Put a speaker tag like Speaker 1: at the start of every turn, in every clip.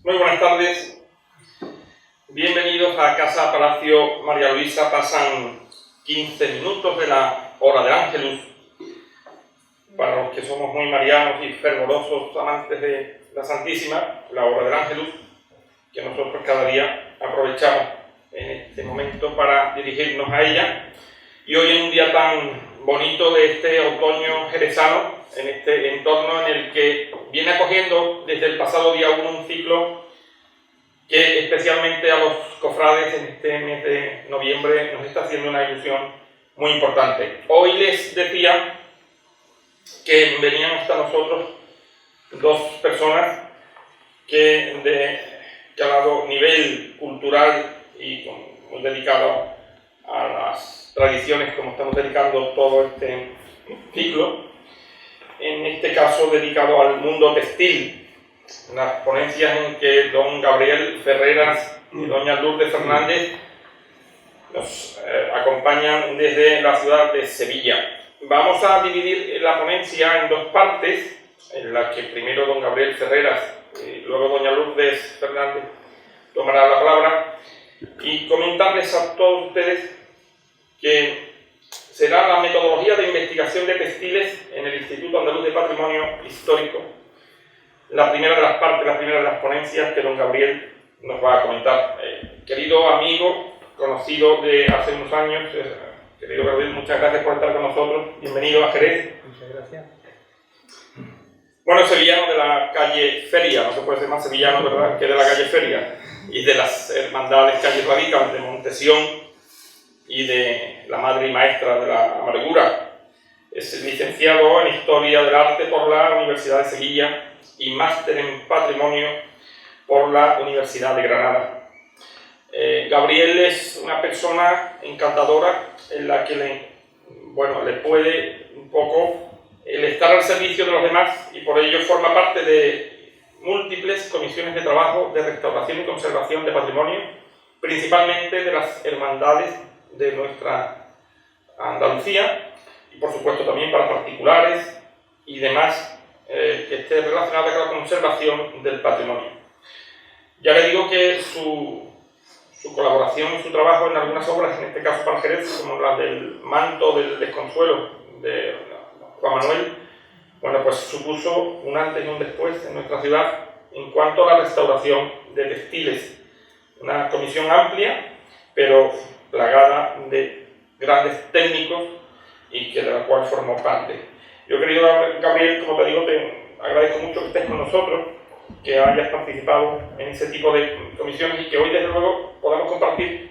Speaker 1: Muy buenas tardes, bienvenidos a Casa Palacio María Luisa. Pasan 15 minutos de la hora del Ángelus. Para los que somos muy marianos y fervorosos amantes de la Santísima, la hora del Ángelus, que nosotros cada día aprovechamos en este momento para dirigirnos a ella. Y hoy en un día tan bonito de este otoño jerezano, en este entorno en el que viene acogiendo desde el pasado día 1 un ciclo que especialmente a los cofrades en este mes de noviembre nos está haciendo una ilusión muy importante. Hoy les decía que venían hasta nosotros dos personas que de elevado nivel cultural y muy dedicado a las tradiciones, como estamos dedicando todo este ciclo, en este caso dedicado al mundo textil. Las ponencias en que don Gabriel Ferreras y doña Lourdes Fernández nos acompañan desde la ciudad de Sevilla. Vamos a dividir la ponencia en dos partes, en la que primero don Gabriel Ferreras y luego doña Lourdes Fernández tomará la palabra, y comentarles a todos ustedes que será la metodología de investigación de textiles en el Instituto Andaluz de Patrimonio Histórico la primera de las partes, la primera de las ponencias que don Gabriel nos va a comentar. Querido amigo, conocido de hace unos años, querido Gabriel, muchas gracias por estar con nosotros. Bienvenido a Jerez.
Speaker 2: Muchas gracias.
Speaker 1: Bueno, sevillano de la calle Feria, no se puede ser más sevillano, ¿verdad?, que de la calle Feria, y de las hermandades Calle Radical, de Montesión y de la madre y maestra de la amargura. Es licenciado en Historia del Arte por la Universidad de Sevilla y máster en Patrimonio por la Universidad de Granada. Gabriel es una persona encantadora en la que le puede un poco el estar al servicio de los demás, y por ello forma parte de múltiples comisiones de trabajo de restauración y conservación de patrimonio, principalmente de las hermandades de nuestra Andalucía, y por supuesto también para particulares y demás que esté relacionada con la conservación del patrimonio. Ya le digo que su colaboración y su trabajo en algunas obras, en este caso para Jerez, como la del manto del desconsuelo de Juan Manuel, pues supuso un antes y un después en nuestra ciudad en cuanto a la restauración de textiles. Una comisión amplia, pero plagada de grandes técnicos, y que de la cual formó parte. Yo, querido Gabriel, como te digo, te agradezco mucho que estés con nosotros, que hayas participado en ese tipo de comisiones y que hoy, desde luego, podamos compartir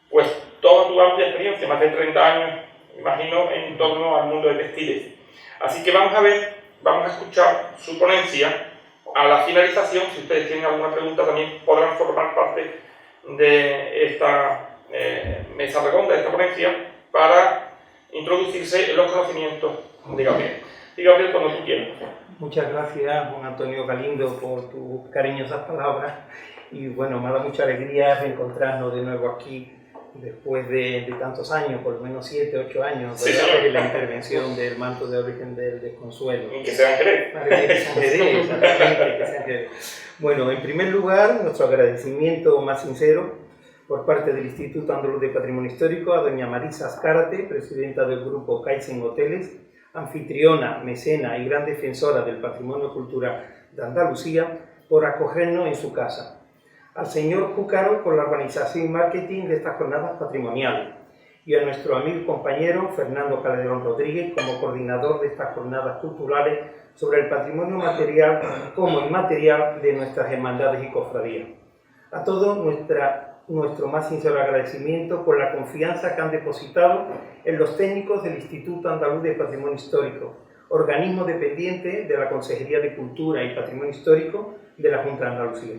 Speaker 1: pues toda tu amplia experiencia, más de 30 años, imagino, en torno al mundo de textiles. Así que vamos a escuchar su ponencia. A la finalización, si ustedes tienen alguna pregunta, también podrán formar parte de esta mesa redonda, de esta ponencia, para introducirse en los conocimientos de Gabriel. Y Gabriel, cuando tú quieras.
Speaker 2: Muchas gracias, Juan Antonio Galindo, por tus cariñosas palabras. Y bueno, me da mucha alegría reencontrarnos de nuevo aquí después de tantos años, por lo menos 7, 8 años,
Speaker 1: sí,
Speaker 2: de la intervención del manto de origen del desconsuelo.
Speaker 1: Y que sean Jerez.
Speaker 2: Exactamente, que sean Jerez. Bueno, en primer lugar, nuestro agradecimiento más sincero por parte del Instituto Andaluz de Patrimonio Histórico a doña Marisa Azcárate, presidenta del grupo Kaizen Hoteles, anfitriona, mecena y gran defensora del patrimonio cultural de Andalucía, por acogernos en su casa. Al señor Júcaro por la organización y marketing de estas jornadas patrimoniales, y a nuestro amigo y compañero Fernando Calderón Rodríguez como coordinador de estas jornadas culturales sobre el patrimonio material como inmaterial de nuestras hermandades y cofradías. A todos nuestra nuestro más sincero agradecimiento por la confianza que han depositado en los técnicos del Instituto Andaluz de Patrimonio Histórico, organismo dependiente de la Consejería de Cultura y Patrimonio Histórico de la Junta de Andalucía.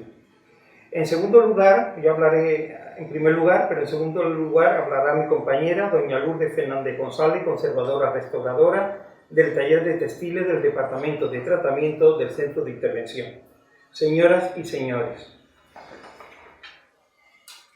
Speaker 2: En segundo lugar, yo hablaré en primer lugar, pero en segundo lugar hablará mi compañera, doña Lourdes Fernández González, conservadora restauradora del taller de textiles del Departamento de Tratamiento del Centro de Intervención. Señoras y señores,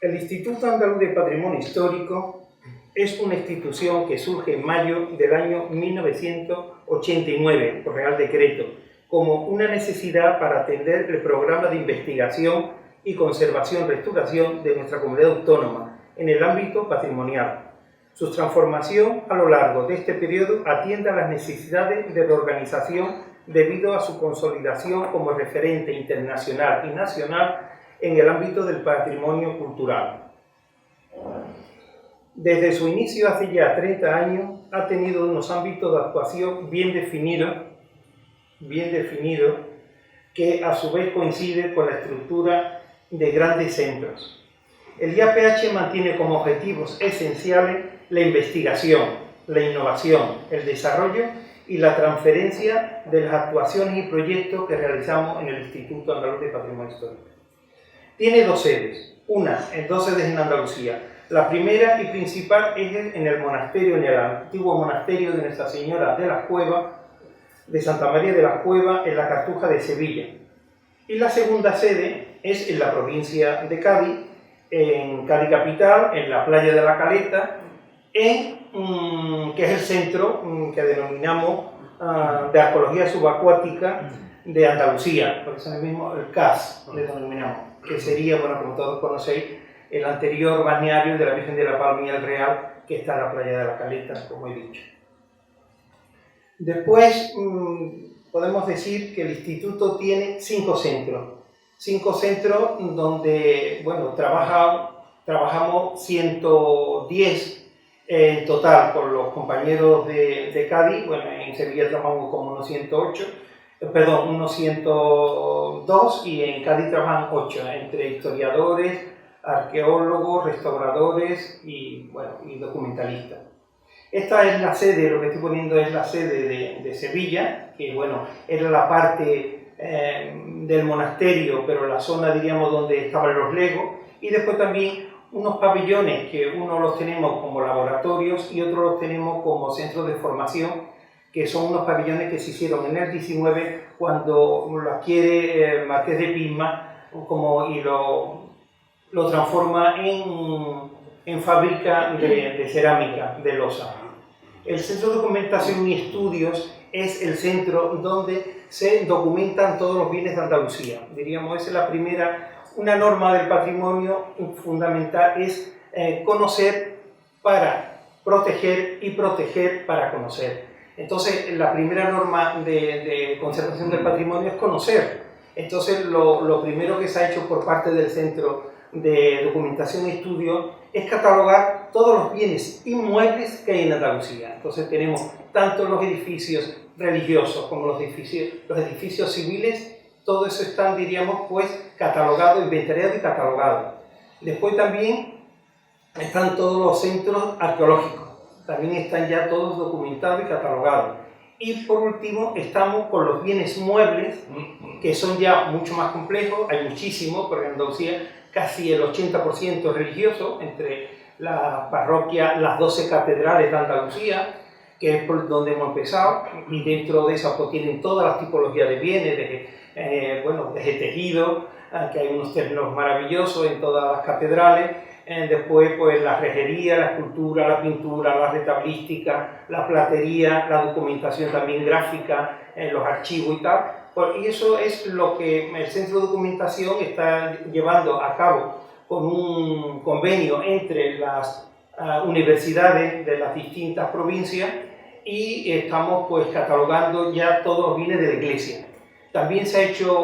Speaker 2: el Instituto Andaluz de Patrimonio Histórico es una institución que surge en mayo del año 1989, por Real Decreto, como una necesidad para atender el programa de investigación y conservación-restauración de nuestra comunidad autónoma en el ámbito patrimonial. Su transformación a lo largo de este periodo atiende a las necesidades de reorganización debido a su consolidación como referente internacional y nacional en el ámbito del patrimonio cultural. Desde su inicio hace ya 30 años ha tenido unos ámbitos de actuación bien definidos, que a su vez coincide con la estructura de grandes centros. El IAPH mantiene como objetivos esenciales la investigación, la innovación, el desarrollo y la transferencia de las actuaciones y proyectos que realizamos en el Instituto Andaluz de Patrimonio Histórico. Tiene dos sedes, dos sedes en Andalucía. La primera y principal es en el monasterio, en el antiguo monasterio de Nuestra Señora de las Cuevas, de Santa María de las Cuevas, en la Cartuja de Sevilla. Y la segunda sede es en la provincia de Cádiz, en Cádiz capital, en la playa de la Caleta, que es el centro que denominamos de arqueología subacuática de Andalucía, por eso mismo el CAS le denominamos, que sería, bueno, como todos conocéis, el anterior balneario de la Virgen de la Palma y el Real, que está en la playa de la Caleta, como he dicho. Después podemos decir que el instituto tiene 5 centros donde, bueno, trabajamos 110 en total con los compañeros de Cádiz. Bueno, en Sevilla trabajamos como unos 102, y en Cádiz trabajan 8, entre historiadores, arqueólogos, restauradores y, bueno, y documentalistas. Esta es la sede, lo que estoy poniendo es la sede de Sevilla, que, bueno, era la parte del monasterio, pero la zona, diríamos, donde estaban los legos, y después también unos pabellones que unos los tenemos como laboratorios y otros los tenemos como centros de formación, que son unos pabellones que se hicieron en el 19 cuando lo adquiere el Marqués de Pisma y lo transforma en fábrica de cerámica, de losa. El Centro de Documentación y Estudios es el centro donde se documentan todos los bienes de Andalucía. Diríamos, esa es la primera. Una norma del patrimonio fundamental es conocer para proteger y proteger para conocer. Entonces, la primera norma de conservación del patrimonio es conocer. Entonces, lo primero que se ha hecho por parte del Centro de Documentación y Estudios es catalogar todos los bienes inmuebles que hay en Andalucía. Entonces, tenemos tanto los edificios religiosos como los edificios civiles. Todo eso están, diríamos, pues, catalogado, inventariado y catalogado. Después también están todos los centros arqueológicos. También están ya todos documentados y catalogados. Y por último, estamos con los bienes muebles, que son ya mucho más complejos. Hay muchísimos, porque en Andalucía casi el 80% es religioso, entre las parroquias, las 12 catedrales de Andalucía, que es por donde hemos empezado, y dentro de esas pues tienen todas las tipologías de bienes, desde tejido, que hay unos terrenos maravillosos en todas las catedrales, después pues la rejería, la escultura, la pintura, la retablística, la platería, la documentación también gráfica, los archivos y tal. Y eso es lo que el Centro de Documentación está llevando a cabo con un convenio entre las universidades de las distintas provincias, y estamos pues catalogando ya todos los bienes de la iglesia. También se ha hecho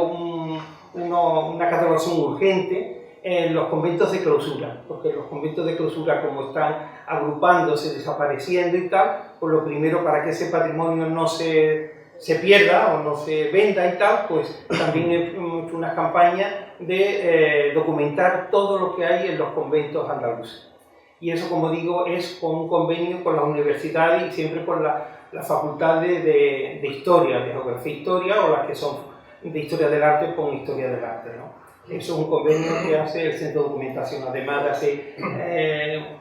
Speaker 2: una catalogación urgente en los conventos de clausura, porque los conventos de clausura, como están agrupándose, desapareciendo y tal, pues lo primero, para que ese patrimonio no se pierda o no se venda y tal, pues también hemos hecho una campaña de documentar todo lo que hay en los conventos andaluces. Y eso, como digo, es con un convenio con las universidades y siempre con la facultad de historia, de geografía e historia, o las que son de historia del arte con historia del arte, ¿no? Eso es un convenio que hace el Centro de Documentación, además de hacer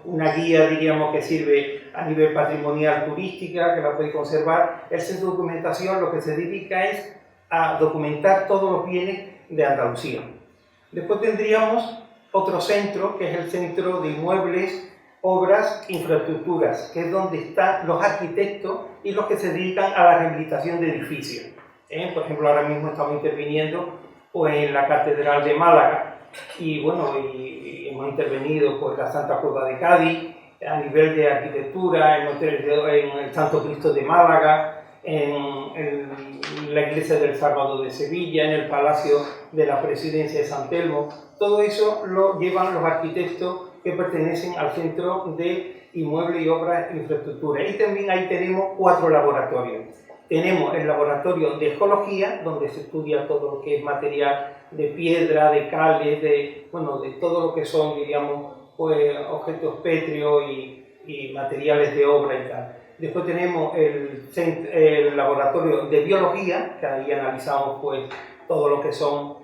Speaker 2: una guía, diríamos, que sirve a nivel patrimonial turística, que la puede conservar. El Centro de Documentación lo que se dedica es a documentar todos los bienes de Andalucía. Después tendríamos otro centro, que es el Centro de Inmuebles, Obras, Infraestructuras, que es donde están los arquitectos y los que se dedican a la rehabilitación de edificios. Por ejemplo, ahora mismo estamos interviniendo pues, en la Catedral de Málaga y, bueno, y hemos intervenido pues, en la Santa Cruz de Cádiz, a nivel de arquitectura, en el Santo Cristo de Málaga, en la Iglesia del Salvador de Sevilla, en el Palacio de la Presidencia de San Telmo. Todo eso lo llevan los arquitectos que pertenecen al Centro de Inmuebles y Obras e Infraestructura. Y también ahí tenemos 4 laboratorios. Tenemos el laboratorio de geología, donde se estudia todo lo que es material de piedra, de cales, de todo lo que son, diríamos, pues, objetos pétreos y materiales de obra y tal. Después tenemos el laboratorio de biología, que ahí analizamos pues, todo lo que son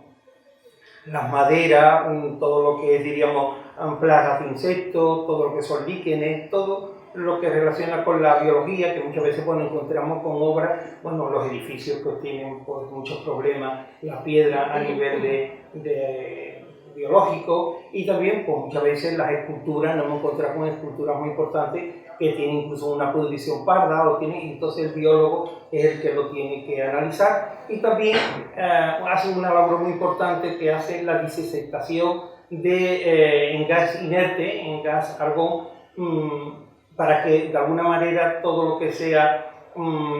Speaker 2: las maderas, todo lo que es, diríamos, plagas de insectos, todo lo que son líquenes, todo lo que relaciona con la biología, que muchas veces bueno, encontramos con obras, bueno, los edificios que tienen pues, muchos problemas, la piedra a nivel de biológico, y también pues, muchas veces las esculturas, nos hemos encontrado con esculturas muy importantes que tienen incluso una pudrición parda, entonces el biólogo es el que lo tiene que analizar, y también hace una labor muy importante que hace la disectación en gas inerte, en gas argón, para que de alguna manera todo lo que sea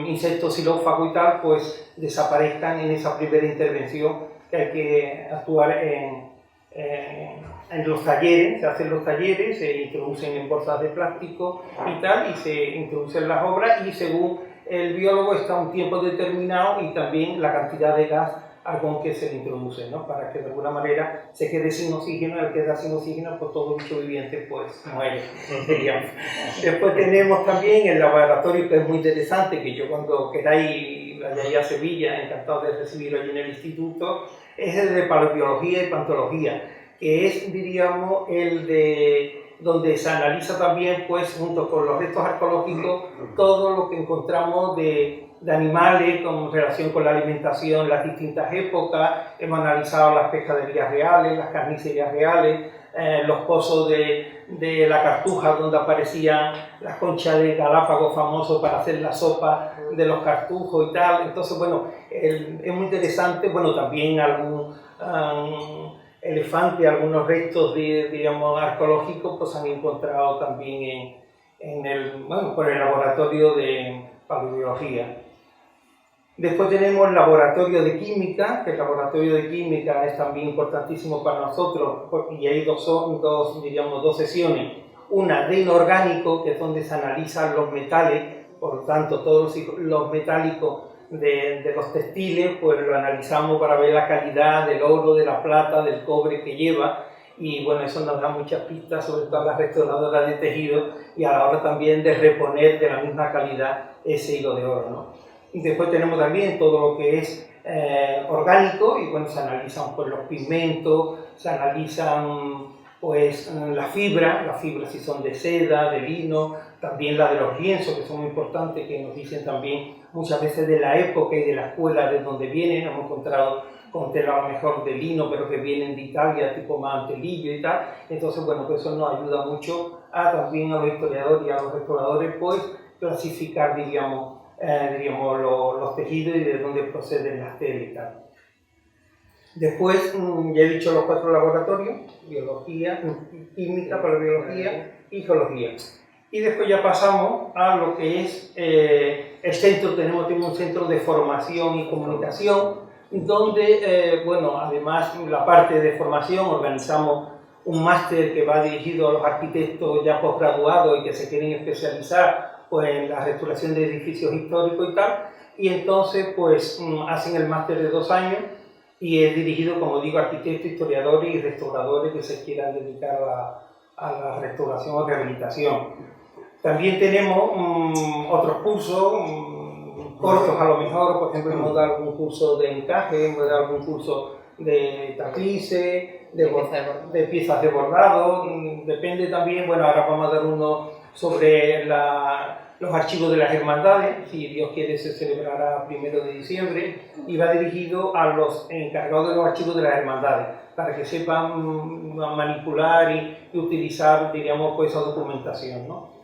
Speaker 2: insectos xilófagos y tal, pues desaparezcan en esa primera intervención que hay que actuar en los talleres. Se hacen los talleres, se introducen en bolsas de plástico y tal, y se introducen las obras, y según el biólogo está un tiempo determinado y también la cantidad de gas argón que se le introduce, ¿no? Para que de alguna manera se quede sin oxígeno. Al quedar sin oxígeno, pues todo bicho viviente pues muere, digamos. Después tenemos también el laboratorio, que es muy interesante, que yo cuando queráis vaya a Sevilla, encantado de recibirlo allí en el instituto, es el de paleobiología y paleontología, que es, diríamos, el de donde se analiza también, pues, junto con los restos arqueológicos, todo lo que encontramos de animales con relación con la alimentación, las distintas épocas. Hemos analizado las pescaderías reales, las carnicerías reales, los pozos de la Cartuja, donde aparecían las conchas de Galápagos famosos para hacer la sopa de los cartujos y tal. Entonces, bueno, es muy interesante. Bueno, también algún elefante, algunos restos, digamos, arqueológicos, pues han encontrado también por el laboratorio de paleobiología. Después tenemos el laboratorio de química, que el laboratorio de química es también importantísimo para nosotros, y hay dos sesiones. Una de inorgánico, que es donde se analizan los metales, por lo tanto todos los metálicos de los textiles, pues lo analizamos para ver la calidad del oro, de la plata, del cobre que lleva, y bueno, eso nos da muchas pistas, sobre todo a las restauradoras de tejido, y a la hora también de reponer de la misma calidad ese hilo de oro, ¿no? Y después tenemos también todo lo que es orgánico, y bueno, se analizan pues, los pigmentos, se analizan pues, las fibras si son de seda, de lino, también la de los lienzos, que son muy importantes, que nos dicen también muchas veces de la época y de la escuela de donde vienen. Hemos encontrado con tela a lo mejor de lino, pero que vienen de Italia, tipo mantelillo y tal. Entonces, bueno, pues eso nos ayuda mucho también a los historiadores y a los exploradores, pues, clasificar, diríamos, los tejidos y de dónde proceden las telas y tal. Después, ya he dicho los 4 laboratorios: biología, química, paleobiología y geología. Y después ya pasamos a lo que es el centro. Tenemos un centro de formación y comunicación, donde, bueno, además la parte de formación, organizamos un máster que va dirigido a los arquitectos ya posgraduados y que se quieren especializar pues, en la restauración de edificios históricos y tal, y entonces pues hacen el máster de 2 años, y es dirigido, como digo, a arquitectos, historiadores y restauradores que se quieran dedicar a la restauración o rehabilitación. También tenemos otros cursos, cortos a lo mejor, por ejemplo, hemos dado algún curso de encaje, hemos dado algún curso de tapices, de piezas de bordado, depende también, bueno, ahora vamos a dar uno sobre los archivos de las hermandades, si Dios quiere se celebrará 1 de diciembre, y va dirigido a los encargados de los archivos de las hermandades, para que sepan manipular y utilizar, diríamos, pues, esa documentación, ¿no?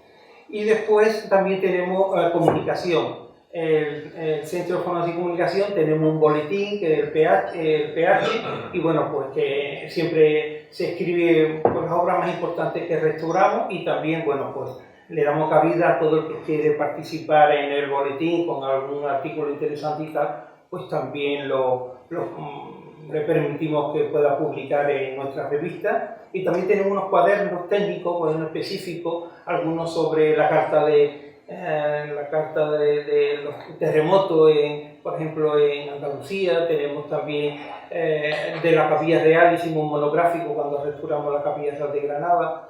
Speaker 2: Y después también tenemos comunicación. El Centro de Formación y Comunicación tenemos un boletín que es el PH, y bueno, pues que siempre se escribe pues, las obras más importantes que restauramos, y también, bueno, pues le damos cabida a todo el que quiere participar en el boletín con algún artículo interesante y tal, pues también le permitimos que pueda publicar en nuestra revista. Y también tenemos unos cuadernos técnicos, cuadernos específicos, algunos sobre la carta de los terremotos, por ejemplo, en Andalucía. Tenemos también de la Capilla Real, hicimos un monográfico cuando restauramos la Capilla Real de Granada.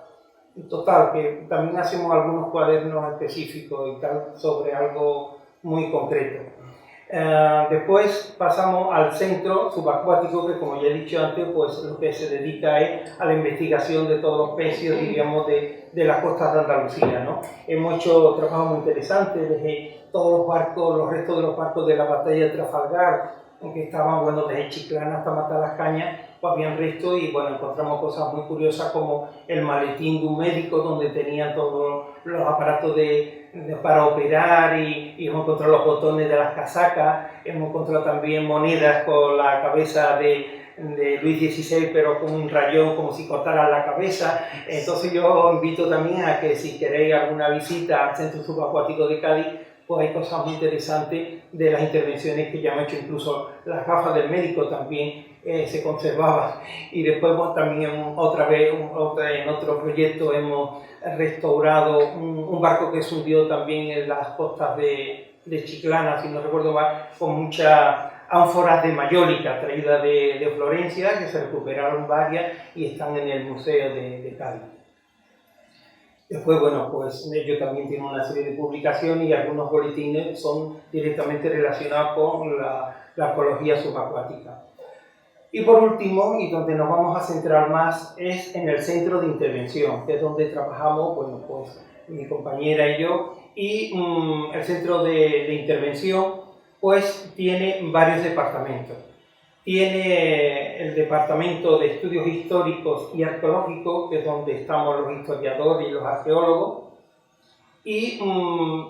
Speaker 2: En total, que también hacemos algunos cuadernos específicos y tal sobre algo muy concreto. Después pasamos al centro subacuático, que como ya he dicho antes, pues lo que se dedica es a la investigación de todos los pecios, diríamos, de las costas de Andalucía, ¿no? Hemos hecho trabajos muy interesantes, desde todos los barcos, los restos de los barcos de la batalla de Trafalgar, que estaban, bueno, desde Chiclana hasta Matalascañas, pues habían restos, y bueno, encontramos cosas muy curiosas como el maletín de un médico donde tenían todos los aparatos para operar, y hemos encontrado los botones de las casacas, hemos encontrado también monedas con la cabeza de Luis XVI, pero con un rayón como si cortara la cabeza. Entonces yo os invito también a que si queréis alguna visita al Centro Subacuático de Cádiz, pues hay cosas muy interesantes de las intervenciones que ya hemos hecho, incluso las gafas del médico también se conservaban. Y después pues, también en otro proyecto hemos restaurado un barco que se hundió también en las costas de Chiclana, si no recuerdo mal, con muchas ánforas de mayólica traídas de Florencia, que se recuperaron varias y están en el Museo de Cádiz. Después, bueno, pues ellos también tienen una serie de publicaciones, y algunos boletines son directamente relacionados con la ecología subacuática. Y por último, y donde nos vamos a centrar más, es en el centro de intervención, que es donde trabajamos, bueno, pues mi compañera y yo, y el centro de intervención pues tiene varios departamentos. Tiene el departamento de estudios históricos y arqueológicos, que es donde estamos los historiadores y los arqueólogos, y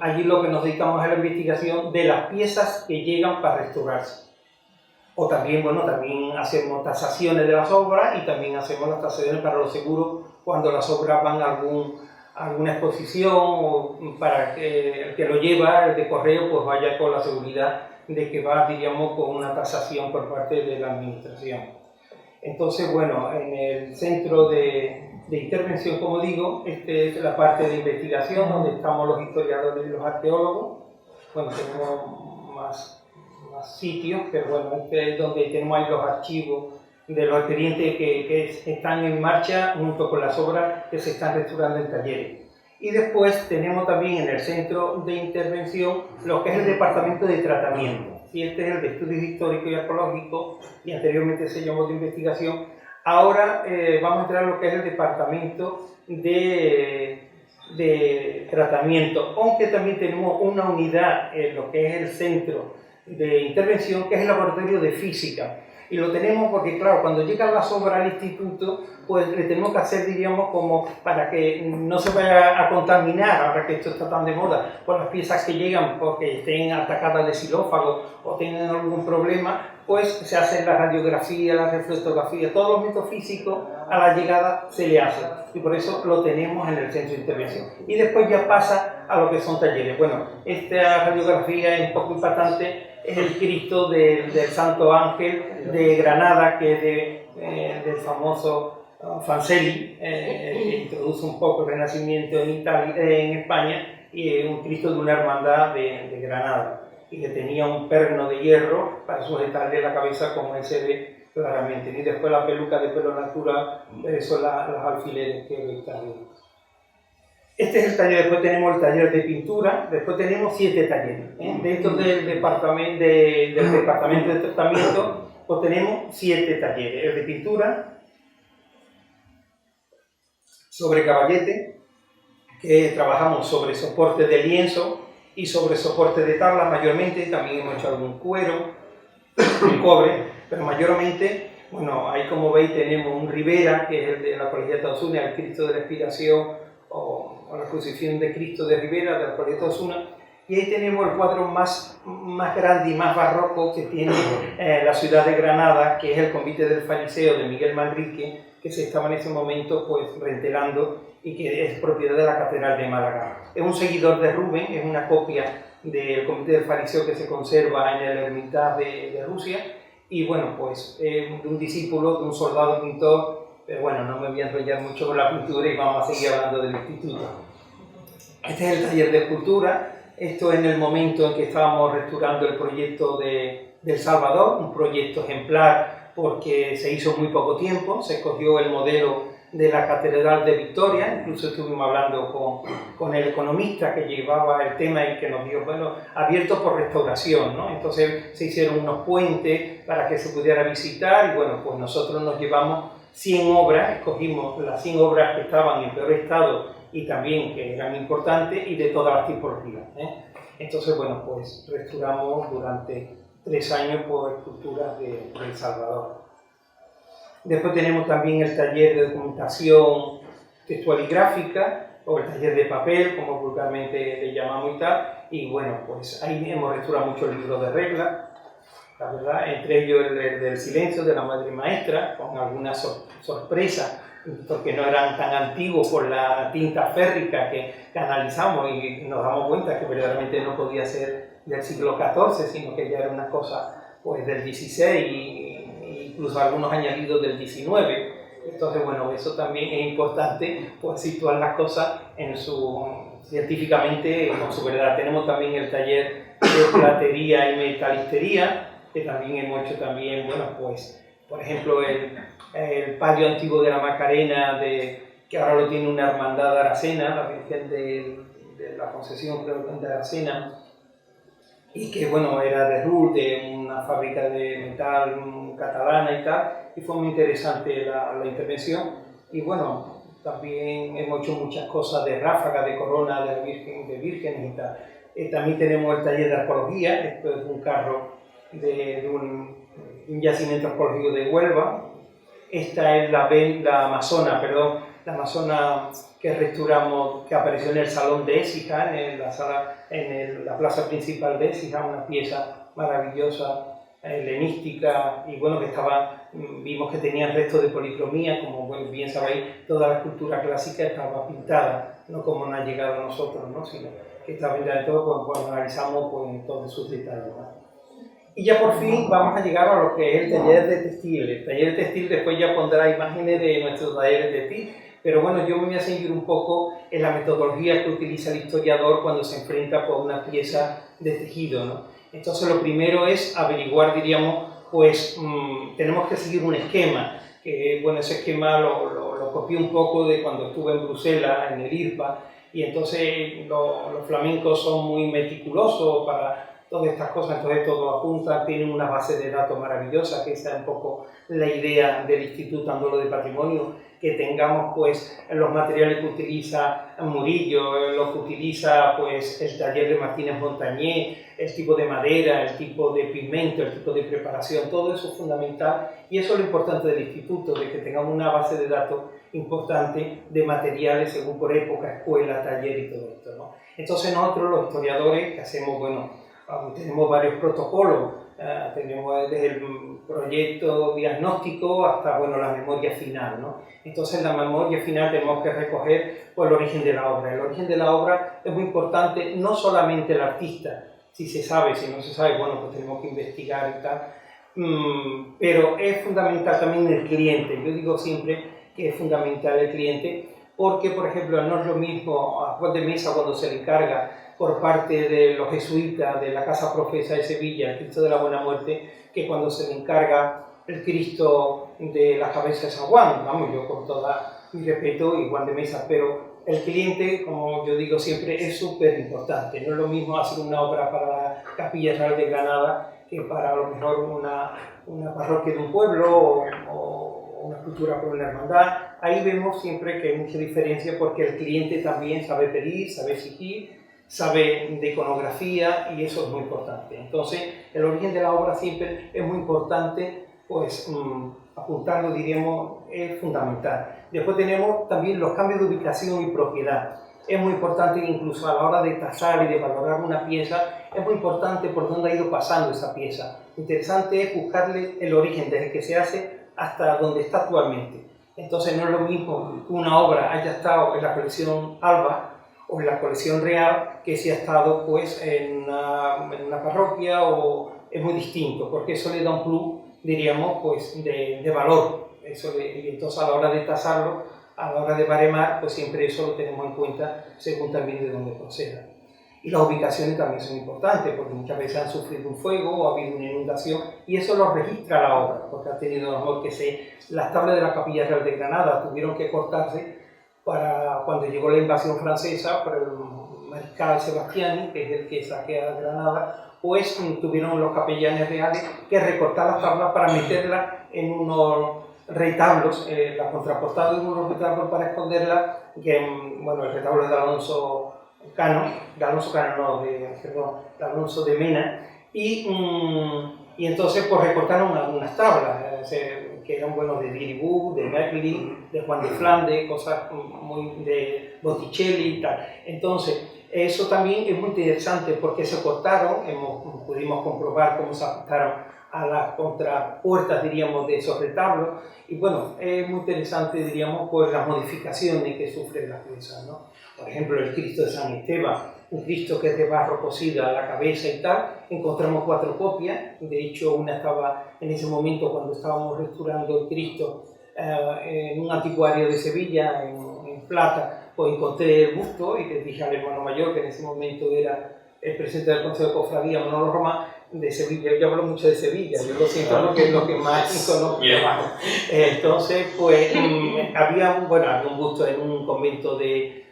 Speaker 2: allí lo que nos dedicamos es a la investigación de las piezas que llegan para restaurarse. O también, bueno, también hacemos tasaciones de las obras, y también hacemos las tasaciones para los seguros cuando las obras van a alguna exposición, o para que el que lo lleva, el de correo, pues vaya con la seguridad de que va, diríamos, con una tasación por parte de la administración. Entonces, bueno, en el centro de intervención, como digo, esta es la parte de investigación, donde estamos los historiadores y los arqueólogos. Bueno, tenemos más sitios, pero bueno, este es donde tenemos ahí los archivos de los expedientes que están en marcha junto con las obras que se están restaurando en talleres. Y después tenemos también en el centro de intervención lo que es el departamento de tratamiento. Y este es el de estudios históricos y arqueológicos, y anteriormente se llamó de investigación. Ahora vamos a entrar en lo que es el departamento de tratamiento, aunque también tenemos una unidad en lo que es el centro de intervención, que es el laboratorio de física. Y lo tenemos porque, claro, cuando llegan las obras al instituto, pues le tenemos que hacer, diríamos, como para que no se vaya a contaminar, ahora que esto está tan de moda, por las piezas que llegan porque estén atacadas de xilófago o tienen algún problema, pues se hace la radiografía, la reflectografía, todos los métodos físicos a la llegada se le hacen. Y por eso lo tenemos en el centro de intervención. Y después ya pasa a lo que son talleres. Bueno, esta radiografía es un poco impactante. Es el Cristo del Santo Ángel de Granada, que es del famoso Fancelli, que introduce un poco el Renacimiento en España, y es un Cristo de una hermandad de Granada. y que tenía un perno de hierro para sujetarle la cabeza, como él se ve claramente. Y después la peluca de pelo natural, son las alfileres que veis también. Este es el taller. Después tenemos el taller de pintura. Después tenemos 7 talleres. Dentro del departamento de tratamiento, pues tenemos 7 talleres. El de pintura, sobre caballete, que trabajamos sobre soporte de lienzo y sobre soporte de tabla mayormente. También hemos hecho algún cuero, un cobre, pero mayormente, bueno, ahí como veis tenemos un Ribera, que es el de la Colegiata de Osuna, el Cristo de la Expiración, o la Crucifixión de Cristo de Ribera, de la Colegiata de Osuna. Y ahí tenemos el cuadro más grande y más barroco que tiene la ciudad de Granada, que es el Convite del Fariseo de Miguel Manrique, que se estaba en ese momento pues rentelando y que es propiedad de la Catedral de Málaga. Es un seguidor de Rubens, es una copia del Convite del Fariseo que se conserva en el Hermitage de Rusia, y bueno, pues de un discípulo, de un soldado pintor, pero bueno, no me voy a enrollar mucho con la pintura y vamos a seguir hablando del instituto. Este es el taller de escultura. Esto en el momento en que estábamos restaurando el proyecto del Salvador, un proyecto ejemplar porque se hizo muy poco tiempo, se cogió el modelo de la Catedral de Victoria, incluso estuvimos hablando con el economista que llevaba el tema y que nos dijo, bueno, abierto por restauración, ¿no? Entonces se hicieron unos puentes para que se pudiera visitar y bueno, pues nosotros nos llevamos 100 obras, escogimos las 100 obras que estaban en peor estado y también que eran importantes y de todas las tipologías, Entonces, bueno, pues restauramos durante 3 años por esculturas de El Salvador. Después tenemos también el taller de documentación textual y gráfica, o el taller de papel, como vulgarmente le llamamos y tal, y bueno, pues ahí hemos restaurado muchos libros de reglas, la verdad, entre ellos el del Silencio de la Madre Maestra, con algunas sorpresas, porque no eran tan antiguos por la tinta férrica que analizamos y nos damos cuenta que verdaderamente no podía ser del siglo XIV, sino que ya era una cosa pues, del XVI e incluso algunos añadidos del XIX. Entonces, bueno, eso también es importante, pues situar las cosas científicamente con su verdad. Tenemos también el taller de platería y metalistería, que también hemos hecho también, bueno, pues, por ejemplo, el palio antiguo de la Macarena, que ahora lo tiene una hermandad de Aracena, la Virgen de la Concesión de Aracena, y que, bueno, era de Ruhr, de una fábrica de metal catalana y tal, y fue muy interesante la intervención. Y bueno, también hemos hecho muchas cosas de ráfaga, de corona, de vírgenes y tal. También tenemos el taller de arqueología. Esto es un carro de un yacimiento arqueológico de Huelva. Esta es la Amazona que restauramos, que apareció en el Salón de Écija, en la plaza principal de Écija, una pieza maravillosa, helenística, y bueno, vimos que tenía restos de policromía, como bueno, bien sabéis, toda la escultura clásica estaba pintada, no como nos ha llegado a nosotros, ¿no? Sino que estaba pintada de todo, pues analizamos pues, todos sus detalles, ¿no? Y ya por fin vamos a llegar a lo que es el taller de textil. El taller de textil después ya pondrá imágenes de nuestros talleres de textil, pero bueno, yo me voy a seguir un poco en la metodología que utiliza el historiador cuando se enfrenta con una pieza de tejido, ¿no? Entonces lo primero es averiguar, diríamos, pues tenemos que seguir un esquema, que bueno, ese esquema lo copié un poco de cuando estuve en Bruselas, en el IRPA, y entonces los flamencos son muy meticulosos para todas estas cosas, entonces todo apunta, tienen una base de datos maravillosa, que esa es un poco la idea del Instituto Andorra de Patrimonio, que tengamos pues los materiales que utiliza Murillo, lo que utiliza pues el taller de Martínez Montañé, el tipo de madera, el tipo de pigmento, el tipo de preparación, todo eso es fundamental y eso es lo importante del instituto, de que tengamos una base de datos importante de materiales según por época, escuela, taller y todo esto, ¿no? Entonces nosotros los historiadores que hacemos, bueno, tenemos varios protocolos, tenemos desde el proyecto diagnóstico hasta bueno, la memoria final, ¿no? Entonces en la memoria final tenemos que recoger pues, el origen de la obra. El origen de la obra es muy importante, no solamente el artista, si se sabe, si no se sabe, bueno, pues tenemos que investigar y tal, pero es fundamental también el cliente. Yo digo siempre que es fundamental el cliente porque, por ejemplo, no es lo mismo a Juan de Mesa cuando se le encarga por parte de los jesuitas de la Casa Profesa de Sevilla, el Cristo de la Buena Muerte, que cuando se le encarga el Cristo de la cabeza de San Juan, vamos, yo con todo mi respeto y Juan de Mesa, pero el cliente, como yo digo siempre, es súper importante. No es lo mismo hacer una obra para la Capilla Real de Granada que para a lo mejor una parroquia de un pueblo o una escultura por una hermandad. Ahí vemos siempre que hay mucha diferencia porque el cliente también sabe pedir, sabe exigir, sabe de iconografía y eso es muy importante. Entonces, el origen de la obra siempre es muy importante, pues apuntarlo, diríamos, es fundamental. Después tenemos también los cambios de ubicación y propiedad. Es muy importante incluso a la hora de tasar y de valorar una pieza, es muy importante por dónde ha ido pasando esa pieza. Interesante es buscarle el origen desde que se hace hasta donde está actualmente. Entonces no es lo mismo que una obra haya estado en la colección Alba o en la colección real que si ha estado pues en una parroquia, o es muy distinto, porque eso le da un plus, diríamos, pues de valor. Y entonces a la hora de tasarlo, a la hora de baremar, pues siempre eso lo tenemos en cuenta según también de dónde proceda. Y las ubicaciones también son importantes, porque muchas veces han sufrido un fuego o ha habido una inundación, y eso lo registra la obra, porque ha tenido a lo mejor las tablas de la Capilla Real de Granada tuvieron que cortarse para cuando llegó la invasión francesa por el mariscal Sebastiani, que es el que saquea Granada, pues tuvieron los capellanes reales que recortar las tablas para meterlas en unos retablos, la contraportada de unos retablos para esconderla, que bueno, el retablo de Alonso de Mena, y entonces pues recortaron algunas tablas, que eran buenos de Diribú, de Merkley, de Juan de Flandes, cosas muy de Botticelli y tal. Entonces, eso también es muy interesante porque se cortaron, pudimos comprobar cómo se ajustaron a las contrapuertas, diríamos, de esos retablos, y bueno, es muy interesante, diríamos, pues las modificaciones que sufren las piezas, ¿no? Por ejemplo, el Cristo de San Esteban, un Cristo que es de barro cosido a la cabeza y tal, encontramos 4 copias, de hecho una estaba en ese momento cuando estábamos restaurando el Cristo en un anticuario de Sevilla, en plata, pues encontré el busto y le dije al hermano mayor, que en ese momento era el presidente del Consejo de Cofradía, Manolo Román, de Sevilla. Yo hablo mucho de Sevilla, yo lo siento porque es lo que más conozco. Entonces, pues había un busto en un convento de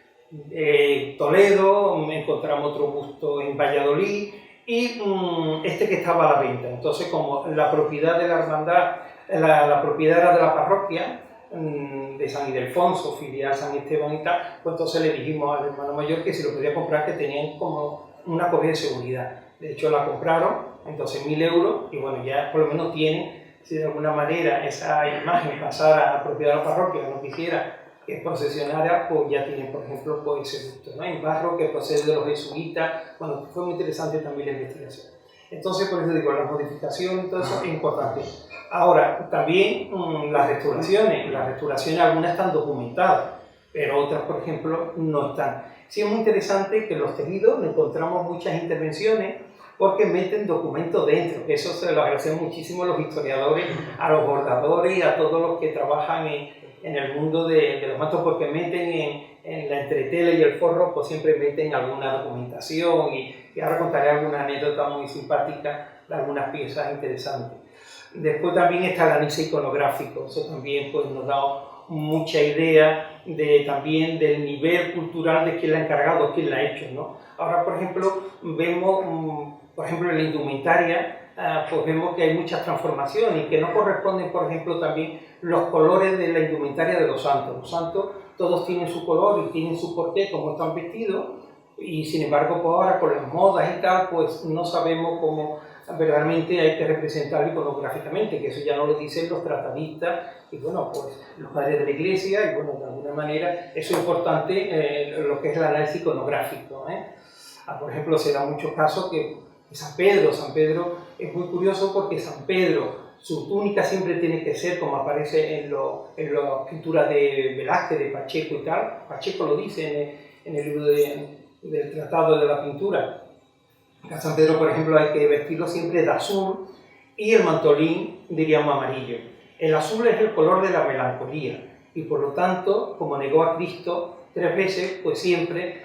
Speaker 2: Toledo, encontramos otro busto en Valladolid y este que estaba a la venta. Entonces, como la propiedad de la hermandad, la propiedad era de la parroquia de San Ildefonso, filial San Esteban y tal, pues entonces le dijimos al hermano mayor que si lo podía comprar, que tenían como una copia de seguridad. De hecho la compraron en 12.000 euros y bueno, ya por lo menos tienen, si de alguna manera esa imagen pasara a propiedad de la parroquia, no quisiera que procesionara, pues ya tienen, por ejemplo, pues ese busto, ¿no? En barro que procede de los jesuitas. Bueno, fue muy interesante también la investigación. Entonces, por eso digo, la modificación, todo eso es importante. Ahora, también las restauraciones algunas están documentadas, pero otras, por ejemplo, no están. Sí es muy interesante que en los tejidos encontramos muchas intervenciones porque meten documentos dentro, que eso se lo agradecemos muchísimo a los historiadores, a los bordadores y a todos los que trabajan en el mundo de los mantos, porque meten en la entretela y el forro, pues siempre meten alguna documentación y ahora contaré alguna anécdota muy simpática de algunas piezas interesantes. Después también está el anillo iconográfico, eso también pues, nos da mucha idea también del nivel cultural de quién la ha encargado, quién la ha hecho, ¿no? Ahora, por ejemplo, vemos, por ejemplo, en la indumentaria, pues vemos que hay muchas transformaciones y que no corresponden, por ejemplo, también los colores de la indumentaria de los santos. Los santos todos tienen su color y tienen su porqué, como están vestidos, y sin embargo, pues ahora con las modas y tal, pues no sabemos cómo verdaderamente hay que representarlo iconográficamente, que eso ya no lo dicen los tratadistas y bueno, pues los padres de la iglesia, y bueno, de alguna manera eso es importante, lo que es el análisis iconográfico, por ejemplo, se da muchos casos que San Pedro es muy curioso porque San Pedro, su túnica siempre tiene que ser como aparece en las pinturas de Velázquez, de Pacheco y tal. Pacheco lo dice en el libro del Tratado de la Pintura. A San Pedro, por ejemplo, hay que vestirlo siempre de azul y el mantolín, diríamos, amarillo. El azul es el color de la melancolía y por lo tanto, como negó a Cristo, 3 veces, pues siempre,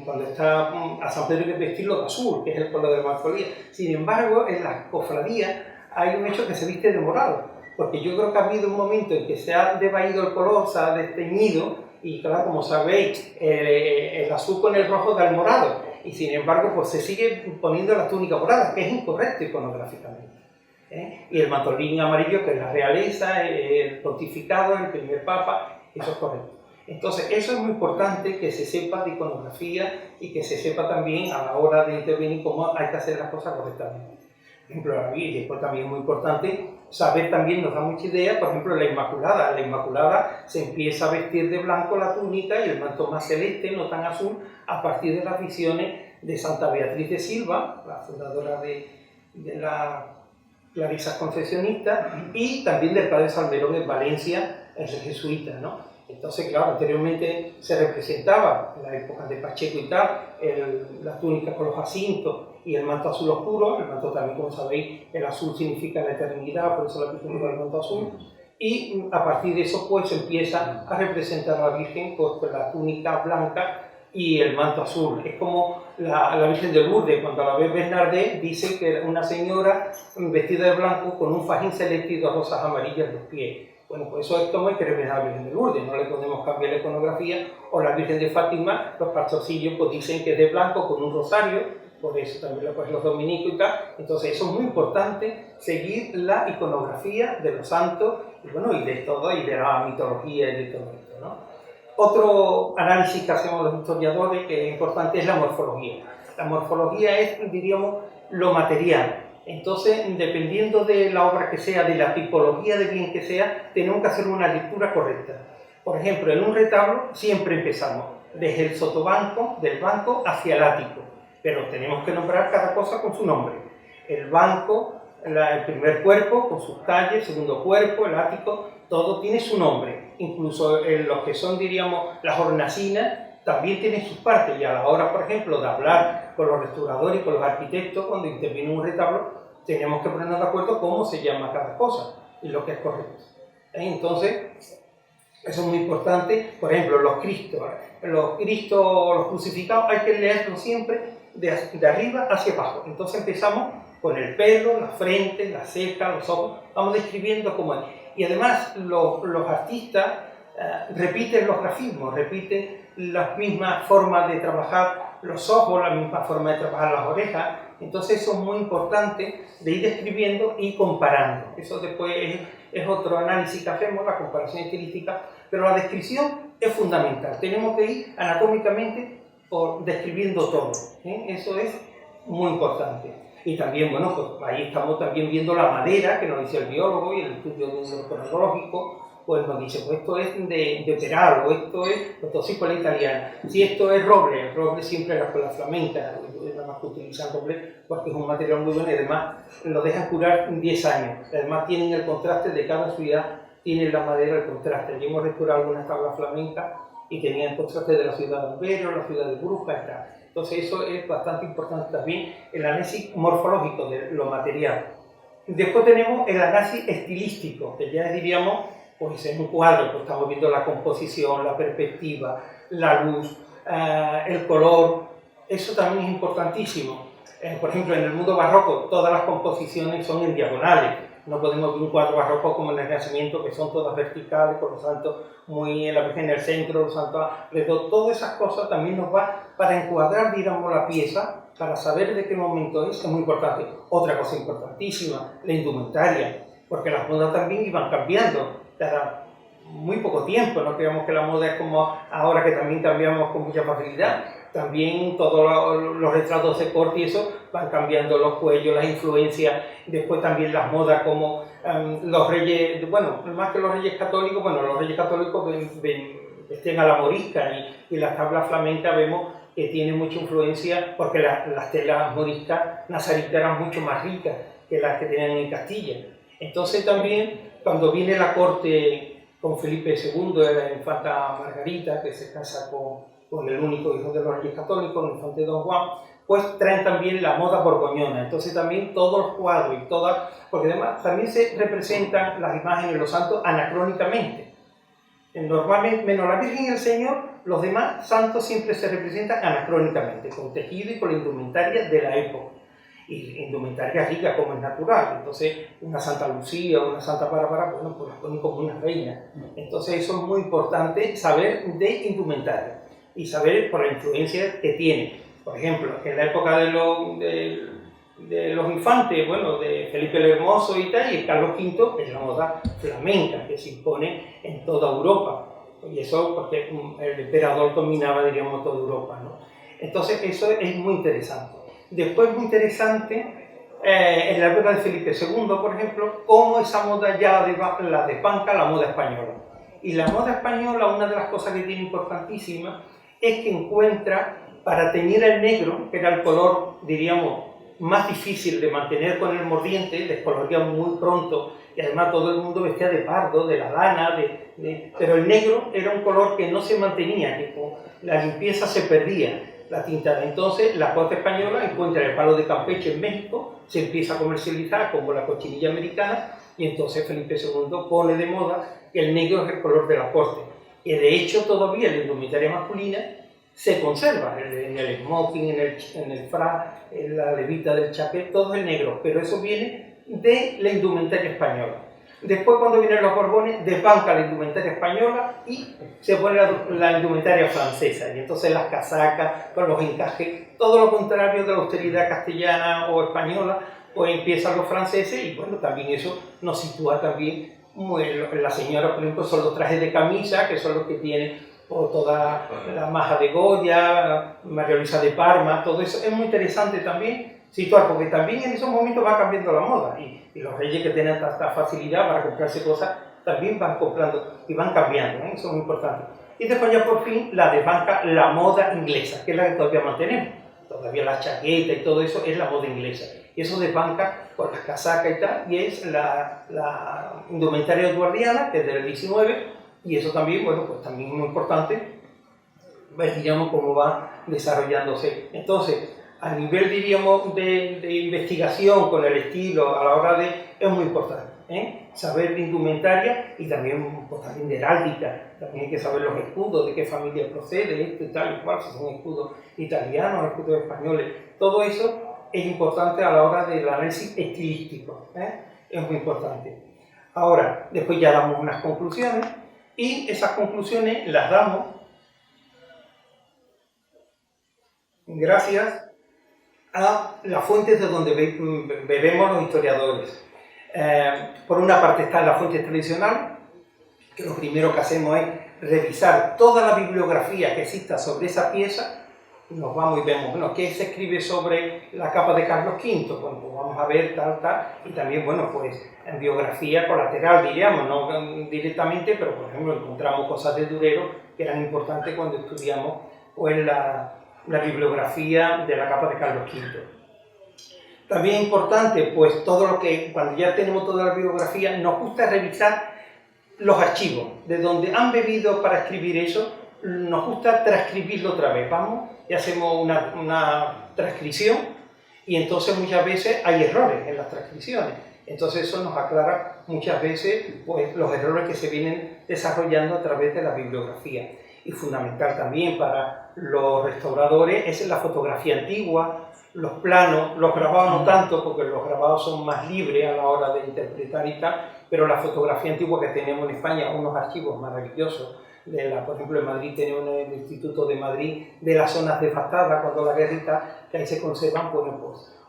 Speaker 2: cuando está a San Pedro hay que vestirlo de azul, que es el color de la melancolía. Sin embargo, en las cofradías hay un hecho que se viste de morado, porque yo creo que ha habido un momento en que se ha desvaído el color, se ha desteñido, y claro, como sabéis, el azul con el rojo da el morado, y sin embargo, pues se sigue poniendo la túnica morada, que es incorrecto iconográficamente. Y el mantolín amarillo, que es la realeza, el pontificado, el primer papa, eso es correcto. Entonces, eso es muy importante, que se sepa de iconografía y que se sepa también a la hora de intervenir cómo hay que hacer las cosas correctamente. Por ejemplo, la Virgen, y después también es muy importante saber también, nos da mucha idea, por ejemplo, la Inmaculada. La Inmaculada se empieza a vestir de blanco la túnica y el manto más celeste, no tan azul, a partir de las visiones de Santa Beatriz de Silva, la fundadora de la Clarisas Confesionistas, y también del padre Salmerón en Valencia, el jesuita, ¿no? Entonces, claro, anteriormente se representaba, en la época de Pacheco y tal, la túnica con los jacintos y el manto azul oscuro. El manto también, como sabéis, el azul significa la eternidad, por eso la Virgen lleva el manto azul. Y a partir de eso, pues, se empieza a representar a la Virgen pues, con la túnica blanca y el manto azul. Es como la Virgen de Lourdes, cuando la ve Bernardet, dice que era una señora vestida de blanco con un fajín celeste y 2 rosas amarillas en los pies. Bueno, pues eso es como hay que representar a la Virgen de Lourdes, no le podemos cambiar la iconografía. O la Virgen de Fátima, los pastorcillos pues dicen que es de blanco con un rosario, por eso también lo ponen los dominicos y tal. Entonces eso es muy importante, seguir la iconografía de los santos y bueno, y de todo, y de la mitología y de todo esto, ¿no? Otro análisis que hacemos los historiadores que es importante es la morfología. La morfología es, diríamos, lo material. Entonces, dependiendo de la obra que sea, de la tipología de bien que sea, tenemos que hacer una lectura correcta. Por ejemplo, en un retablo siempre empezamos desde el sotobanco, del banco hacia el ático, pero tenemos que nombrar cada cosa con su nombre. El banco, el primer cuerpo con sus calles, el segundo cuerpo, el ático, todo tiene su nombre. Incluso en los que son, diríamos, las hornacinas, también tienen sus partes, y a la hora, por ejemplo, de hablar con los restauradores y con los arquitectos, cuando interviene un retablo, tenemos que ponernos de acuerdo cómo se llama cada cosa y lo que es correcto. Entonces, eso es muy importante. Por ejemplo, los Cristos, los crucificados, hay que leerlos siempre de arriba hacia abajo. Entonces empezamos con el pelo, la frente, la ceja, los ojos, vamos describiendo cómo es. Y además, los artistas repiten los grafismos, repiten las mismas formas de trabajar los ojos, la misma forma de trabajar las orejas. Entonces eso es muy importante de ir describiendo y comparando. Eso después es otro análisis que hacemos, la comparación estilística, pero la descripción es fundamental. Tenemos que ir anatómicamente describiendo todo, Eso es muy importante. Y también, bueno, pues ahí estamos también viendo la madera, que nos dice el biólogo, y el estudio cronológico, pues nos dice, pues esto es de Peral, o esto es la italiana. Si esto es roble, el roble siempre era con la flamenca, nada más que utilizan roble porque es un material muy bueno y además lo dejan curar 10 años. Además tienen el contraste de cada ciudad, tienen la madera el contraste. Allí hemos restaurado algunas tablas flamencas y tenían el contraste de la ciudad de Albero, la ciudad de Brujas y tal. Entonces eso es bastante importante también, el análisis morfológico de lo material. Después tenemos el análisis estilístico, que ya diríamos, pues en un cuadro pues estamos viendo la composición, la perspectiva, la luz, el color. Eso también es importantísimo. Por ejemplo, en el mundo barroco todas las composiciones son en diagonales. No podemos ver un cuadro barroco como en el Renacimiento, que son todas verticales, con los santos muy en la Virgen en el centro, los santos alrededor. Todas esas cosas también nos va para encuadrar, digamos, la pieza, para saber de qué momento es muy importante. Otra cosa importantísima, la indumentaria, porque las modas también iban cambiando cada muy poco tiempo. No creamos que la moda es como ahora, que también cambiamos con mucha facilidad. También todos los retratos de corte y eso van cambiando, los cuellos, las influencias, después también las modas como los reyes, bueno, más que los reyes católicos, bueno, los reyes católicos vestían a la morisca y las tablas flamencas vemos que tienen mucha influencia porque las telas moriscas nazaritas eran mucho más ricas que las que tenían en Castilla. Entonces también cuando viene la corte con Felipe II, de la infanta Margarita, que se casa con el único hijo de los reyes católicos, el infante Don Juan, pues traen también la moda borgoñona. Entonces también todos los cuadros y todas, porque además también se representan las imágenes de los santos anacrónicamente. Normalmente, menos la Virgen y el Señor, los demás santos siempre se representan anacrónicamente, con tejido y con la indumentaria de la época. Y indumentaria rica como es natural. Entonces, una Santa Lucía o una Santa Bárbara, bueno, pues las ponen como una reina. Entonces, eso es muy importante saber de indumentaria y saber por la influencia que tiene. Por ejemplo, en la época de los infantes, bueno, de Felipe el Hermoso y tal, y Carlos V, es la moda flamenca que se impone en toda Europa. Y eso porque el emperador dominaba, diríamos, toda Europa, ¿no? Entonces, eso es muy interesante. Después, muy interesante, en la época de Felipe II, por ejemplo, cómo esa moda ya la desbanca la moda española. Y la moda española, una de las cosas que tiene importantísima, es que encuentra, para teñir el negro, que era el color, diríamos, más difícil de mantener con el mordiente, descoloría muy pronto, y además todo el mundo vestía de pardo, de la lana, pero el negro era un color que no se mantenía, que con la limpieza se perdía la tinta. Entonces la corte española encuentra el palo de Campeche en México, se empieza a comercializar como la cochinilla americana, y entonces Felipe II pone de moda que el negro es el color de la corte. Y de hecho todavía la indumentaria masculina se conserva, en el smoking, en el frac, en la levita del chaquet, todo es negro, pero eso viene de la indumentaria española. Después, cuando vienen los Borbones, desbanca la indumentaria española y se pone la indumentaria francesa. Y entonces las casacas, con los encajes, todo lo contrario de la austeridad castellana o española, pues empiezan los franceses y bueno, también eso nos sitúa también, la señora, por ejemplo, son los trajes de camisa, que son los que tienen toda la maja de Goya, María Luisa de Parma, todo eso. Es muy interesante también situar, porque también en esos momentos va cambiando la moda y los reyes que tienen tanta facilidad para comprarse cosas también van comprando y van cambiando, ¿eh? Eso es muy importante. Y después ya por fin la desbanca la moda inglesa, que es la que todavía mantenemos. Todavía la chaqueta y todo eso es la moda inglesa. Y eso desbanca con las casacas y tal, y es la indumentaria edwardiana, que es del 19, y eso también, bueno, pues también es muy importante, ver, digamos, cómo va desarrollándose. Entonces, a nivel, diríamos, de investigación con el estilo, a la hora de... es muy importante, ¿eh? Saber de indumentaria y también, pues, también de heráldica. También hay que saber los escudos, de qué familia procede, esto y tal y cual, si son escudos italianos, escudos españoles. Todo eso es importante a la hora del análisis estilístico, ¿eh? Es muy importante. Ahora, después ya damos unas conclusiones y esas conclusiones las damos gracias a las fuentes de donde bebemos los historiadores. Por una parte está la fuente tradicional, que lo primero que hacemos es revisar toda la bibliografía que exista sobre esa pieza. Nos vamos y vemos, bueno, ¿qué se escribe sobre la capa de Carlos V? Bueno, pues vamos a ver tal, y también, bueno, pues en biografía colateral, diríamos, no directamente, pero por ejemplo encontramos cosas de Durero que eran importantes cuando estudiamos pues la bibliografía de la capa de Carlos V. También es importante, pues todo lo que, cuando ya tenemos toda la bibliografía, nos gusta revisar los archivos, de donde han bebido para escribir eso, nos gusta transcribirlo otra vez. Vamos y hacemos una transcripción y entonces muchas veces hay errores en las transcripciones. Entonces eso nos aclara muchas veces pues, los errores que se vienen desarrollando a través de la bibliografía. Y fundamental también para los restauradores es la fotografía antigua, los planos, los grabados no tanto, porque los grabados son más libres a la hora de interpretar y tal, pero la fotografía antigua que tenemos en España, unos archivos maravillosos, por ejemplo en Madrid tenemos el Instituto de Madrid de las zonas devastadas cuando la guerrita, que ahí se conservan pues,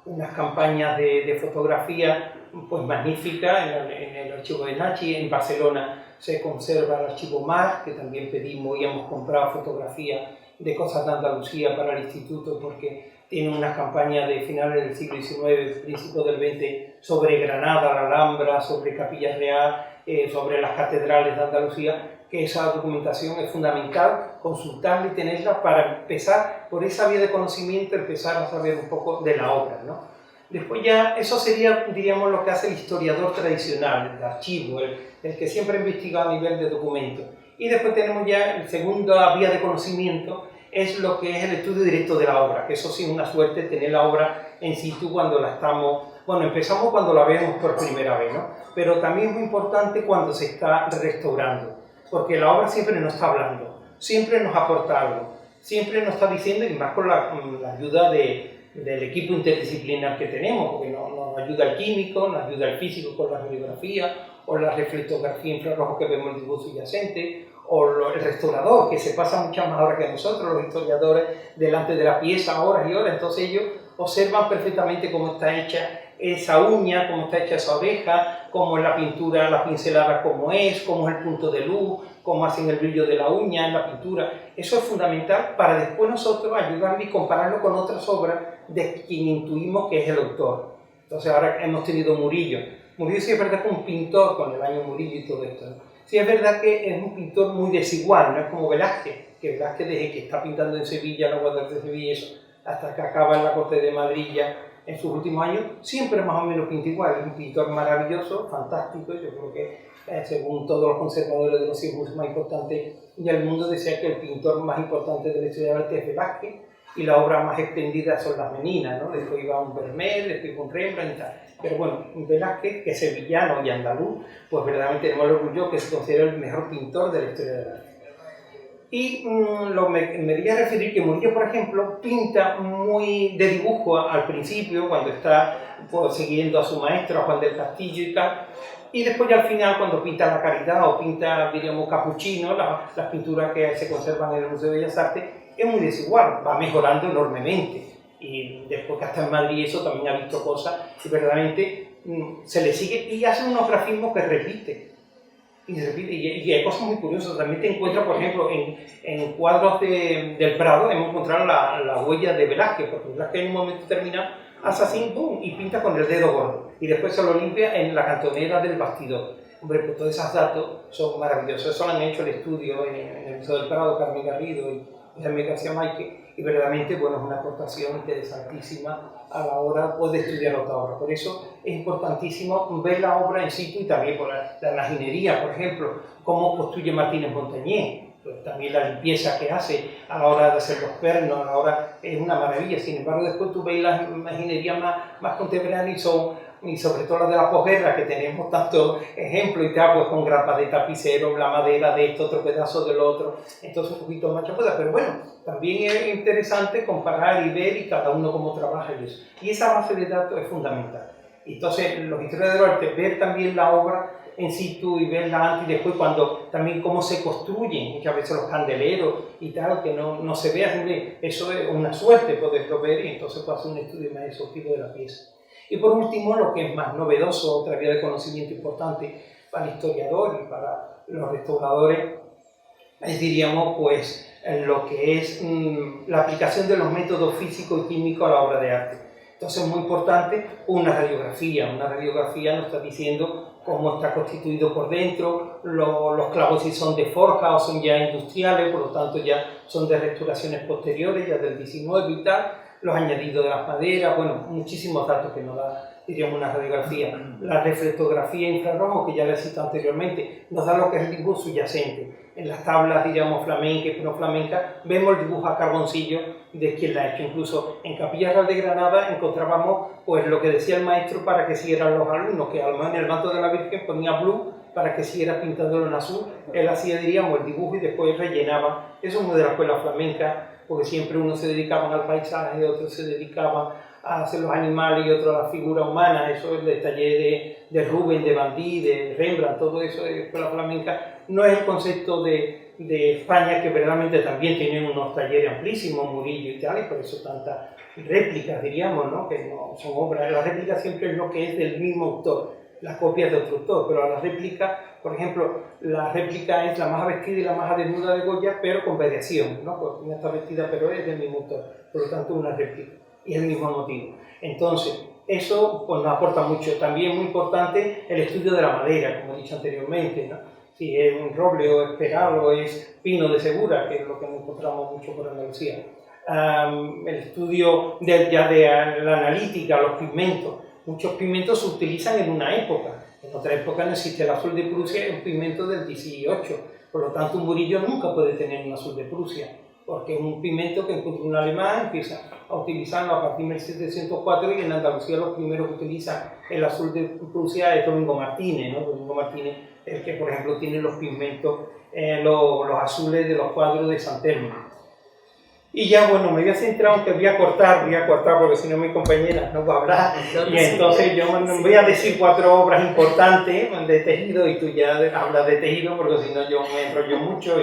Speaker 2: unas campañas de fotografía pues, magníficas en el archivo de Nachi. En Barcelona se conserva el archivo Mar, que también pedimos y hemos comprado fotografías de cosas de Andalucía para el instituto porque tiene unas campañas de finales del siglo XIX, principios del XX, sobre Granada, la Alhambra, sobre Capilla Real, sobre las catedrales de Andalucía, que esa documentación es fundamental, consultarla y tenerla para empezar, por esa vía de conocimiento, empezar a saber un poco de la obra, ¿no? Después ya, eso sería, diríamos, lo que hace el historiador tradicional, el archivo, el que siempre investiga a nivel de documentos. Y después tenemos ya la segunda vía de conocimiento, es lo que es el estudio directo de la obra, que eso sí es una suerte tener la obra en situ cuando la estamos... Bueno, empezamos cuando la vemos por primera vez, ¿no? Pero también es muy importante cuando se está restaurando. porque la obra siempre nos está hablando, siempre nos aporta algo, siempre nos está diciendo, y más con la ayuda del equipo interdisciplinar que tenemos, porque nos ayuda el químico, nos ayuda el físico con la radiografía, o la reflectografía infrarrojo que vemos el dibujo subyacente, o el restaurador, que se pasa muchas más horas que nosotros, los historiadores, delante de la pieza, horas y horas, entonces ellos observan perfectamente cómo está hecha esa uña, cómo está hecha esa oreja, cómo es la pintura, la pincelada cómo es el punto de luz, cómo hacen el brillo de la uña en la pintura. Eso es fundamental para después nosotros ayudarle y compararlo con otras obras de quien intuimos que es el autor. Entonces ahora hemos tenido Murillo. Murillo sí es verdad que es un pintor, con el año Murillo y todo esto, ¿no? Sí es verdad que es un pintor muy desigual, no es como Velázquez, que Velázquez desde que está pintando en Sevilla, la Guardia de Sevilla y eso, hasta que acaba en la corte de Madrid ya en sus últimos años, siempre más o menos pinta igual. Es un pintor maravilloso, fantástico. Yo creo que según todos los conservadores de los siglos más importantes del mundo, decía que el pintor más importante de la historia del arte es Velázquez, y la obra más extendida son las Meninas, ¿no? Después iba un Vermeer, después un Rembrandt y tal. Pero bueno, Velázquez, que es sevillano y andaluz, pues verdaderamente tenemos el orgullo que se considera el mejor pintor de la historia del arte. Y me quería referir que Murillo, por ejemplo, pinta muy de dibujo al principio, cuando está pues, siguiendo a su maestro, a Juan del Castillo y tal, y después ya al final, cuando pinta la Caridad o pinta, diríamos, Capuchino, las pinturas que se conservan en el Museo de Bellas Artes, es muy desigual, va mejorando enormemente. Y después que hasta en Madrid eso también ha visto cosas y verdaderamente se le sigue y hace unos grafismos que repite. Y hay cosas muy curiosas. También te encuentras, por ejemplo, en cuadros del Prado, hemos encontrado la huella de Velázquez, porque Velázquez en un momento determinado hace así, ¡pum!, y pinta con el dedo gordo, y después se lo limpia en la cantonera del bastidor. Hombre, pues todos esos datos son maravillosos. Eso lo han hecho el estudio en el Museo del Prado, Carmen Garrido y Jaime García Maike, y verdaderamente, bueno, es una aportación interesantísima a la hora pues, de estudiar otra obra. Por eso es importantísimo ver la obra en situ y también por la imaginería, por ejemplo, cómo construye Martínez Montañés, pues, también la limpieza que hace a la hora de hacer los pernos, a la hora es una maravilla. Sin embargo, después tú ves las imaginerías más contemporáneas y sobre todo las de la posguerra, que tenemos tantos ejemplos y tal, pues con grapas de tapicero, la madera de esto, otro pedazo del otro, entonces un poquito más chapuda, pero bueno, también es interesante comparar y ver y cada uno cómo trabaja y eso. Y esa base de datos es fundamental. Entonces, los historiadores del arte, ver también la obra en situ y verla antes y después, cuando también cómo se construyen, muchas veces los candeleros y tal, que no se vea, eso es una suerte poderlo ver y entonces puede hacer un estudio más exhaustivo de la pieza. Y por último, lo que es más novedoso, otra vía de conocimiento importante para el historiador y para los restauradores, es, diríamos, pues, lo que es la aplicación de los métodos físicos y químicos a la obra de arte. Entonces es muy importante una radiografía nos está diciendo cómo está constituido por dentro, los clavos si son de forja o son ya industriales, por lo tanto ya son de restauraciones posteriores, ya del 19 y tal, los añadidos de las maderas, bueno, muchísimos datos que nos da, diríamos, una radiografía. La reflectografía infrarrojo, que ya le he citado anteriormente, nos da lo que es el dibujo subyacente. En las tablas, diríamos, flamencas y no flamencas, vemos el dibujo a carboncillo de quien la ha hecho. Incluso en Capilla Real de Granada encontrábamos pues, lo que decía el maestro para que siguieran los alumnos, que al menos en el manto de la Virgen ponía blue para que siguiera pintándolo en azul. Él hacía, diríamos, el dibujo y después rellenaba. Eso es uno de la escuela flamenca, porque siempre unos se dedicaban al paisaje, otros se dedicaban a hacer los animales y otros a la figura humana. Eso es el taller de Rubens, de Bandí, de Rembrandt, todo eso de escuela flamenca. No es el concepto de España, que verdaderamente también tienen unos talleres amplísimos, Murillo y tal, y por eso tantas réplicas, diríamos, ¿no? Que no son obras. La réplica siempre es lo que es del mismo autor, la copia de otro autor, pero la réplica, por ejemplo, la réplica es la maja vestida y la maja desnuda de Goya, pero con variación, ¿no? Porque una está vestida, pero es del mismo autor, por lo tanto una réplica, y es el mismo motivo. Entonces, eso pues, nos aporta mucho. También muy importante el estudio de la madera, como he dicho anteriormente, ¿no? Si es un roble o es peral o es pino de Segura, que es lo que encontramos mucho por Andalucía. El estudio de la analítica, los pigmentos. Muchos pigmentos se utilizan en una época. En otra época no existe el azul de Prusia, es un pigmento del 18. Por lo tanto, un Murillo nunca puede tener un azul de Prusia, porque es un pigmento que encontró un alemán, empieza a utilizarlo a partir de 1704 y en Andalucía los primeros que utilizan el azul de Prusia es Domingo Martínez, ¿no? Domingo Martínez el que, por ejemplo, tiene los pigmentos, los azules de los cuadros de San Telmo. Y ya, bueno, me voy a centrar, aunque voy a cortar porque si no mi compañera no va a hablar. Y entonces yo voy a decir 4 obras importantes de tejido y tú ya hablas de tejido, porque si no yo me enrollo mucho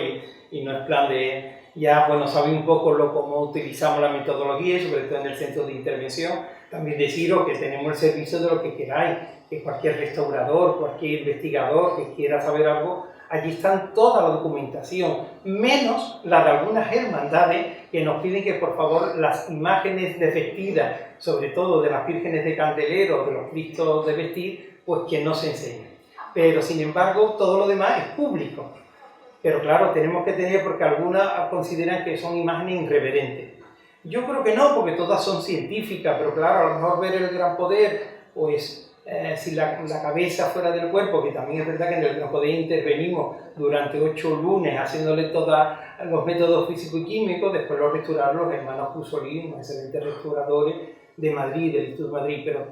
Speaker 2: y no es plan de... Ya, bueno, sabéis un poco cómo utilizamos la metodología, sobre todo en el centro de intervención. También deciros que tenemos el servicio de lo que queráis, que cualquier restaurador, cualquier investigador que quiera saber algo, allí están toda la documentación, menos la de algunas hermandades que nos piden que por favor las imágenes de vestidas, sobre todo de las vírgenes de candelero, de los cristos de vestir, pues que no se enseñen. Pero sin embargo todo lo demás es público. Pero claro, tenemos que tener, porque algunas consideran que son imágenes irreverentes. Yo creo que no, porque todas son científicas, pero claro, a lo mejor ver el gran poder, pues si la cabeza fuera del cuerpo, que también es verdad que en el gran poder intervenimos durante 8 lunes haciéndole todos los métodos físicos y químicos, después los restauraron los hermanos Pusolín, excelentes restauradores de Madrid, del Instituto de Madrid, pero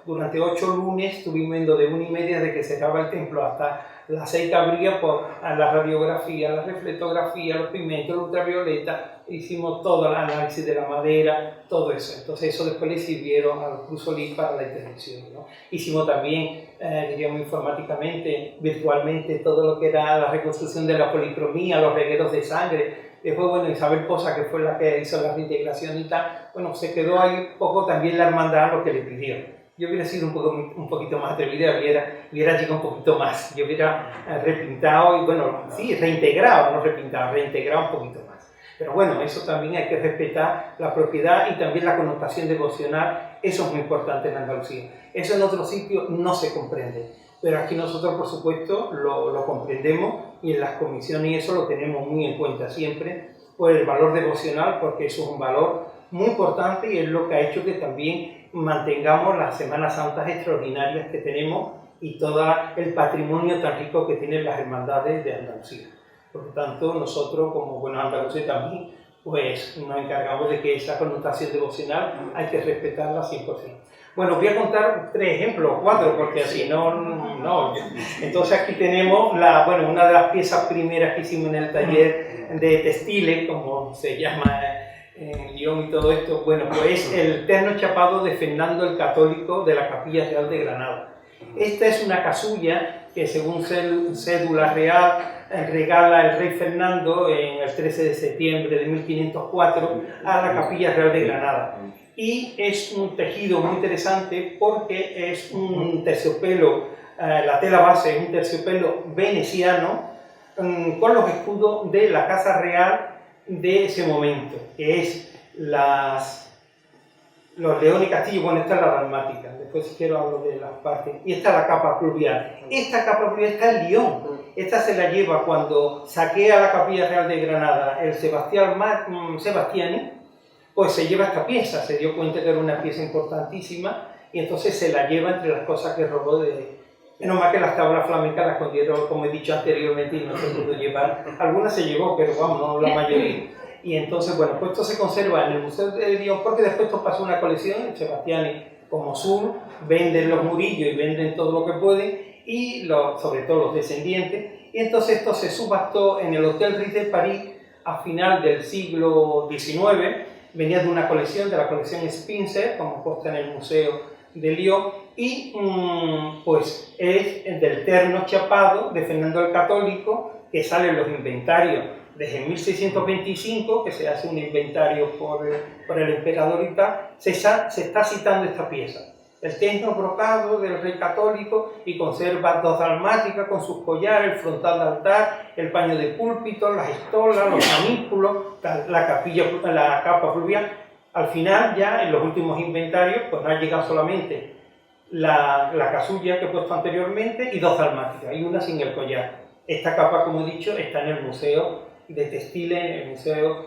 Speaker 2: durante 8 lunes estuvimos viendo de 1:30 de que se acaba el templo hasta las 6 que abría, por la radiografía, la reflectografía, los pigmentos, la ultravioleta, hicimos todo el análisis de la madera, todo eso. Entonces eso después le sirvieron al Pusolín para la intervención, ¿no? Hicimos también, diríamos informáticamente, virtualmente, todo lo que era la reconstrucción de la policromía, los regueros de sangre. Después, bueno, Isabel Poza, que fue la que hizo la reintegración y tal, bueno, se quedó ahí poco también la hermandad lo que le pidió. Yo hubiera sido un poquito más atrevida, hubiera llegado un poquito más. Yo hubiera repintado y, bueno, sí, reintegrado, no repintado, reintegrado un poquito más. Pero bueno, eso también hay que respetar la propiedad y también la connotación devocional. Eso es muy importante en Andalucía. Eso en otros sitios no se comprende. Pero aquí nosotros, por supuesto, lo comprendemos y en las comisiones y eso lo tenemos muy en cuenta siempre por el valor devocional, porque eso es un valor muy importante y es lo que ha hecho que también mantengamos las Semanas Santas extraordinarias que tenemos y todo el patrimonio tan rico que tienen las hermandades de Andalucía. Por lo tanto, nosotros como buenos andaluces también, pues nos encargamos de que esa connotación devocional hay que respetarla 100%. Bueno, voy a contar 3 ejemplos, 4, porque así no. Entonces aquí tenemos una de las piezas primeras que hicimos en el taller de textiles, como se llama en Lyon y todo esto. Bueno, pues el terno chapado de Fernando el Católico de la Capilla Real de Granada. Esta es una casulla que según cédula real regala el rey Fernando en el 13 de septiembre de 1504 a la Capilla Real de Granada. Y es un tejido muy interesante porque es un terciopelo, la tela base es un terciopelo veneciano con los escudos de la Casa Real de ese momento, que es los leones y castillos. Bueno, esta es la dalmática, después si quiero hablo de las partes, y esta es la capa pluvial. Esta capa pluvial está en Lyon, esta se la lleva cuando saquea la Capilla Real de Granada el Sebastiani, pues se lleva esta pieza, se dio cuenta que era una pieza importantísima y entonces se la lleva entre las cosas que robó de... Menos mal que las tablas flamencas las escondieron, como he dicho anteriormente, y no se pudo llevar. Algunas se llevó, pero vamos, no la mayoría. Y entonces, bueno, pues esto se conserva en el Museo de Lyon, porque después esto pasó a una colección, el Sebastiani como Sur, venden los murillos y venden todo lo que pueden, y sobre todo los descendientes, y entonces esto se subastó en el Hotel Ritz de París a final del siglo XIX, venía de una colección, de la colección Spencer, como consta en el Museo de Lyon, y pues es del terno chapado de Fernando el Católico, que sale en los inventarios desde 1625, que se hace un inventario por el emperador y tal, se está citando esta pieza. El terno brocado del rey católico y conserva 2 dalmáticas con sus collares, el frontal de altar, el paño de púlpito, las estolas, los manípulos, la capa fluvial. Al final, ya en los últimos inventarios, pues no ha llegado solamente la casulla que he puesto anteriormente y 2 dalmáticas, y una sin el collar. Esta capa, como he dicho, está en el Museo de Textiles, el Museo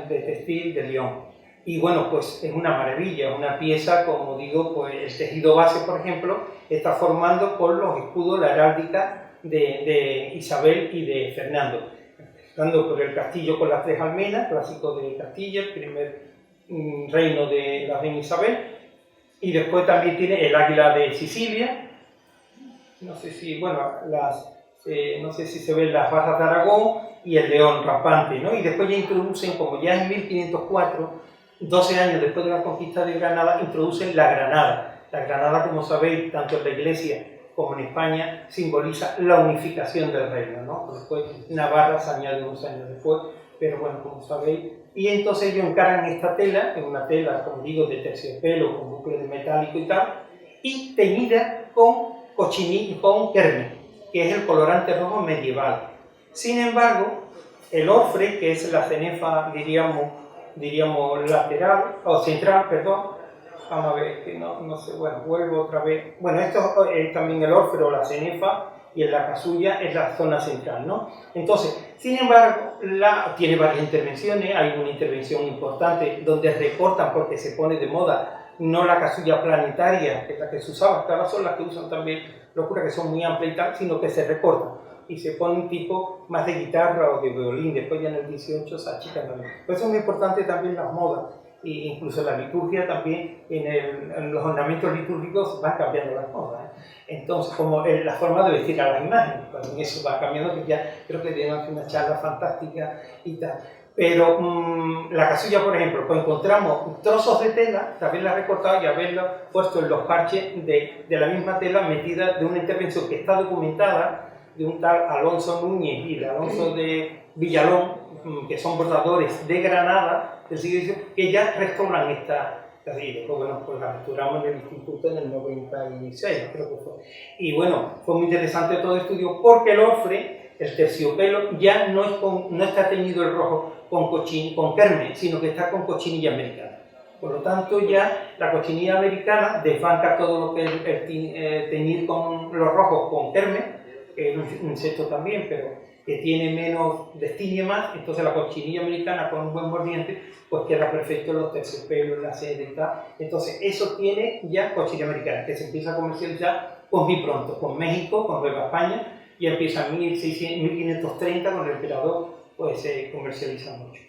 Speaker 2: de Textil de Lyon. Y bueno, pues es una maravilla, una pieza, como digo, pues el tejido base, por ejemplo, está formando con los escudos, la heráldica de Isabel y de Fernando. Empezando por el castillo con las 3 almenas, clásico de Castilla, el primer reino de la reina Isabel, y después también tiene el águila de Sicilia, no sé si, bueno, no sé si se ven las barras de Aragón y el león rampante, ¿no? Y después ya introducen, como ya en 1504, 12 años después de la conquista de Granada, introducen la granada. La granada, como sabéis, tanto en la Iglesia como en España, simboliza la unificación del reino, ¿no? Después Navarra se añade unos años después, pero bueno, como sabéis. Y entonces ellos encargan esta tela, en una tela, como digo, de terciopelo, con bucle de metálico y tal, y teñida con cochinillo, con kermes, que es el colorante rojo medieval. Sin embargo, el orfre, que es la cenefa, diríamos lateral, o central, perdón, vamos a ver, que no sé, bueno, vuelvo otra vez. Bueno, esto es también el orfre o la cenefa, y en la casulla es la zona central, ¿no? Entonces, sin embargo, tiene varias intervenciones, hay una intervención importante donde recortan porque se pone de moda, no la casulla planetaria, que es la que se usaba, hasta ahora son las que usan también, locura, que son muy amplias y tal, sino que se recortan y se pone un tipo más de guitarra o de violín, después ya en el 18 se achican también. Por eso es muy importante también las modas, e incluso la liturgia también, en los ornamentos litúrgicos van cambiando las modas, ¿eh? Entonces, como la forma de vestir a las imágenes, también eso va cambiando, que ya creo que tenemos una charla fantástica y tal. Pero la casulla, por ejemplo, pues encontramos trozos de tela, también la he recortado y haberla puesto en los parches de la misma tela metida de una intervención que está documentada de un tal Alonso Núñez y de Alonso de Villalón, que son bordadores de Granada del siglo XIX, que ya restauran esta casilla. Pues bueno, pues la restauramos en el instituto en el 96, creo que fue. Y bueno, fue muy interesante todo el estudio porque el orfre, el terciopelo, ya no está teñido el rojo con kermes, sino que está con cochinilla americana. Por lo tanto, ya la cochinilla americana desbanca todo lo que es teñir con los rojos con kermes, que es un insecto también, pero que tiene menos, destiñe más. Entonces la cochinilla americana con un buen mordiente, pues queda perfecto en los terciopelos, la sede y tal. Entonces eso tiene ya cochinilla americana, que se empieza a comercializar muy pronto, con México, con Nueva España, y empieza en 1530 con el emperador, pues se comercializa mucho.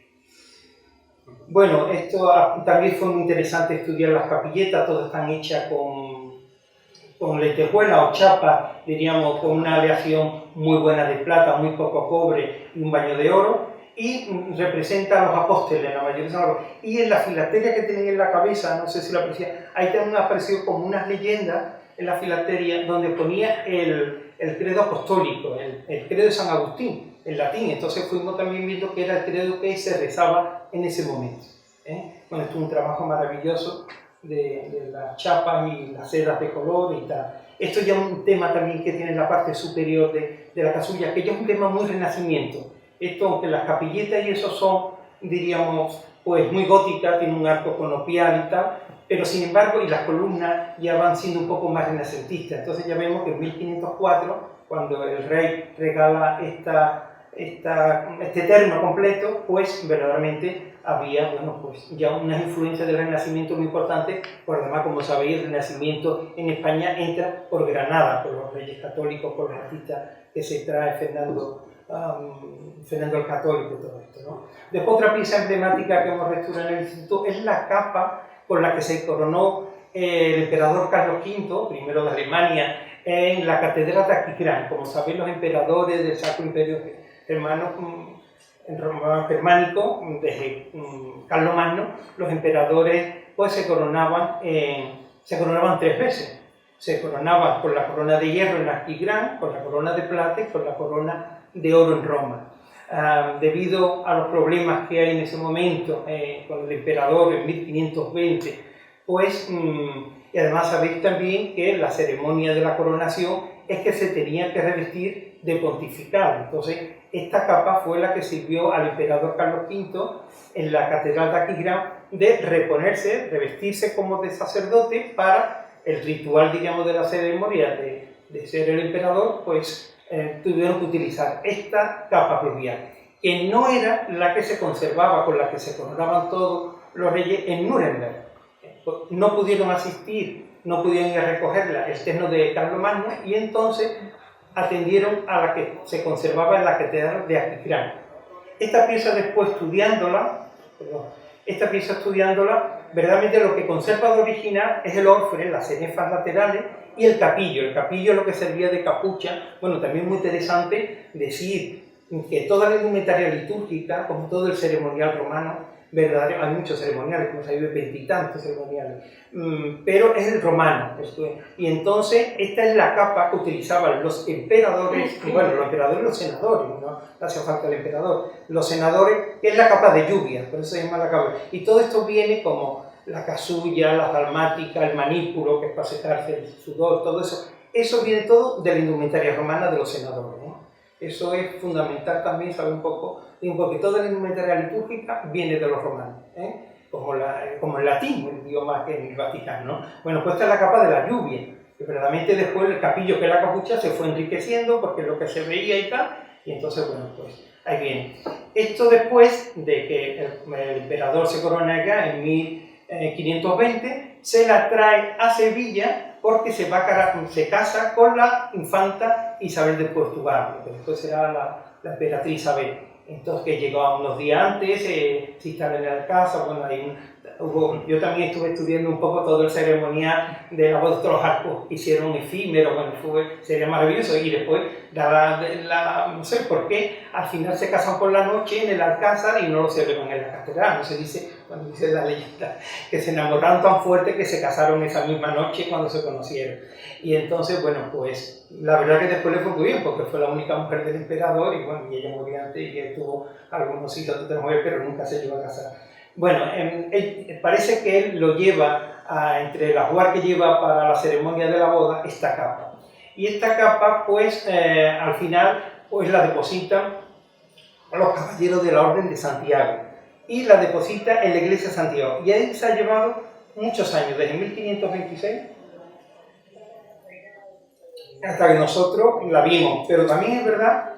Speaker 2: Bueno, esto también fue muy interesante estudiar las capilletas, todas están hechas con lentejuela o chapa, diríamos, con una aleación muy buena de plata, muy poco cobre y un baño de oro, y representa a los apóstoles, la mayoría son los. Y en la filatelia que tienen en la cabeza, no sé si lo aprecian, ahí también apareció como unas leyendas en la filatelia donde ponía el credo apostólico, el credo de San Agustín, en latín. Entonces fuimos también viendo que era el credo que se rezaba en ese momento, ¿eh? Bueno, esto es un trabajo maravilloso de las chapas y las sedas de color y tal. Esto ya es un tema también que tiene en la parte superior de la casulla, que ya es un tema muy renacimiento. Esto, aunque las capilletas y eso son, diríamos, pues muy góticas, tiene un arco conopial y tal, pero sin embargo, y las columnas ya van siendo un poco más renacentistas. Entonces ya vemos que en 1504, cuando el rey regala este terno completo, pues verdaderamente había, bueno, pues ya unas influencias del Renacimiento muy importantes. Por además, como sabéis, el Renacimiento en España entra por Granada, por los reyes católicos, por los artistas que se trae Fernando el Católico y todo esto, ¿no? Después, otra pieza emblemática que hemos restaurado en el instituto es la capa con la que se coronó el emperador Carlos V, primero de Alemania, en la catedral de Aquisgrán. Como sabéis, los emperadores del Sacro Imperio Germánico, desde Carlomagno, los emperadores pues se coronaban 3 veces. Se coronaban con la corona de hierro en Aquisgrán, con la corona de plata y con la corona de oro en Roma. Debido a los problemas que hay en ese momento con el emperador en 1520, pues, y además sabéis también que la ceremonia de la coronación es que se tenía que revestir de pontifical. Entonces, esta capa fue la que sirvió al emperador Carlos V en la catedral de Aquisgrán de reponerse, revestirse como de sacerdote para el ritual, digamos, de la ceremonia de ser el emperador, pues tuvieron que utilizar esta capa pluvial, que no era la que se conservaba, con la que se coronaban todos los reyes en Nuremberg. No pudieron asistir, no pudieron ir a recogerla, el terno de Carlomagno, y entonces atendieron a la que se conservaba en la catedral de Aquisgrán. Esta pieza, después estudiándola, verdaderamente lo que conserva de original es el orfre, las cenefas laterales Y el capillo es lo que servía de capucha. Bueno, también muy interesante decir que toda la indumentaria litúrgica, como todo el ceremonial romano, hay muchos ceremoniales, como sabéis, 20 y tantos ceremoniales, pero es el romano. Y entonces esta es la capa que utilizaban los emperadores, bueno, los emperadores y los senadores, no hacía falta el emperador, los senadores, que es la capa de lluvia, por eso se llama la capa. Y todo esto viene como la casulla, la dalmática, el manípulo, que es para secarse el sudor, todo eso. Eso viene todo de la indumentaria romana de los senadores, ¿no? Eso es fundamental también, saber un poco, porque toda la indumentaria litúrgica viene de los romanos, como el latín, el idioma que en el Vaticano, ¿no? Bueno, pues esta es la capa de la lluvia, que verdaderamente después el capillo, que es la capucha, se fue enriqueciendo porque es lo que se veía y tal, y entonces, bueno, pues ahí viene. Esto después de que el emperador se corona acá en 1520, se la trae a Sevilla porque se casa con la infanta Isabel de Portugal, que después será la emperatriz Isabel. Entonces, que llegó unos días antes, se instala en la casa, bueno, yo también estuve estudiando un poco todo el ceremonial de la boda de los arcos, hicieron efímero, bueno, sería maravilloso, y después, no sé por qué, al final se casan por la noche en el alcázar y no lo celebran en la catedral, no se dice, cuando dice la leyenda, que se enamoraron tan fuerte que se casaron esa misma noche cuando se conocieron. Y entonces, bueno, pues la verdad que después le fue muy bien, porque fue la única mujer del emperador, y bueno, y ella murió antes y él tuvo algunos hijos de otra mujer, pero nunca se llegó a casar. Bueno, parece que él lo lleva, entre las jugar que lleva para la ceremonia de la boda, esta capa. Y esta capa, pues, al final, pues la depositan los caballeros de la Orden de Santiago. Y la deposita en la iglesia de Santiago. Y ahí se ha llevado muchos años, desde 1526 hasta que nosotros la vimos. Pero también es verdad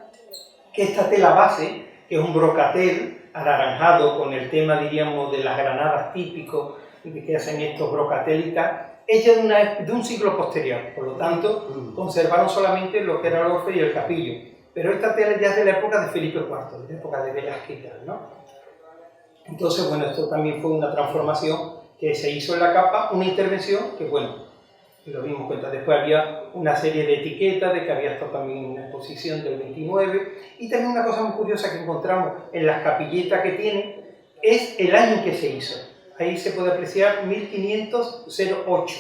Speaker 2: que esta tela base, que es un brocatel anaranjado con el tema, diríamos, de las granadas típicos que hacen estos brocatelitas, es de un siglo posterior. Por lo tanto, conservaron solamente lo que era el orfe y el capillo. Pero esta tela ya es de la época de Felipe IV, de la época de Velázquez, ¿no? Entonces, bueno, esto también fue una transformación que se hizo en la capa, una intervención que, bueno, lo vimos cuenta. Después había una serie de etiquetas, de que había estado también una exposición del 29, y también una cosa muy curiosa que encontramos en las capilletas que tiene, es el año en que se hizo. Ahí se puede apreciar 1508.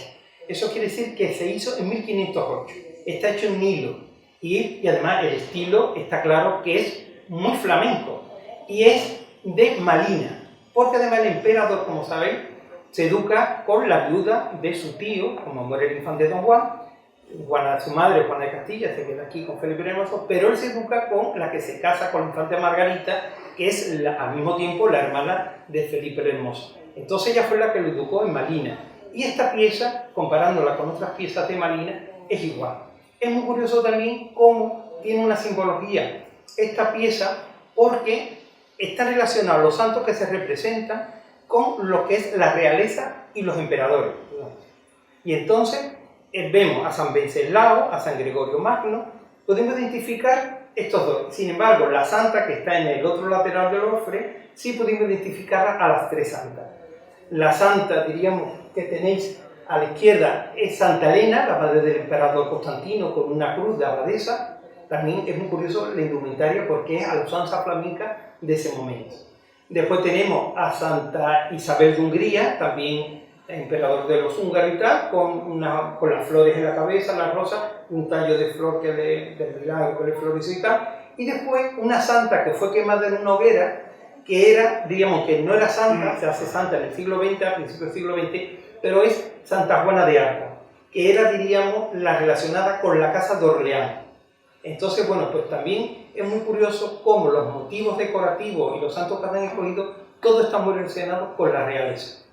Speaker 2: Eso quiere decir que se hizo en 1508. Está hecho en hilo, y además el estilo está claro que es muy flamenco, y es de Malina, porque además el emperador, como sabéis, se educa con la viuda de su tío, como muere el infante Don Juan, su madre, Juana de Castilla, se queda aquí con Felipe Hermoso, pero él se educa con la que se casa con la infante Margarita, que es al mismo tiempo la hermana de Felipe el Hermoso. Entonces ella fue la que lo educó en Malina. Y esta pieza, comparándola con otras piezas de Malina, es igual. Es muy curioso también cómo tiene una simbología esta pieza, porque está relacionado los santos que se representan con lo que es la realeza y los emperadores. Y entonces vemos a San Venceslao, a San Gregorio Magno, podemos identificar estos dos. Sin embargo, la santa que está en el otro lateral del orfre, sí podemos identificar a las tres santas. La santa, diríamos, que tenéis a la izquierda es Santa Elena, la madre del emperador Constantino, con una cruz de abadesa. También es muy curioso la indumentaria porque es a la usanza flamenca de ese momento. Después tenemos a Santa Isabel de Hungría, también emperador de los húngaros y tal, con las flores en la cabeza, las rosas, un tallo de flor del milagro que le floreció y tal. Y después una santa que fue quemada en una hoguera, que era, diríamos que no era santa, se hace santa en el siglo XX, a principios del siglo XX, pero es Santa Juana de Arco, que era, diríamos, la relacionada con la casa de Orleans. Entonces, bueno, pues también es muy curioso cómo los motivos decorativos y los santos que han escogido, todo está muy relacionado con la realeza.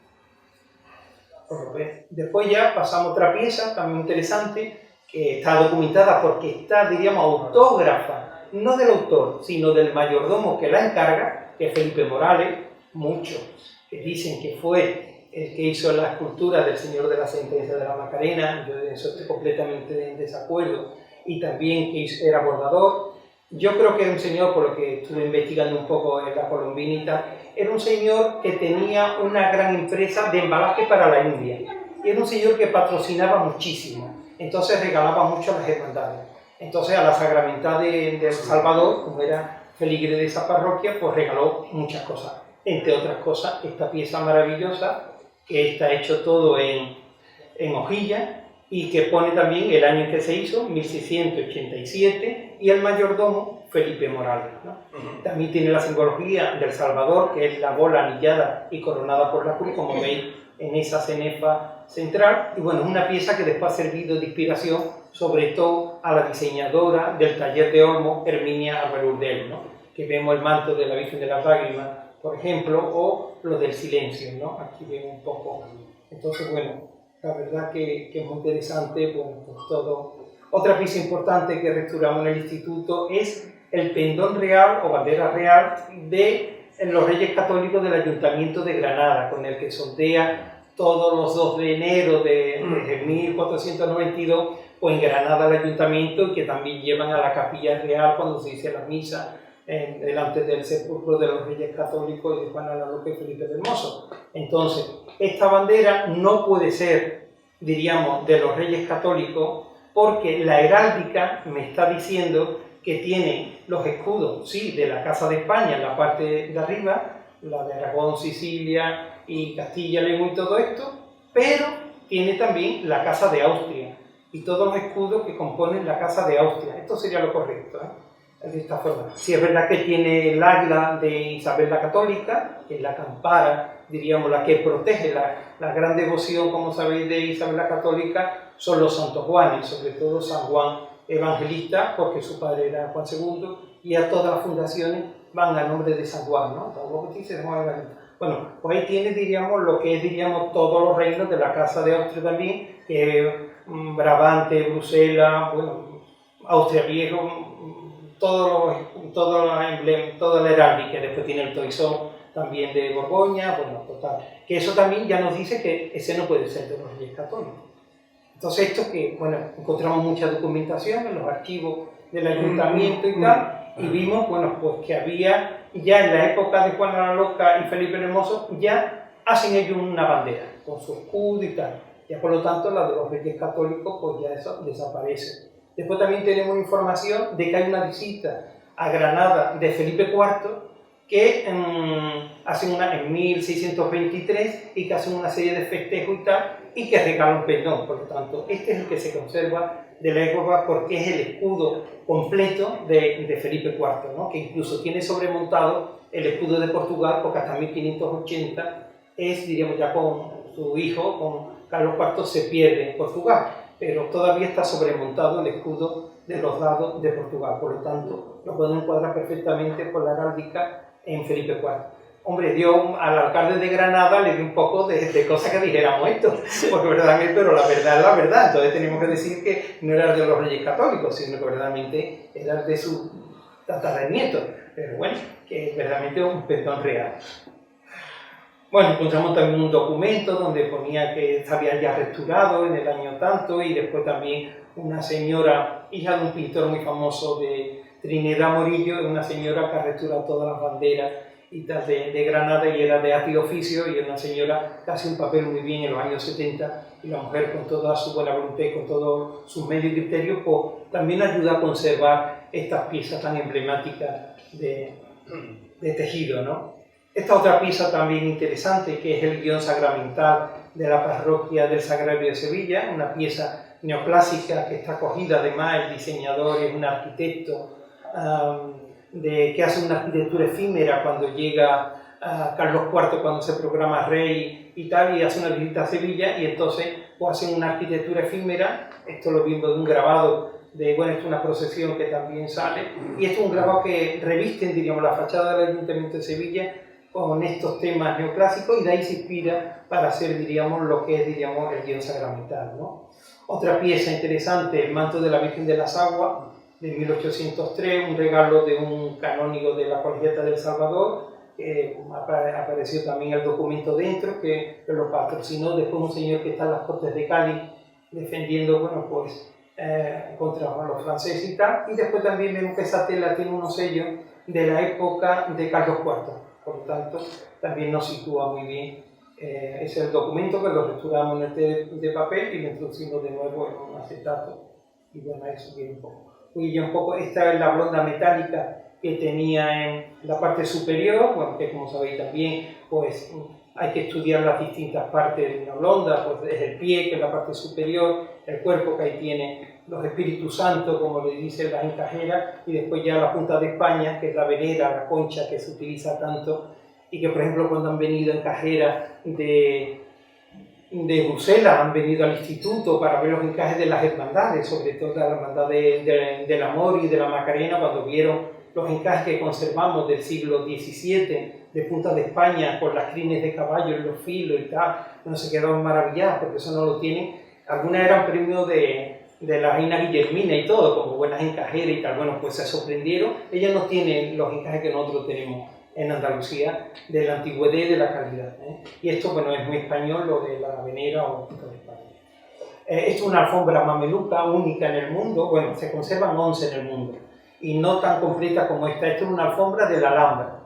Speaker 2: Después ya pasamos a otra pieza también interesante, que está documentada porque está, diríamos, autógrafa, no del autor, sino del mayordomo que la encarga, que es Felipe Morales. Muchos que dicen que fue el que hizo la escultura del Señor de la Sentencia de la Macarena. Yo de eso estoy completamente en desacuerdo. Y también que era bordador. Yo creo que era un señor, por lo que estuve investigando un poco en la Colombinita, era un señor que tenía una gran empresa de embalaje para la India. Era un señor que patrocinaba muchísimo. entonces regalaba mucho a las hermandades. Entonces a la Sacramental de El Salvador, como era feligre de esa parroquia, pues regaló muchas cosas. Entre otras cosas, esta pieza maravillosa, que está hecho todo en hojilla, y que pone también el año en que se hizo, 1687, y el mayordomo Felipe Morales, ¿no? También tiene la simbología del Salvador, que es la bola anillada y coronada por la cruz, como veis en esa cenefa central. Y bueno, es una pieza que después ha servido de inspiración, sobre todo a la diseñadora del taller de Olmo, Herminia Álvarez, ¿no? Que vemos el manto de la Virgen de las Lágrimas, por ejemplo, o lo del silencio, ¿no? Aquí vemos un poco. Entonces, bueno, la verdad que es muy interesante, bueno, pues todo. Otra pieza importante que restauramos en el instituto es el pendón real o bandera real de los Reyes Católicos del Ayuntamiento de Granada, con el que sortea todos los 2 de enero de 1492, pues en Granada al Ayuntamiento, y que también llevan a la Capilla Real cuando se dice la misa delante del sepulcro de los Reyes Católicos y de Juana la Loca y Felipe el Hermoso. Entonces, esta bandera no puede ser, diríamos, de los Reyes Católicos, porque la heráldica me está diciendo que tiene los escudos, sí, de la Casa de España en la parte de arriba, la de Aragón, Sicilia y Castilla, León y todo esto, pero tiene también la Casa de Austria y todos los escudos que componen la Casa de Austria. Esto sería lo correcto, de esta forma. Sí, es verdad que tiene el águila de Isabel la Católica, que es la campara, diríamos, la que protege la gran devoción, como sabéis, de Isabel la Católica, son los santos Juanes, sobre todo San Juan Evangelista, porque su padre era Juan II, y a todas las fundaciones van a nombre de San Juan, ¿no? San Juan Bautista y San Juan Evangelista. Bueno, pues ahí tiene, diríamos, lo que es, diríamos, todos los reinos de la Casa de Austria también, Brabante, Bruselas, bueno, Austria Viejo, todos los emblemas, toda la heráldica. Después tiene el toisón también de Borgoña, bueno, total. Que eso también ya nos dice que ese no puede ser de los Reyes Católicos. Entonces esto que, bueno, encontramos mucha documentación en los archivos del ayuntamiento y tal, y vimos, bueno, pues que había, ya en la época de Juana la Loca y Felipe el Hermoso, ya hacen ellos una bandera, con su escudo y tal. Ya por lo tanto, la de los Reyes Católicos, pues ya eso desaparece. Después también tenemos información de que hay una visita a Granada de Felipe IV, que hacen en 1623 y que hacen una serie de festejos y tal, y que regala un pendón. Por lo tanto, este es el que se conserva de la época porque es el escudo completo de Felipe IV, ¿no? Que incluso tiene sobremontado el escudo de Portugal, porque hasta 1580 es, diríamos, ya con su hijo, con Carlos IV, se pierde en Portugal, pero todavía está sobremontado el escudo de los dados de Portugal. Por lo tanto, lo podemos encuadrar perfectamente con la heráldica en Felipe IV. Hombre, Dios al alcalde de Granada le dio un poco de cosas que dijéramos esto, porque verdaderamente, pero la verdad es la verdad. Entonces tenemos que decir que no era de los Reyes Católicos, sino que verdaderamente era de su tataranieto. Pero bueno, que es verdaderamente un pendón real. Bueno, encontramos también un documento donde ponía que se había ya restaurado en el año tanto, y después también una señora, hija de un pintor muy famoso de Trinidad Morillo, una señora que ha restaurado todas las banderas y tal de Granada, y era de arte y oficio, y una señora que hace un papel muy bien en los años 70, y la mujer con toda su buena voluntad y con todos sus medios y criterios, pues también ayuda a conservar estas piezas tan emblemáticas de tejido, ¿no? Esta otra pieza también interesante, que es el guión sacramental de la parroquia del Sagrario de Sevilla, una pieza neoclásica que está cogida, además el diseñador es un arquitecto que hace una arquitectura efímera cuando llega Carlos IV, cuando se proclama rey y tal, y hace una visita a Sevilla, y entonces pues hacen una arquitectura efímera. Esto lo vimos de un grabado bueno, esto es una procesión que también sale, y esto es un grabado que revisten, diríamos, la fachada del Ayuntamiento de Sevilla con estos temas neoclásicos, y de ahí se inspira para hacer, diríamos, lo que es, diríamos, el guión sacramental, ¿no? Otra pieza interesante, el manto de la Virgen de las Aguas, de 1803, un regalo de un canónigo de la Colegiata del Salvador, que apareció también el documento dentro, que lo patrocinó después un señor que está en las Cortes de Cádiz, defendiendo, bueno, pues, contra los franceses y tal, y después también vemos que esa tela tiene unos sellos de la época de Carlos IV. Por lo tanto, también nos sitúa muy bien Ese es el documento que lo restauramos en este de papel y lo introducimos de nuevo en un acetato. Y bueno, eso viene un poco. Y un poco, esta es la blonda metálica que tenía en la parte superior, bueno, que como sabéis también, pues hay que estudiar las distintas partes de una blonda, pues es el pie, que es la parte superior, el cuerpo, que ahí tiene los Espíritus Santos, como le dicen las encajeras, y después ya la punta de España, que es la venera, la concha que se utiliza tanto, y que por ejemplo cuando han venido encajeras de Bruselas, han venido al instituto para ver los encajes de las hermandades, sobre todo la hermandad del Amor y de la Macarena, cuando vieron los encajes que conservamos del siglo XVII, de punta de España, con las crines de caballo en los filos y tal, bueno, se quedaron maravillados porque eso no lo tienen. Algunas eran premios de la reina Guillermina y todo, como buenas encajeras y tal. Bueno, pues se sorprendieron. Ellas no tienen los encajes que nosotros tenemos en Andalucía, de la antigüedad y de la calidad, ¿eh? Y esto, bueno, es muy español, lo de la venera o punta de España. Esto es una alfombra mameluca única en el mundo. Bueno, se conservan 11 en el mundo y no tan completa como esta. Esta es una alfombra de la Alhambra.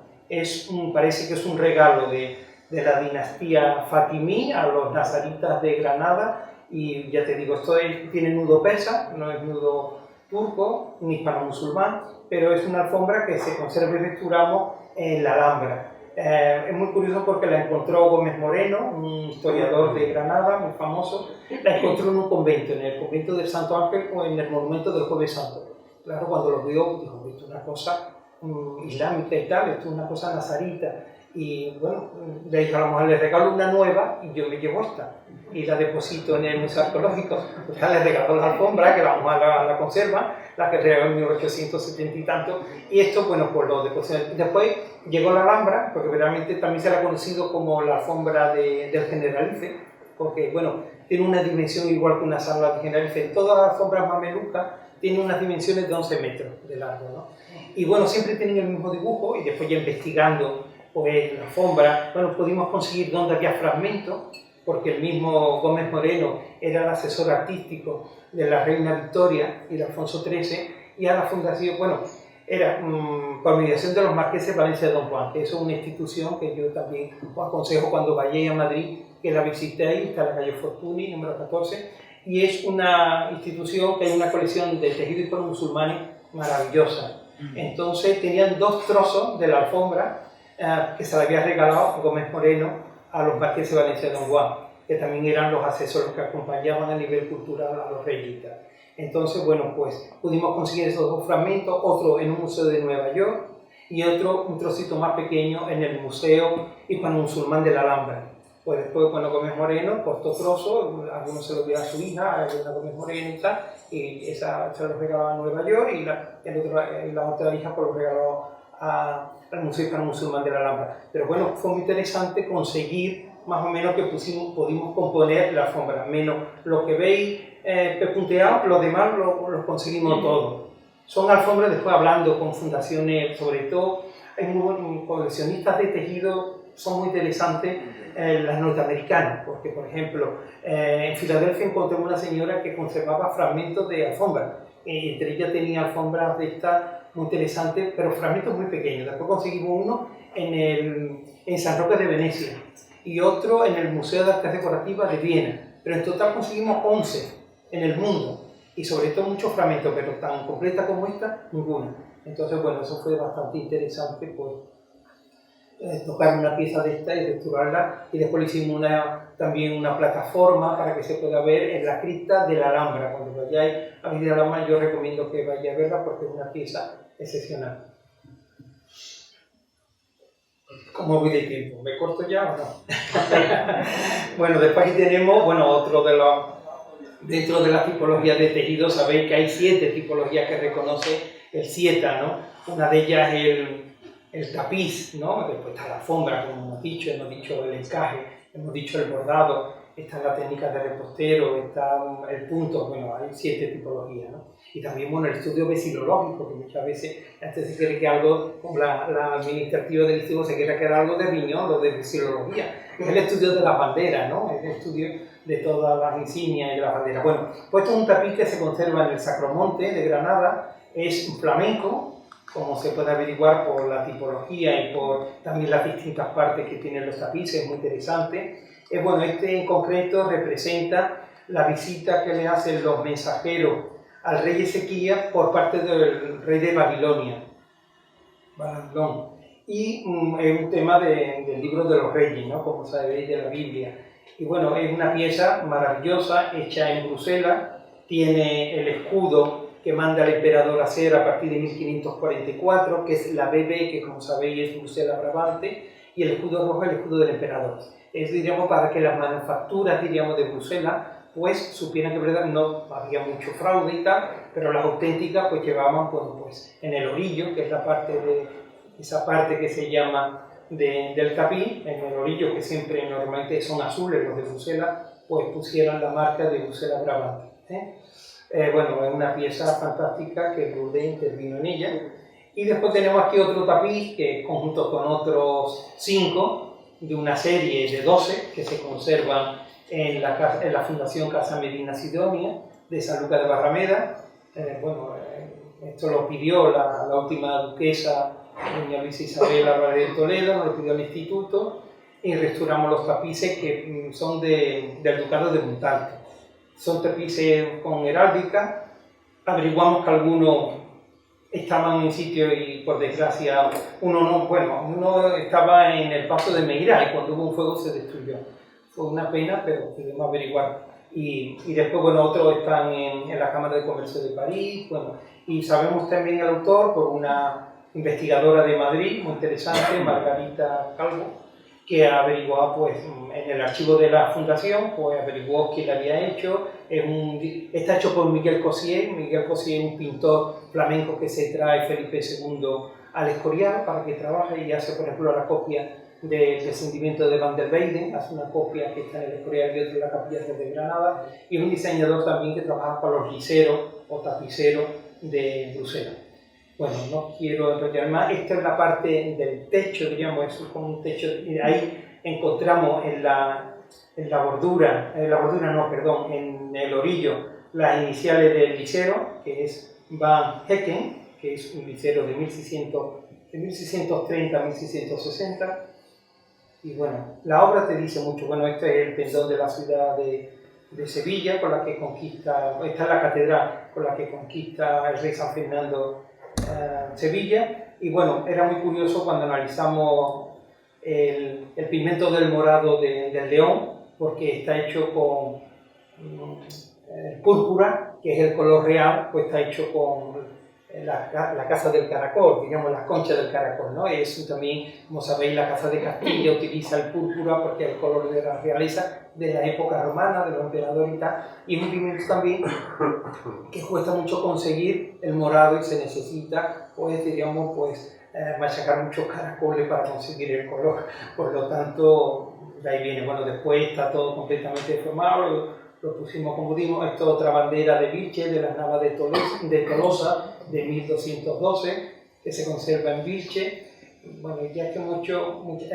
Speaker 2: Parece que es un regalo de la dinastía fatimí a los nazaritas de Granada, y ya te digo, esto tiene nudo persa, no es nudo turco ni hispano-musulmán, pero es una alfombra que se conserva y restauramos en la Alhambra. Es muy curioso porque la encontró Gómez Moreno, un historiador de Granada muy famoso. La encontró en un convento, en el convento del Santo Ángel o en el monumento del Jueves Santo. Claro, cuando lo vio, dijo, esto es una cosa islámica y tal, esto es una cosa nazarita. Y bueno, le dije a la mujer, le regalo una nueva y yo me llevo esta y la deposito en el Museo Arqueológico. Ya le regaló la alfombra, que la mujer la conserva, la que regaló en 1870 y tanto, y esto, bueno, pues lo depositó. Después llegó la Alhambra, porque realmente también se la ha conocido como la alfombra del Generalife, porque, bueno, tiene una dimensión igual que una sala de Generalife. Todas las alfombras mamelucas tienen unas dimensiones de 11 metros de largo, ¿no? Y bueno, siempre tienen el mismo dibujo, y después ya investigando pues la alfombra, bueno, pudimos conseguir donde había fragmentos, porque el mismo Gómez Moreno era el asesor artístico de la reina Victoria y de Alfonso XIII, y a la fundación, bueno, era por mediación de los marqueses Valencia de Don Juan, que es una institución que yo también os aconsejo cuando vayáis a Madrid, que la visitéis, está en la calle Fortuny, número 14, y es una institución que hay una colección de tejidos hispano-musulmanes maravillosa. Entonces tenían 2 trozos de la alfombra que se le había regalado Gómez Moreno a los marqueses de Valencia de Don Juan, que también eran los asesores que acompañaban a nivel cultural a los reyes. Entonces, bueno, pues pudimos conseguir esos 2 fragmentos, otro en un museo de Nueva York y otro, un trocito más pequeño, en el Museo Hispano-Musulmán de la Alhambra. Pues después, cuando Gómez Moreno cortó trozo, algunos se lo dio a su hija, a Gómez Moreno y tal, y esa se lo regaló a Nueva York, y la otra hija pues lo regaló al Museo Hispano-Musulmán de la Alhambra. Pero bueno, fue muy interesante conseguir más o menos que pudimos componer la alfombra, menos lo que veis pepunteado, lo demás lo conseguimos todo. Son alfombras, después hablando con fundaciones, sobre todo, hay coleccionistas de tejido, son muy interesantes las norteamericanas, porque por ejemplo, en Filadelfia encontré una señora que conservaba fragmentos de alfombras, entre ellas tenía alfombras de estas muy interesantes, pero fragmentos muy pequeños. Después conseguimos uno en San Roque de Venecia y otro en el Museo de Artes Decorativas de Viena, pero en total conseguimos 11 en el mundo, y sobre todo muchos fragmentos, pero tan completa como esta, ninguna. Entonces, bueno, eso fue bastante interesante, pues, tocar una pieza de esta y restaurarla, y después le hicimos también una plataforma para que se pueda ver en la cripta de la Alhambra. Cuando vayáis a visitar la Alhambra, yo recomiendo que vayáis a verla porque es una pieza excepcional. ¿Cómo voy de tiempo? ¿Me corto ya o no? Bueno, después aquí tenemos, bueno, otro de los, dentro de las tipologías de tejido, sabéis que hay 7 tipologías que reconoce el CIETA, ¿no? Una de ellas es el tapiz, ¿no? Después está la alfombra, como hemos dicho el encaje, hemos dicho el bordado, está la técnica de repostero, está el punto, bueno, hay 7 tipologías, ¿no? Y también, bueno, el estudio vexilológico, que muchas veces antes se quiere que algo, como la administrativa del instituto se quiere que era algo de riñón o de vexilología, es el estudio de las banderas, ¿no? Es el estudio de todas las insignias y de las banderas. Bueno, pues esto es un tapiz que se conserva en el Sacromonte de Granada, es un flamenco, como se puede averiguar por la tipología y por también las distintas partes que tienen los tapices, es muy interesante. Bueno, este en concreto representa la visita que le hacen los mensajeros al rey Ezequías por parte del rey de Babilonia, Baladón. Y es un tema del libro de los reyes, ¿no? Como sabéis, de la Biblia. Y bueno, es una pieza maravillosa, hecha en Bruselas, tiene el escudo que manda el emperador a hacer a partir de 1544, que es la BB, que como sabéis es Bruselas Brabante, y el escudo rojo es el escudo del emperador. Es, diríamos, para que las manufacturas, diríamos, de Bruselas, pues supieran que verdad no había mucho fraude y tal, pero las auténticas pues llevaban pues en el orillo, que es la parte de esa parte que se llama del tapiz, en el orillo, que siempre normalmente son azules los de Bruselas, pues pusieran la marca de Bruselas Brabante. Bueno, es una pieza fantástica que Bourdet intervino en ella. Y después tenemos aquí otro tapiz que conjunto con otros 5 de una serie de 12 que se conservan en la Fundación Casa Medina Sidonia de San Lucas de Barrameda. Esto lo pidió la última duquesa, doña Luisa Isabel Álvarez de Toledo, lo pidió al instituto, y restauramos los tapices que son del Ducado de Montalto. Son tapices con heráldica. Averiguamos que algunos estaban en sitio y por desgracia uno estaba en el paso de Meirá y cuando hubo un fuego se destruyó. Fue una pena, pero pudimos averiguar. Y después, otros están en la Cámara de Comercio de París, y sabemos también el autor por una investigadora de Madrid, muy interesante, Margarita Calvo, que averiguó, pues, en el archivo de la Fundación, pues averiguó quién lo había hecho. Está hecho por Miguel Cossier. Miguel Cossier es un pintor flamenco que se trae Felipe II al Escorial para que trabaje y hace, por ejemplo, la copia del Descendimiento de Van der Weyden, hace una copia que está en el Escorial y otra en la Capilla de Granada, y es un diseñador también que trabaja para los liseros o tapiceros de Bruselas. Bueno, no quiero enrollar más. Esta es la parte del techo, diríamos, es como un techo, y ahí encontramos en la bordura, en el orillo, las iniciales del lisero, que es Van Hecken, que es un lisero de 1630 a 1660. Y bueno, la obra te dice mucho. Este es el pendón de la ciudad de Sevilla, con la que conquista, esta es la catedral con la que conquista el rey San Fernando Sevilla. Y era muy curioso cuando analizamos el pigmento del morado del león, porque está hecho con púrpura, que es el color real, pues está hecho con la casa del caracol, digamos las conchas del caracol, ¿no? Eso también, como sabéis, la casa de Castilla utiliza el púrpura porque es el color de la realeza de la época romana, de los emperadores y tal, y es un pigmento también que cuesta mucho conseguir el morado y se necesita, machacar muchos caracoles para conseguir el color. Por lo tanto, de ahí viene. Después está todo completamente deformado, lo pusimos como dimos. Esto es otra bandera de Vilche, de las Navas de Tolosa, de 1212, que se conserva en Vilche. Ya que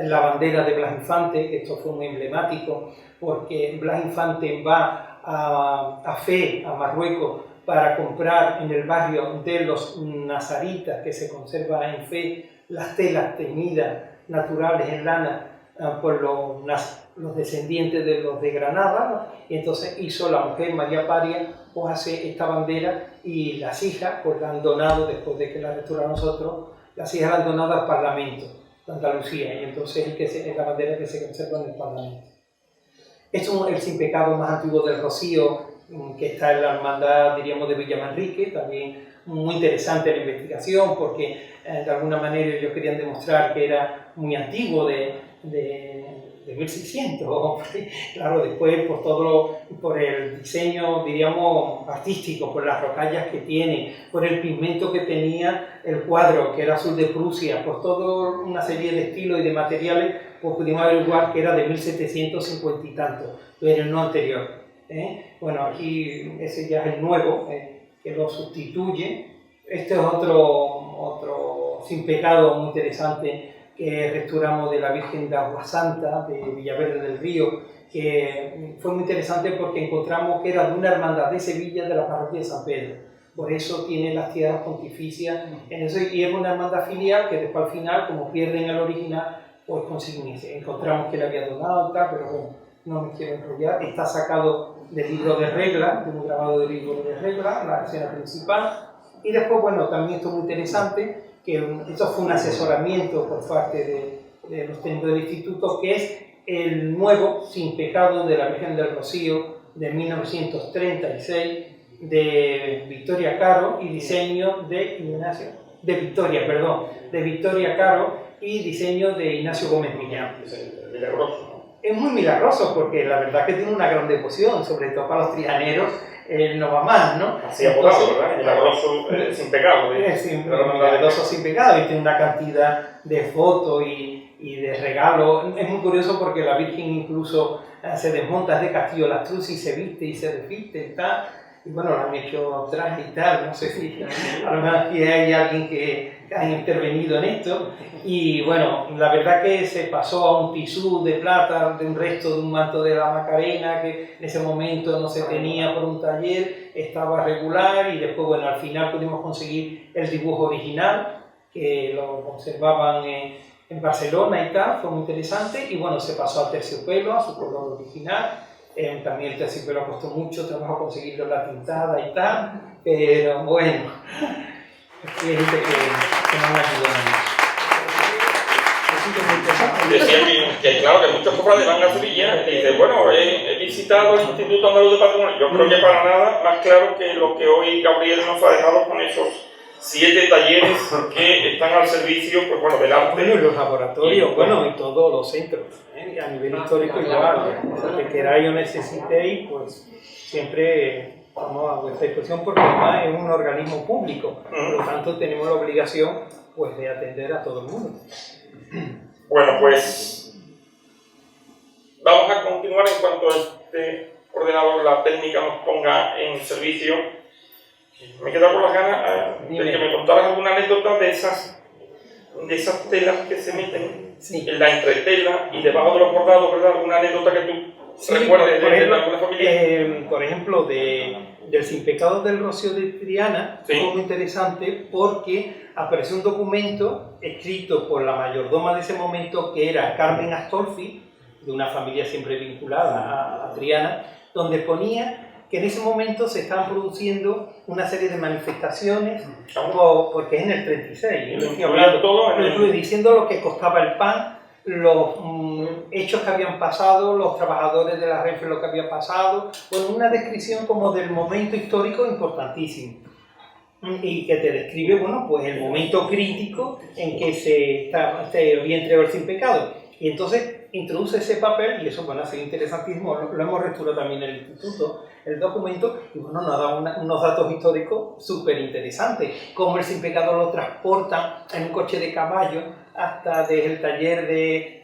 Speaker 2: la bandera de Blas Infante, que esto fue muy emblemático, porque Blas Infante va a Fez, a Marruecos, para comprar en el barrio de los nazaritas, que se conserva en Fez, las telas teñidas naturales en lana por los descendientes de los de Granada, ¿no? Y entonces hizo la mujer María Paria, pues hace esta bandera, y las hijas pues la han donado, después de que la restauramos nosotros, las hijas la han donado al Parlamento de Andalucía, y entonces es la bandera que se conserva en el Parlamento. Es el sin pecado más antiguo del Rocío, que está en la hermandad, diríamos, de Villamanrique. También muy interesante la investigación, porque de alguna manera ellos querían demostrar que era muy antiguo, de 1600, claro, después por el diseño, diríamos, artístico, por las rocallas que tiene, por el pigmento que tenía el cuadro, que era azul de Prusia, por toda una serie de estilos y de materiales, pues pudimos averiguar que era de 1750 y tanto, pero no anterior. Aquí ese ya es el nuevo, que lo sustituye. Este es otro sin pecado muy interesante, que restauramos de la Virgen de Agua Santa, de Villaverde del Río, que fue muy interesante porque encontramos que era de una hermandad de Sevilla, de la parroquia de San Pedro. Por eso tiene las tierras pontificias en eso, y es una hermandad filial que después al final, como pierden el original, pues encontramos que le había donado, tal, pero no me quiero enrollar, está sacado del libro de reglas, de un grabado del libro de reglas, la escena principal. Y después, bueno, también esto es muy interesante, que esto fue un asesoramiento por parte de los técnicos del instituto, que es el nuevo Sin Pecado de la Virgen del Rocío de 1936 de Victoria Caro y diseño de Victoria Caro y diseño de Ignacio Gómez Millán.
Speaker 1: Milagroso, ¿no?
Speaker 2: Es muy milagroso porque la verdad que tiene una gran devoción, sobre todo para los trianeros, no va más, ¿no?
Speaker 1: Así apodado, ¿verdad? Milagroso sin pecado.
Speaker 2: Milagroso sin pecado, y tiene una cantidad de fotos y de regalos. Es muy curioso porque la Virgen incluso se desmonta de Castillo Lastruz y se viste y se desviste y tal. Y bueno, lo han hecho traje y tal, no sé si a lo mejor aquí hay alguien que ha intervenido en esto. Y bueno, la verdad que se pasó a un tisú de plata, de un resto de un manto de la Macarena, que en ese momento no se tenía por un taller, estaba regular, y después, bueno, al final pudimos conseguir el dibujo original, que lo conservaban en Barcelona y tal, fue muy interesante, y bueno, se pasó a terciopelo, a su color original. También el terciopelo costó mucho trabajo conseguirlo, la tintada y tal, pero bueno, hay gente que nos ayudó en eso.
Speaker 1: Decía que claro, que muchos cofrades van a Sevilla y dicen, bueno, he visitado el Instituto Andaluz de Patrimonio. Yo creo que para nada más claro que lo que hoy Gabriel nos ha dejado con esos 7 talleres que están al servicio, pues bueno, del arte.
Speaker 2: Bueno, y los laboratorios, bueno, y todos los centros, a nivel histórico igual. Lo que queráis o necesitéis, pues siempre estamos a vuestra disposición, porque además es un organismo público, por lo tanto tenemos la obligación, pues, de atender a todo el mundo.
Speaker 1: Bueno, pues vamos a continuar en cuanto este ordenador, la técnica, nos ponga en servicio. Me he quedado con las ganas de que me contaras alguna anécdota de esas telas que se meten en la entretela y debajo de los bordados, ¿verdad? ¿Alguna anécdota que tú recuerdes de alguna familia?
Speaker 2: Por ejemplo, del Sin Pecado del Rocío de Triana, fue muy interesante porque apareció un documento escrito por la mayordoma de ese momento, que era Carmen Astolfi, de una familia siempre vinculada a Triana, donde ponía que en ese momento se estaban produciendo una serie de manifestaciones, porque es en el 36, diciendo lo que costaba el pan, los hechos que habían pasado, los trabajadores de la Renfe, lo que había pasado, bueno, una descripción como del momento histórico importantísimo, y que te describe, bueno, pues el momento crítico en que se había entregado el Sin Pecado. Y entonces introduce ese papel, y eso, bueno, ha sido interesantísimo, lo hemos reestructurado también en el instituto, el documento, y bueno, nos da unos datos históricos súper interesantes, como el Sin Pecado lo transportan en un coche de caballo hasta desde el taller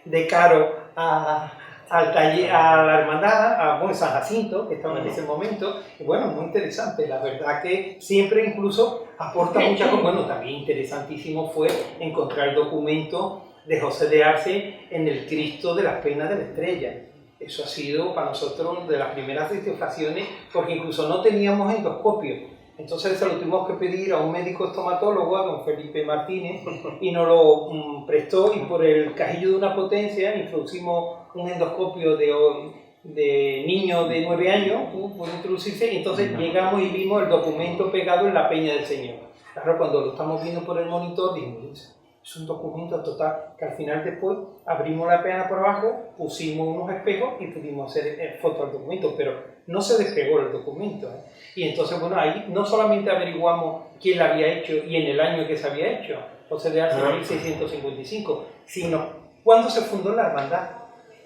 Speaker 2: de Caro al taller, a la hermandad, a San Jacinto, que estaba en ese momento, y bueno, muy interesante, la verdad que siempre incluso aporta muchas cosas. Bueno, también interesantísimo fue encontrar el documento de José de Arce en el Cristo de las Penas de la Estrella. Eso ha sido para nosotros de las primeras satisfacciones, porque incluso no teníamos endoscopio. Entonces se lo tuvimos que pedir a un médico estomatólogo, a don Felipe Martínez, y nos lo prestó, y por el cajillo de una potencia introducimos un endoscopio de niño de 9 años, pudo introducirse, y entonces llegamos y vimos el documento pegado en la Peña del Señor. Claro, cuando lo estamos viendo por el monitor, dijimos, es un documento total, que al final después abrimos la peana por abajo, pusimos unos espejos y pudimos hacer foto al documento, pero no se despegó el documento. Y entonces, bueno, ahí no solamente averiguamos quién la había hecho y en el año que se había hecho, José de Arce, 1655, sino cuándo se fundó la hermandad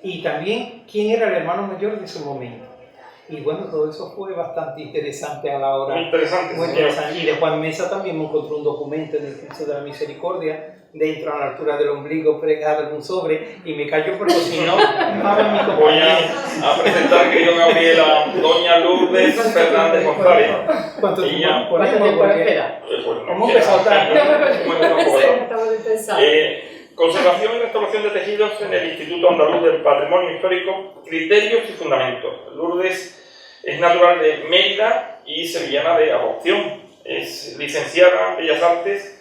Speaker 2: y también quién era el hermano mayor de ese momento. Y bueno, todo eso fue bastante interesante a la hora.
Speaker 1: Muy interesante.
Speaker 2: Y de Juan Mesa también me encontró un documento en el Cristo de la Misericordia, dentro a la altura del ombligo, pregado en un sobre, y me cayó porque si no,
Speaker 1: voy a presentar, querido Gabriel, a doña Lourdes Fernández González.
Speaker 2: ¿Cuánto tiempo
Speaker 3: ponemos? Espera.
Speaker 2: Hemos empezado tarde.
Speaker 1: Conservación y restauración de tejidos en el Instituto Andaluz del Patrimonio Histórico, criterios y fundamentos. Lourdes es natural de Mérida y sevillana de adopción. Es licenciada en Bellas Artes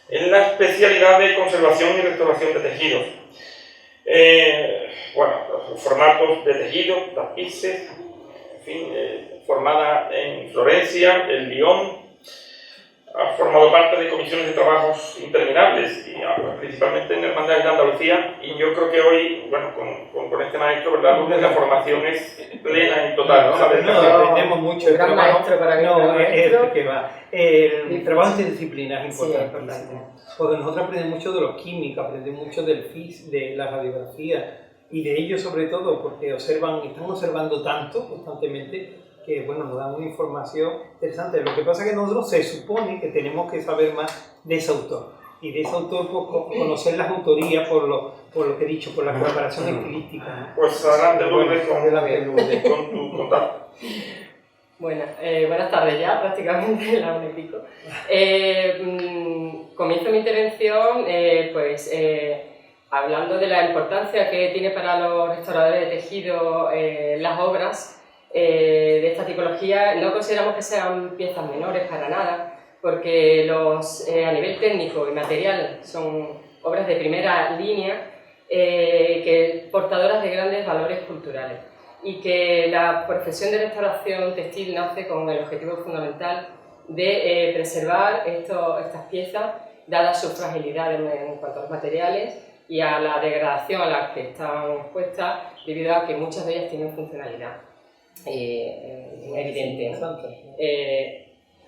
Speaker 1: en la especialidad de conservación y restauración de tejidos. Bueno, los formatos de tejido, tapices, en fin, formada en Florencia, en Lyon. Ha formado parte de comisiones de trabajos interminables, y principalmente en Hermandades de Andalucía, y yo creo que hoy, bueno, con este maestro, ¿verdad? Lourdes, la formación es plena y total, ¿no?
Speaker 2: Aprendemos mucho.
Speaker 3: Un gran maestro para mí.
Speaker 2: El trabajo interdisciplinar es importante, porque nosotros aprendemos mucho de los químicos, aprendemos mucho del de la radiografía, y de ellos sobre todo, porque están observando tanto constantemente, que bueno, nos dan una información interesante. Lo que pasa es que nosotros se supone que tenemos que saber más de ese autor, y de ese autor conocer las autorías por lo que he dicho, por la preparación estilística, ¿no?
Speaker 1: Pues adelante, Lourdes, con tu contacto.
Speaker 3: Bueno, buenas tardes ya, prácticamente, la 1:00. Comienzo mi intervención hablando de la importancia que tiene para los restauradores de tejido las obras de esta tipología. No consideramos que sean piezas menores para nada, porque a nivel técnico y material son obras de primera línea, portadoras de grandes valores culturales, y que la profesión de restauración textil nace con el objetivo fundamental de preservar estas piezas, dadas sus fragilidades en cuanto a los materiales y a la degradación a la que están expuestas, debido a que muchas de ellas tienen funcionalidad evidente.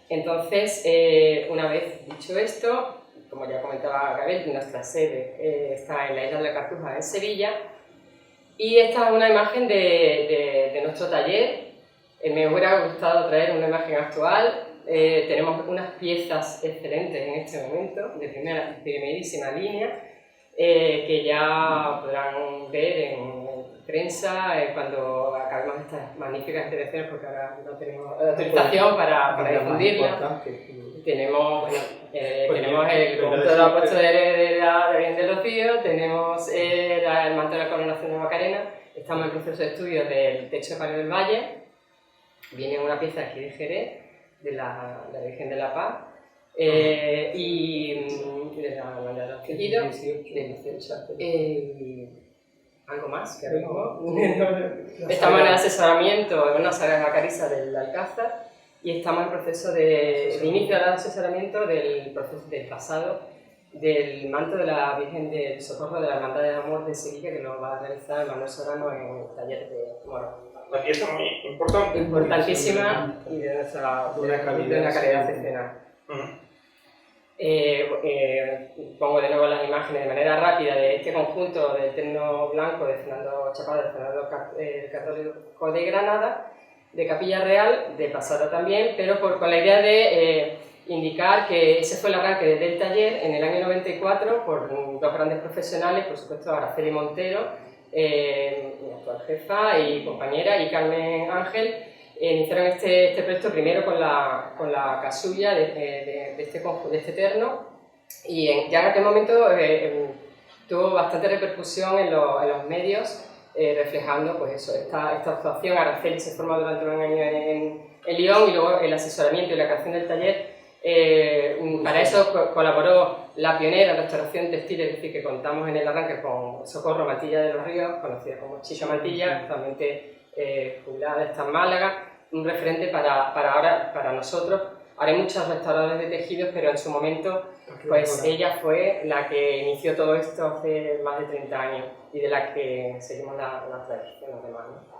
Speaker 3: Entonces, una vez dicho esto, como ya comentaba Gabriel, nuestra sede está en la isla de la Cartuja, en Sevilla, y esta es una imagen de nuestro taller. Me hubiera gustado traer una imagen actual. Tenemos unas piezas excelentes en este momento, de primerísima línea, que ya podrán ver en prensa cuando acabemos estas magníficas intervenciones, porque ahora no tenemos autorización para difundirla. Tenemos el conjunto de los puestos de la Virgen de los Ríos, tenemos el manto de la coronación de Macarena, estamos en proceso de estudio del techo de Palio del Valle, viene una pieza aquí de Jerez, de la Virgen de la Paz, y de la Hermandad de los Tejidos, de 18. Algo más que estamos en el asesoramiento, en una sala de Macariza del Alcázar, y estamos en proceso de inicio del asesoramiento del pasado del manto de la Virgen del Socorro de la Hermandad del Amor de Sevilla, que lo va a realizar Manuel Sorano en el taller de Moro.
Speaker 1: Una pieza muy importante.
Speaker 3: Importantísima y de una calidad excepcional. Pongo de nuevo las imágenes de manera rápida de este conjunto del terno blanco de Fernando Chapado, de Fernando Católico de Granada, de Capilla Real, de pasada también, pero con la idea de indicar que ese fue el arranque del taller en el año 94 por dos grandes profesionales, por supuesto Araceli Montero, mi actual jefa y compañera, y Carmen Ángel. Iniciaron este proyecto primero con la casulla de este terno, y ya en aquel momento tuvo bastante repercusión en los medios, reflejando pues eso, esta actuación. Araceli se formó durante un año en Lyon, y luego el asesoramiento y la creación del taller. Para eso colaboró la pionera en restauración textil, es decir, que contamos en el arranque con Socorro Mantilla de los Ríos, conocida como Chicho Mantilla, actualmente jubilada, está en Málaga, un referente para nosotros. Ahora hay muchos restauradores de tejidos, pero en su momento pues ella fue la que inició todo esto hace más de 30 años, y de la que seguimos la tradición, además, ¿no?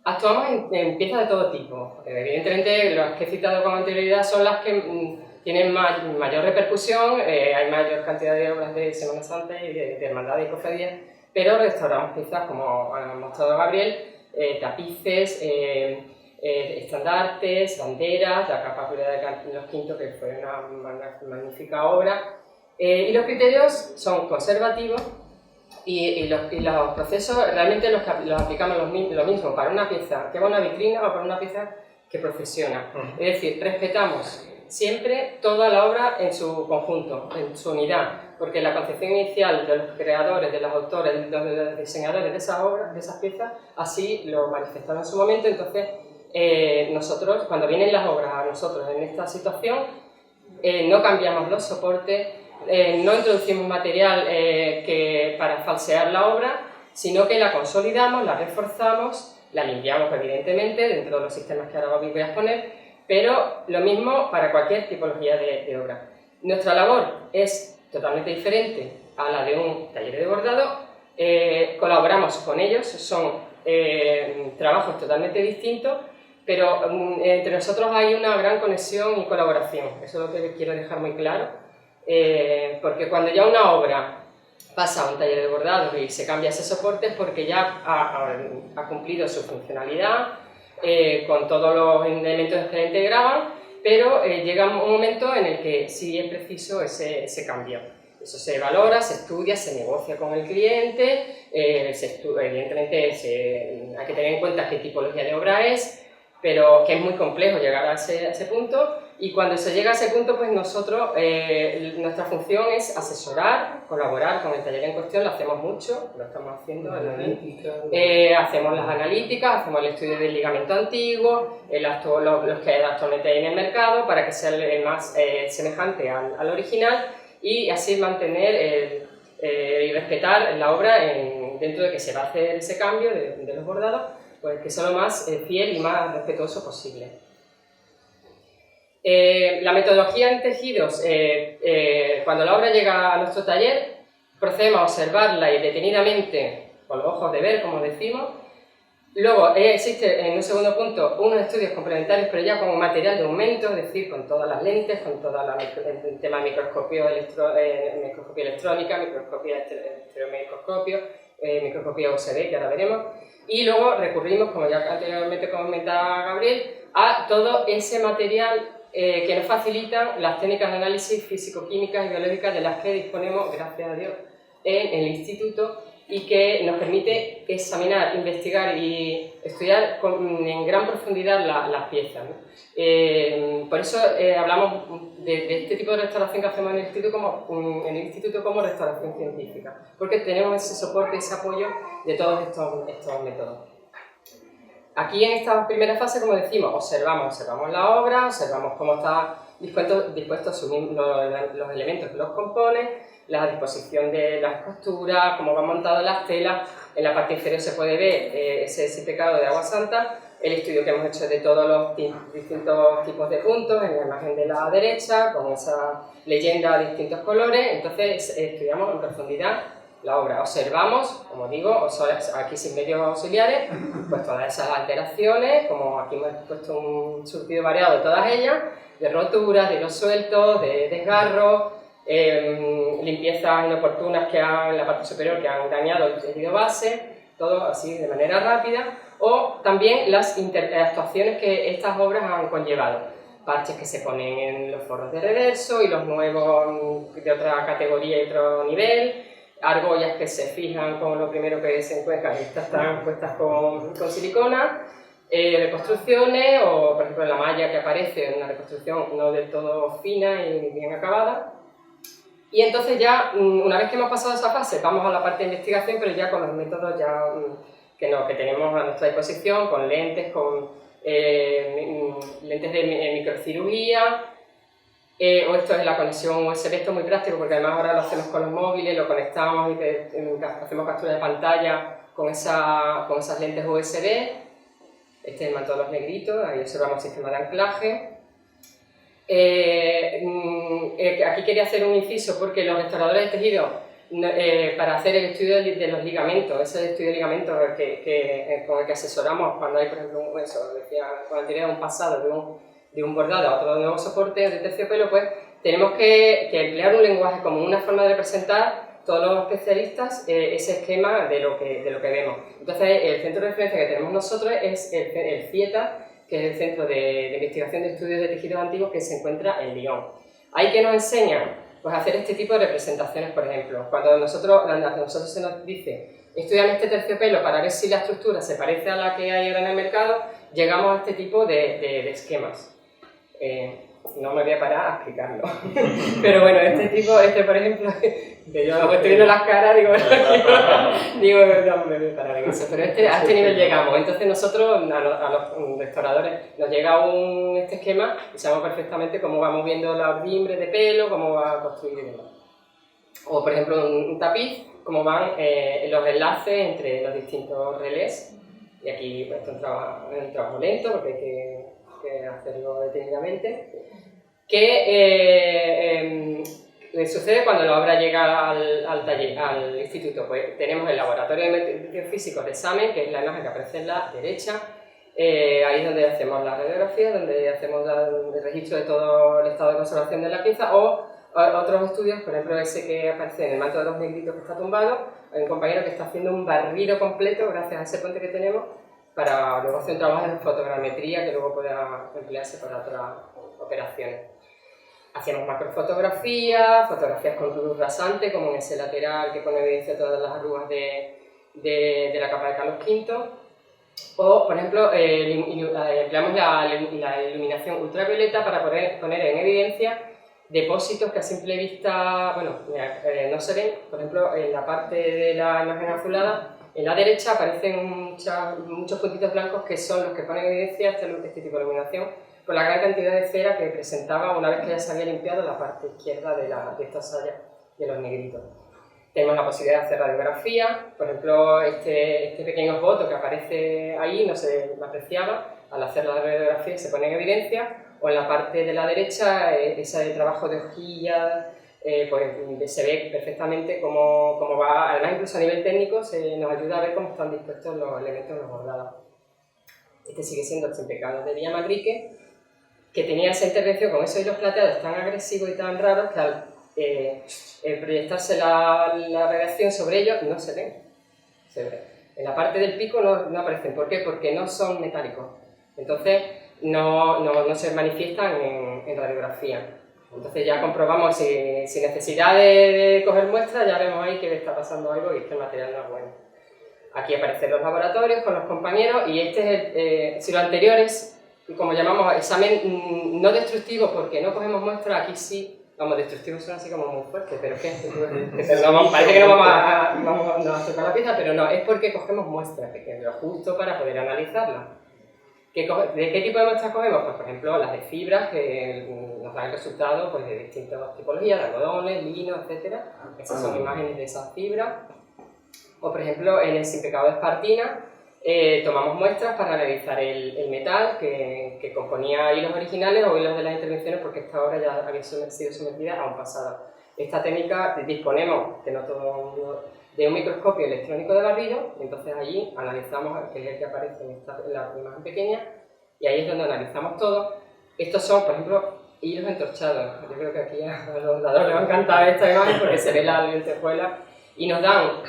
Speaker 3: Actuamos en piezas de todo tipo. Evidentemente, las que he citado con anterioridad son las que tienen mayor repercusión, hay mayor cantidad de obras de Semana Santa y de hermandades y cofradías, pero restauramos piezas, como ha mostrado Gabriel, tapices, estandartes, banderas, la capa de los Quintos, que fue una magnífica obra, y los criterios son conservativos, y los procesos realmente los aplicamos lo mismo para una pieza que va a una vitrina o para una pieza que procesiona. Es decir, respetamos siempre toda la obra en su conjunto, en su unidad, porque la concepción inicial de los creadores, de los autores, de los diseñadores de esas obras, de esas piezas, así lo manifestaron en su momento. Entonces, nosotros, cuando vienen las obras a nosotros en esta situación, no cambiamos los soportes, no introducimos material para falsear la obra, sino que la consolidamos, la reforzamos, la limpiamos evidentemente dentro de los sistemas que ahora voy a exponer, pero lo mismo para cualquier tipología de obra. Nuestra labor es totalmente diferente a la de un taller de bordado, colaboramos con ellos, son trabajos totalmente distintos, pero entre nosotros hay una gran conexión y colaboración, eso es lo que quiero dejar muy claro, porque cuando ya una obra pasa a un taller de bordado y se cambia ese soporte es porque ya ha cumplido su funcionalidad, con todos los elementos que la integraban, pero llega un momento en el que sí es preciso ese cambio. Eso se valora, se estudia, se negocia con el cliente, evidentemente hay que tener en cuenta qué tipología de obra es, pero que es muy complejo llegar a ese punto, y cuando se llega a ese punto, pues nosotros, nuestra función es asesorar, colaborar con el taller en cuestión, lo hacemos mucho, lo estamos haciendo, hacemos las analíticas, hacemos el estudio del ligamento antiguo, los que actualmente hay en el mercado, para que sea el más semejante al original, y así mantener y respetar la obra dentro de que se va a hacer ese cambio de los bordados, pues que sea lo más fiel y más respetuoso posible. La metodología en tejidos, cuando la obra llega a nuestro taller, procedemos a observarla y detenidamente, con los ojos de ver, como decimos. Luego existe, en un segundo punto, unos estudios complementarios, pero ya con material de aumento, es decir, con todas las lentes, con todo el tema de microscopio electrónica, microscopía estereomicroscopio, microscopía USB, que ahora veremos. Y luego recurrimos, como ya anteriormente comentaba Gabriel, a todo ese material que nos facilitan las técnicas de análisis físico-químicas y biológicas de las que disponemos, gracias a Dios, en el instituto, y que nos permite examinar, investigar y estudiar en gran profundidad las piezas, ¿no? Por eso hablamos de este tipo de restauración que hacemos en el instituto como restauración científica, porque tenemos ese soporte, ese apoyo de todos estos métodos. Aquí en esta primera fase, como decimos, observamos la obra, observamos cómo está dispuestos los elementos que los componen, la disposición de las costuras, cómo van montadas las telas. En la parte inferior se puede ver ese pecado de agua santa, el estudio que hemos hecho de todos los distintos tipos de puntos en la imagen de la derecha, con esa leyenda de distintos colores. Entonces estudiamos en profundidad la obra, observamos, como digo, aquí sin medios auxiliares, pues todas esas alteraciones, como aquí hemos puesto un surtido variado de todas ellas, de roturas, de hilos sueltos, de desgarros, limpiezas inoportunas en la parte superior que han dañado el tejido base, todo así de manera rápida, o también las actuaciones que estas obras han conllevado, parches que se ponen en los forros de reverso y los nuevos de otra categoría y otro nivel, argollas que se fijan con lo primero que se encuentra, estas están puestas con silicona, reconstrucciones, o por ejemplo la malla que aparece en una reconstrucción no del todo fina y bien acabada. Y entonces ya, una vez que hemos pasado esa fase, vamos a la parte de investigación, pero ya con los métodos ya que tenemos a nuestra disposición, con lentes, con lentes de microcirugía, o esto es la conexión USB. Esto es muy práctico porque además ahora lo hacemos con los móviles, lo conectamos y hacemos captura de pantalla con esas lentes USB. Este es el manto de los negritos, ahí observamos el sistema de anclaje. Aquí quería hacer un inciso porque los restauradores de tejido, para hacer el estudio de los ligamentos, ese estudio de ligamentos con el que asesoramos cuando hay, por ejemplo, con anterioridad un pasado de un bordado a otro nuevo soporte de terciopelo, pues tenemos que emplear un lenguaje como una forma de representar todos los especialistas ese esquema de lo que vemos. Entonces, el centro de referencia que tenemos nosotros es el CIETA, que es el Centro de Investigación de Estudios de Tejidos Antiguos, que se encuentra en Lyon. Ahí que nos enseñan pues, a hacer este tipo de representaciones, por ejemplo. Cuando a nosotros se nos dice, estudian este terciopelo para ver si la estructura se parece a la que hay ahora en el mercado, llegamos a este tipo de esquemas. No me voy a parar a explicarlo. Pero bueno, por ejemplo, que yo estoy viendo las caras, digo, no me voy a parar en eso. Pero a este nivel llegamos. Entonces nosotros, a los restauradores, nos llega este esquema y sabemos perfectamente cómo va moviendo la ordimbre de pelo, cómo va a construir y demás. o por ejemplo un tapiz, cómo van los enlaces entre los distintos relés. Y aquí pues, esto es un trabajo lento porque hay que hacerlo detenidamente. ¿Qué sucede cuando la obra llega al taller, al instituto? Pues tenemos el laboratorio de medición físico de examen, que es la imagen que aparece en la derecha. Ahí es donde hacemos la radiografía, donde hacemos el registro de todo el estado de conservación de la pieza, o otros estudios, por ejemplo ese que aparece en el manto de los negritos que está tumbado. Hay un compañero que está haciendo un barrido completo gracias a ese puente que tenemos para luego hacer un trabajo de fotogrametría que luego pueda emplearse para otras operaciones. Hacíamos macrofotografías, fotografías con luz rasante, como en ese lateral que pone en evidencia todas las arrugas de la capa de Carlos V. O, por ejemplo, empleamos la iluminación ultravioleta para poner en evidencia depósitos que a simple vista, bueno, no se ven. Por ejemplo, en la parte de la imagen azulada, en la derecha aparecen muchos puntitos blancos que son los que ponen en evidencia este tipo de iluminación por la gran cantidad de cera que presentaba una vez que ya se había limpiado la parte izquierda de esta saya de los negritos. Tenemos la posibilidad de hacer radiografía, por ejemplo, este pequeño esboto que aparece ahí no se apreciaba, al hacer la radiografía se pone en evidencia, o en la parte de la derecha, ese trabajo de hojilla, pues se ve perfectamente cómo va, además incluso a nivel técnico nos ayuda a ver cómo están dispuestos los elementos en los bordados. Este sigue siendo el Simpecado de Villa Manrique, que tenía esa intervención con esos hilos plateados tan agresivos y tan raros que al proyectarse la radiación sobre ellos no se ven. En la parte del pico no aparecen. ¿Por qué? Porque no son metálicos. Entonces no se manifiestan en radiografía. Entonces ya comprobamos sin necesidad de coger muestras, ya vemos ahí que está pasando algo y que el material no es bueno. Aquí aparecen los laboratorios con los compañeros y este es si lo anterior es, como llamamos, examen no destructivo porque no cogemos muestras, aquí sí. Vamos, destructivo suena así como muy fuerte, pero ¿qué? Parece que no vamos a tocar la pieza, pero no, es porque cogemos muestras pequeñas, justo para poder analizarlas. ¿De qué tipo de muestras cogemos? Pues, por ejemplo, las de fibras, que nos dan el resultado pues, de distintas tipologías, de algodones, lino, etc. Esas son imágenes de esas fibras. O, por ejemplo, en el Simpecado de Espartina, tomamos muestras para analizar el metal que componía hilos originales o hilos de las intervenciones porque esta obra ya había sido sometida a un pasado. Esta técnica disponemos de un microscopio electrónico de barrido, entonces allí analizamos, que es el que aparece en la imagen pequeña, y ahí es donde analizamos todo. Estos son, por ejemplo, hilos entorchados. Yo creo que aquí a los soldadores les va a encantar esta imagen porque se ve la lentejuela. Y nos dan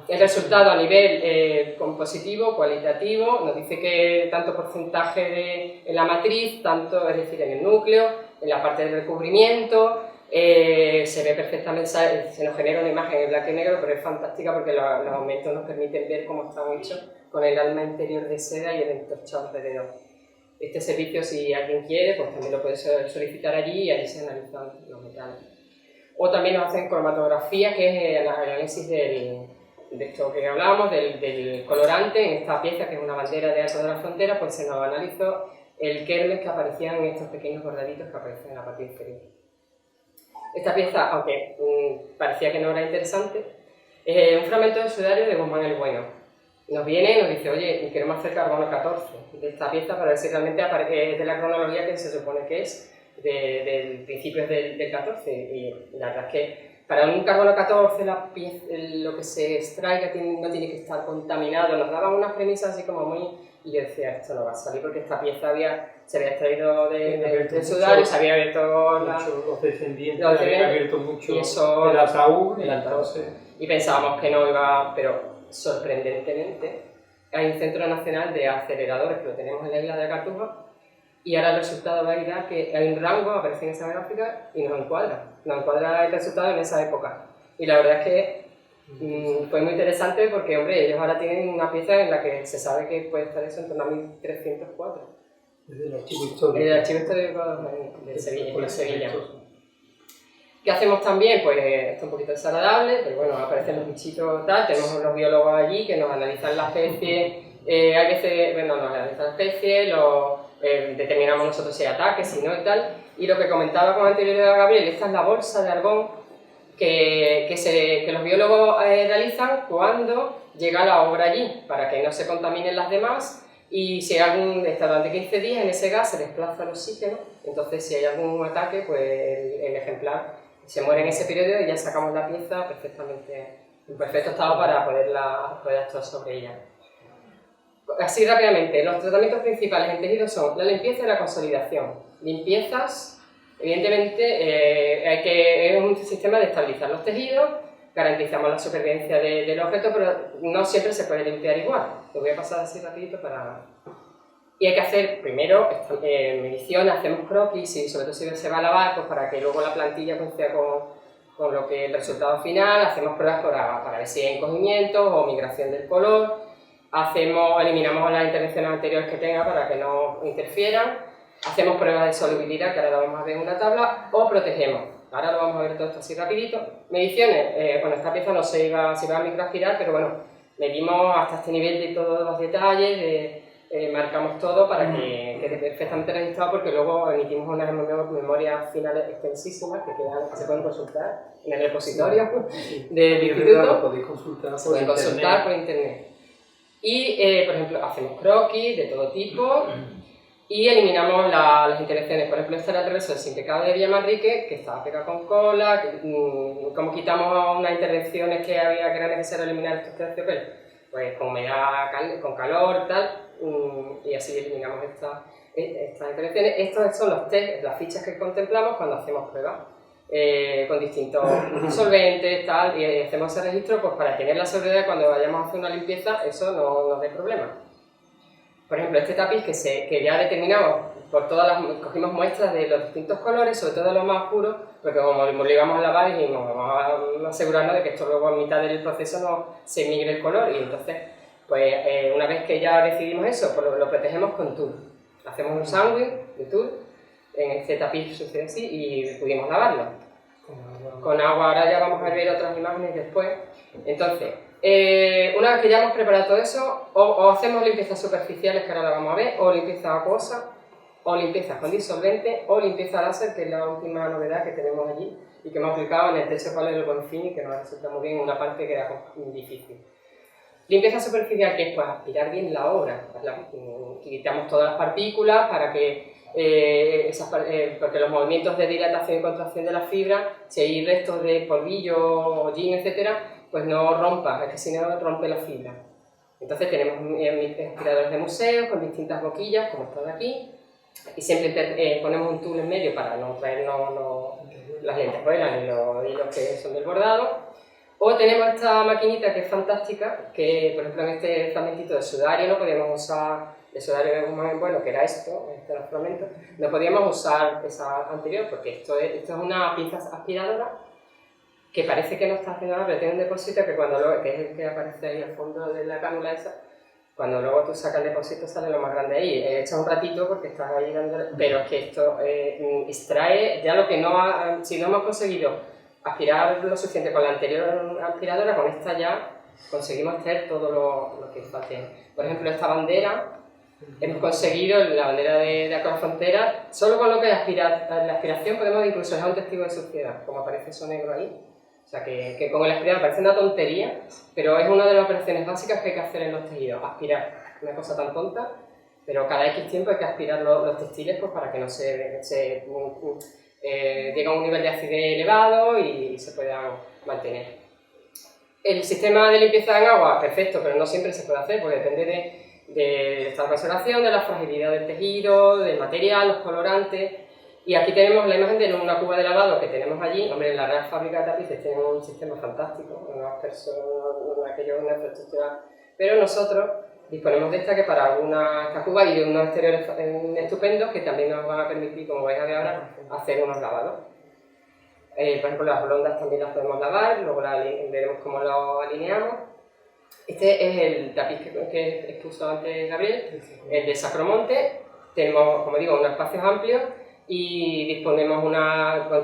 Speaker 3: el resultado a nivel compositivo, cualitativo, nos dice que tanto porcentaje en la matriz, tanto, es decir, en el núcleo, en la parte del recubrimiento, se ve perfectamente, se nos genera una imagen en blanco y negro, pero es fantástica porque los aumentos nos permiten ver cómo están hechos con el alma interior de seda y el entorchado alrededor. Este servicio, si alguien quiere, pues también lo puede solicitar allí y allí se analizan los metales. O también nos hacen cromatografía, que es el análisis de esto que hablábamos, del colorante. En esta pieza, que es una bandera de Alto de la Frontera, pues se nos analizó el kermes que aparecían en estos pequeños bordaditos que aparecen en la parte inferior. Esta pieza, aunque parecía que no era interesante, es un fragmento del sudario de Guzmán el Bueno. Nos viene y nos dice, oye, queremos hacer carbono 14 de esta pieza para ver si realmente es de la cronología que se supone que es, de principios del 14, y la verdad es que para un carbono 14 lo que se extraiga no tiene que estar contaminado. Nos daban unas premisas así como muy... Y yo decía, esto no va a salir porque esta pieza se había extraído del sudario, se había abierto
Speaker 2: los descendientes, habían abierto mucho el ataúd.
Speaker 3: Y pensábamos que no iba, pero sorprendentemente hay un centro nacional de aceleradores que lo tenemos en la isla de la Cartuja. Y ahora el resultado va a ir a que hay un rango, aparece en esa gráfica y nos encuadra el resultado en esa época. Y la verdad es que fue muy interesante porque, hombre, ellos ahora tienen una pieza en la que se sabe que puede estar eso en torno a 1304.
Speaker 2: Desde el archivo histórico.
Speaker 3: Desde el archivo histórico de Sevilla. ¿Qué hacemos también? Pues esto es un poquito desagradable, pero bueno, aparecen los bichitos tal, tenemos unos biólogos allí que nos analizan la especie, hay veces, bueno, nos analizan la especie, determinamos nosotros si hay ataques, si no y tal, y lo que comentaba con anterioridad Gabriel, esta es la bolsa de argón que los biólogos realizan cuando llega la obra allí, para que no se contaminen las demás, y si hay durante 15 días en ese gas se desplaza el oxígeno, entonces si hay algún ataque, pues el ejemplar se muere en ese periodo y ya sacamos la pieza perfectamente, en perfecto estado para poder actuar sobre ella. Así rápidamente, los tratamientos principales en tejidos son la limpieza y la consolidación. Limpiezas, evidentemente, es un sistema de estabilizar los tejidos, garantizamos la supervivencia del objeto, pero no siempre se puede limpiar igual. Lo voy a pasar así rapidito para... Y hay que hacer primero mediciones, hacemos croquis y sobre todo si se va a lavar, pues para que luego la plantilla coincida con lo que el resultado final, hacemos pruebas para ver si hay encogimientos o migración del color, eliminamos las intervenciones anteriores que tenga para que no interfieran, hacemos pruebas de solubilidad, que ahora lo vamos a ver en una tabla, o protegemos. Ahora lo vamos a ver todo esto así rapidito. Mediciones, bueno, esta pieza no se iba a microaspirar, pero bueno, medimos hasta este nivel de todos los detalles, marcamos todo para que quede perfectamente registrado, porque luego emitimos unas memorias finales extensísimas que se pueden consultar en el repositorio del instituto.
Speaker 2: Lo podéis consultar
Speaker 3: por internet. Y, por ejemplo, hacemos croquis de todo tipo y eliminamos las intervenciones. Por ejemplo, este era el reverso del sin pecado de Villamanrique, que estaba pegado con cola, como quitamos unas intervenciones que era necesario eliminar estos terciopelos, pues con humedad, con calor, tal, y así eliminamos estas intervenciones. Estos son los test, las fichas que contemplamos cuando hacemos pruebas. Con distintos solventes, tal, y hacemos ese registro pues para tener la seguridad cuando vayamos a hacer una limpieza, eso no nos dé problema. Por ejemplo, este tapiz que ya determinamos, cogimos muestras de los distintos colores, sobre todo de los más oscuros, porque como lo íbamos a lavar y vamos a asegurarnos de que esto luego a mitad del proceso no se migre el color, y entonces, pues una vez que ya decidimos eso, pues lo protegemos con tul. Hacemos un sándwich de tul, en este tapiz sucede así, y pudimos lavarlo. Con agua, ahora ya vamos a ver otras imágenes después. Entonces, una vez que ya hemos preparado todo eso, o hacemos limpiezas superficiales, que ahora la vamos a ver, o limpieza acuosa, o limpieza con disolvente, o limpieza láser, que es la última novedad que tenemos allí, y que hemos aplicado en el techo Pablo del Bonfini, que nos resulta muy bien, una parte que era difícil. Limpieza superficial, que es pues aspirar bien la obra, quitamos todas las partículas para que porque los movimientos de dilatación y contracción de la fibra, si hay restos de polvillo, hollín, etcétera, pues no rompa, es que si no rompe la fibra. Entonces tenemos aspiradores de museo con distintas boquillas, como esta de aquí, y siempre ponemos un tubo en medio para no traernos las lentejuelas ni los hilos que son del bordado. O tenemos esta maquinita que es fantástica, que por ejemplo en este fragmentito de sudario no podíamos usar, de sudario más bueno, que era este fragmento, no podíamos usar esa anterior, porque esto es una pinza aspiradora que parece que no está haciendo nada, pero tiene un depósito que es el que aparece ahí al fondo de la cánula esa, cuando luego tú sacas el depósito sale lo más grande ahí. Echa un ratito porque estás ahí dándole, pero es que esto extrae ya lo que si no hemos conseguido aspirar lo suficiente con la anterior aspiradora, con esta ya conseguimos hacer todo lo que falte. Por ejemplo, esta bandera, hemos conseguido la bandera de Acrofrontera, solo con lo que es la aspiración podemos incluso dejar un testigo de suciedad, como aparece eso negro ahí. O sea que con el aspirador parece una tontería, pero es una de las operaciones básicas que hay que hacer en los tejidos, aspirar. Una cosa tan tonta, pero cada X tiempo hay que aspirar los textiles pues, para que no llega a un nivel de acidez elevado y se puedan mantener. El sistema de limpieza en agua, perfecto, pero no siempre se puede hacer porque depende del estado de conservación, de la fragilidad del tejido, del material, los colorantes. Y aquí tenemos la imagen de una cuba de lavado que tenemos allí. Hombre, en la Real Fábrica de Tapices tienen un sistema fantástico, una infraestructura, pero nosotros disponemos de esta cuba y de unos exteriores estupendos que también nos van a permitir, como vais a ver ahora, hacer unos lavados. Por ejemplo, las blondas también las podemos lavar, luego veremos cómo lo alineamos. Este es el tapiz que expuso antes Gabriel, el de Sacromonte. Tenemos, como digo, unos espacios amplios y disponemos con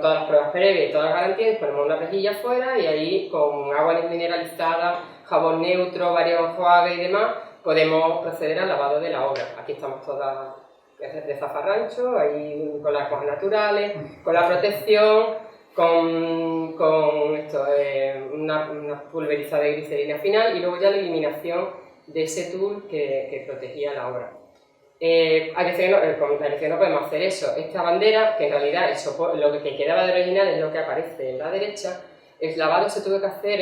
Speaker 3: todas las pruebas previas y todas las garantías, disponemos una rejilla afuera y ahí con agua mineralizada, jabón neutro, varios enjuagues y demás, podemos proceder al lavado de la obra. Aquí estamos todas de zafarrancho, ahí con las cosas naturales, con la protección, con esto, una pulverizada de glicerina final y luego ya la eliminación de ese tul que protegía la obra. Hay veces que no podemos hacer eso. Esta bandera, que en realidad lo que quedaba de original es lo que aparece en la derecha, el lavado se tuvo que hacer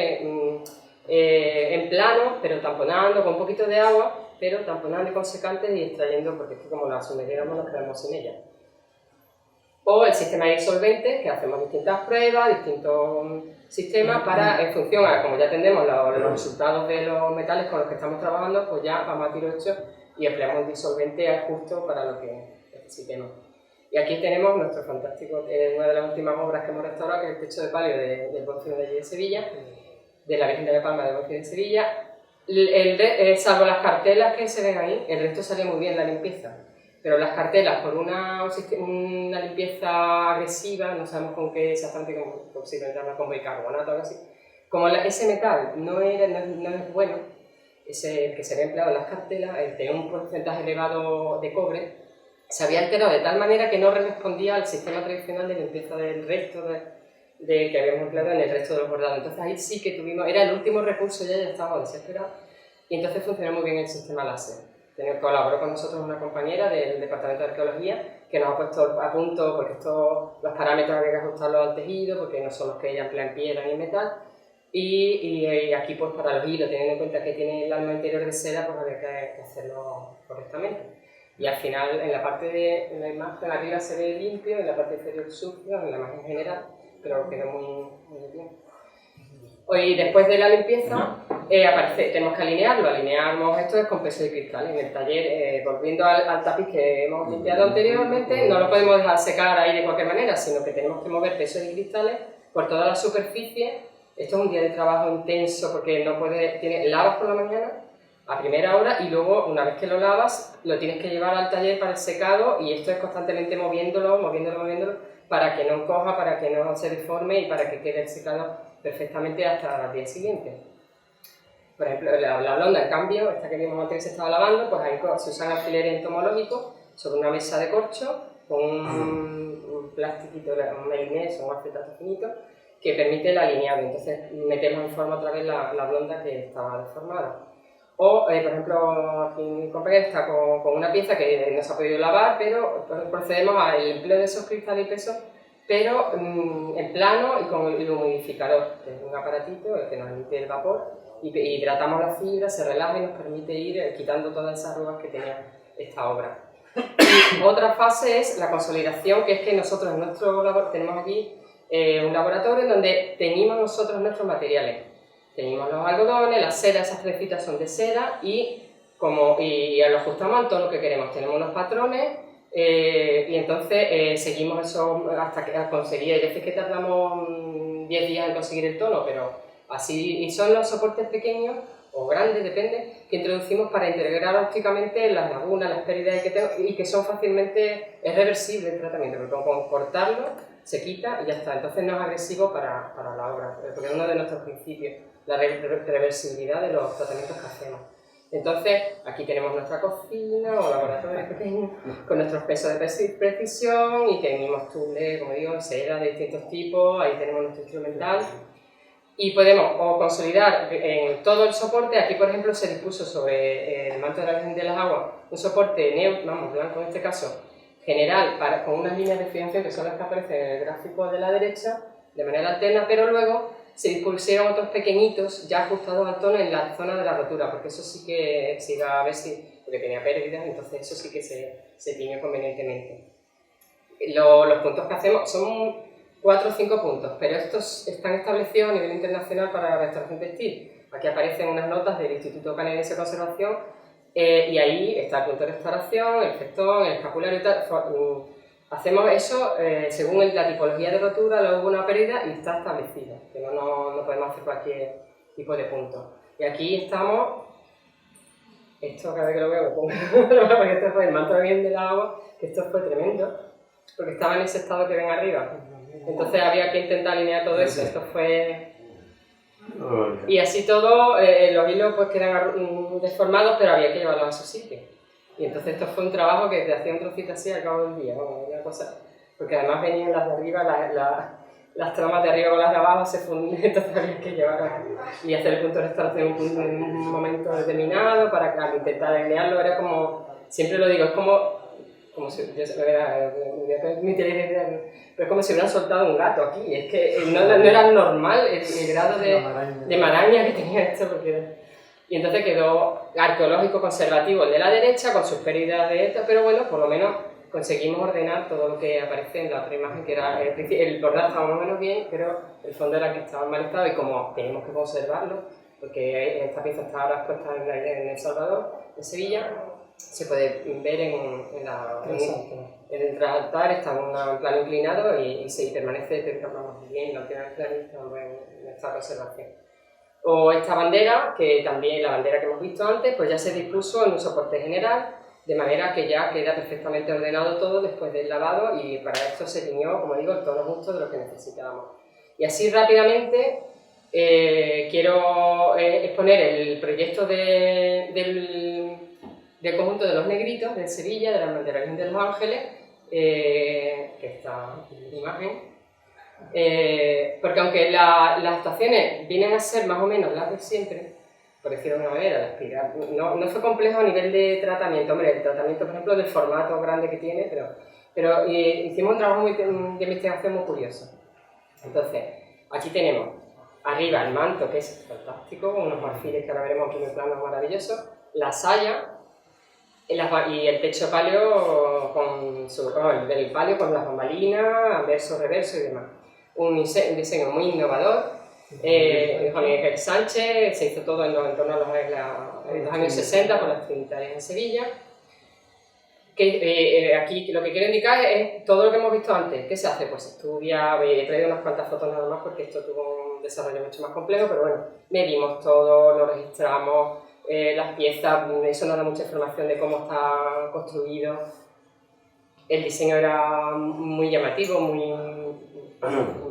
Speaker 3: en plano, pero tamponando con un poquito de agua, pero tamponando con secantes y extrayendo, porque es que como la sumergiéramos nos quedamos sin ella. O el sistema de disolvente, que hacemos distintas pruebas, distintos sistemas para, en función a, como ya tenemos los resultados de los metales con los que estamos trabajando, pues ya vamos a tiro hecho y empleamos el disolvente justo para lo que necesitemos. Y aquí tenemos nuestro fantástico, una de las últimas obras que hemos restaurado, que es el techo de palio del Buen Fino de allí de Sevilla, de la Virgen de la Palma del Buen Fino de Sevilla. Salvo las cartelas que se ven ahí, el resto sale muy bien la limpieza. Pero las cartelas, por una limpieza agresiva, no sabemos con qué exactamente, posiblemente con bicarbonato o algo así, como ese metal no es bueno, ese que se ve empleado en las cartelas, tenía un porcentaje elevado de cobre, se había alterado de tal manera que no respondía al sistema tradicional de limpieza del resto que habíamos empleado en el resto de los bordados. Entonces ahí sí que tuvimos, era el último recurso, ya estábamos desesperados, y entonces funcionó muy bien el sistema láser. Colaboró con nosotros una compañera del Departamento de Arqueología que nos ha puesto a punto, porque los parámetros había que ajustarlos al tejido, porque no son los que ella emplea en piedra ni en metal, y aquí pues para los hilos, teniendo en cuenta que tiene el alma interior de seda, pues había que hacerlo correctamente. Y al final, en la parte de la imagen, arriba se ve limpio, en la parte inferior sucio, en la imagen general, pero quedó muy bien. Hoy, después de la limpieza, tenemos que alinearnos esto es con peso de cristal. En el taller, volviendo al tapiz que hemos limpiado anteriormente, no lo podemos dejar secar ahí de cualquier manera, sino que tenemos que mover pesos de cristales por toda la superficie. Esto es un día de trabajo intenso porque lavas por la mañana a primera hora y luego, una vez que lo lavas, lo tienes que llevar al taller para el secado y esto es constantemente moviéndolo para que no coja, para que no se deforme y para que quede el secado perfectamente hasta el día siguiente. Por ejemplo, la blonda, en cambio, esta que vimos antes que se estaba lavando, pues ahí se usan alfileres entomológicos sobre una mesa de corcho con un plastiquito, un melinés o un acetato finito que permite el alineado. Entonces metemos en forma otra vez la blonda que estaba deformada. O, por ejemplo, aquí mi compañero está con una pieza que no se ha podido lavar, pero procedemos al empleo de esos cristales y pesos, pero en plano y con el humidificador, que es un aparatito que nos emite el vapor, y hidratamos la fibra, se relaja y nos permite ir quitando todas esas arrugas que tenía esta obra. Y otra fase es la consolidación, que es que nosotros en nuestro tenemos aquí un laboratorio en donde teñimos nosotros nuestros materiales. Teñimos los algodones, las sedas, esas trecitas son de seda y lo ajustamos al tono que queremos. Tenemos unos patrones y entonces seguimos eso hasta que conseguir. Hay veces que tardamos 10 días en conseguir el tono, pero así, y son los soportes pequeños o grandes, depende, que introducimos para integrar ópticamente las lagunas, las pérdidas que tengo, y que son fácilmente, es reversible el tratamiento, porque con cortarlo se quita y ya está. Entonces no es agresivo para la obra, porque es uno de nuestros principios, la reversibilidad de los tratamientos que hacemos. Entonces, aquí tenemos nuestra cocina o laboratorio pequeño con nuestros pesos de precisión y tenemos tules, como digo, seda de distintos tipos, ahí tenemos nuestro instrumental. Y podemos consolidar en todo el soporte. Aquí, por ejemplo, se dispuso sobre el manto de la Virgen de las Aguas un soporte blanco en este caso, general, con unas líneas de fijación que son las que aparecen en el gráfico de la derecha, de manera alterna, pero luego se dispusieron otros pequeñitos ya ajustados al tono en la zona de la rotura, porque eso sí que se iba a ver porque tenía pérdidas, entonces eso sí que se tiñó convenientemente. Los puntos que hacemos son 4 o 5 puntos, pero estos están establecidos a nivel internacional para la restauración textil. Aquí aparecen unas notas del Instituto Canadiense de Conservación y ahí está el punto de restauración, el festón, el escapulario y tal. Hacemos eso según la tipología de rotura, luego hubo una pérdida y está establecido, que no podemos hacer cualquier tipo de punto. Y aquí estamos, esto cada vez que lo veo me pongo, porque esto fue el manto de bien del agua, que esto fue tremendo, porque estaba en ese estado que ven arriba. Entonces había que intentar alinear todo eso, esto fue... Y así todo, los hilos pues quedan deformados, pero había que llevarlos a su sitio. Y entonces esto fue un trabajo que te hacía un trocito así al cabo del día, una cosa. Porque además venían las de arriba, las tramas de arriba con las de abajo se funden, entonces había que llevar y hacer el punto de restauración en un momento determinado para que al intentar alinearlo era como, siempre lo digo, es como si, yo me voy a permitir la idea, pero es como si hubieran soltado un gato aquí, es que no era normal el grado de maraña que tenía esto, y entonces quedó arqueológico conservativo el de la derecha con sus pérdidas de esto, pero bueno, por lo menos conseguimos ordenar todo lo que aparece en la otra imagen, que era el bordado estaba más o menos bien, pero el fondo era el que estaba en mal estado y como tenemos que conservarlo, porque esta pieza está ahora expuesta en El Salvador, en Sevilla, se puede ver en el altar, está en un plano inclinado y se permanece bien, la última vez en esta conservación. O esta bandera, que también la bandera que hemos visto antes, pues ya se dispuso en un soporte general, de manera que ya queda perfectamente ordenado todo después del lavado y para esto se tiñó, como digo, el tono justo de lo que necesitábamos. Y así rápidamente quiero exponer el proyecto del conjunto de los negritos de Sevilla, de la Virgen de los Ángeles, que está en la imagen. Porque aunque las actuaciones vienen a ser más o menos las de siempre, por decirlo de una manera, no fue complejo a nivel de tratamiento. Hombre, el tratamiento, por ejemplo, del formato grande que tiene, pero hicimos un trabajo de investigación muy curioso. Entonces, aquí tenemos arriba el manto, que es fantástico, con unos marfiles que ahora veremos aquí en el plano maravilloso, la saya y el techo palio el palio con las bambalinas, verso, reverso y demás. Un diseño muy innovador. Con Miguel Sánchez se hizo todo en torno a los años 60 por las Trinitarias en Sevilla. Aquí lo que quiero indicar es todo lo que hemos visto antes. ¿Qué se hace? Pues se estudia, he traído unas cuantas fotos nada más porque esto tuvo un desarrollo mucho más complejo, pero bueno, medimos todo, lo registramos, las piezas, eso nos da mucha información de cómo está construido. El diseño era muy llamativo,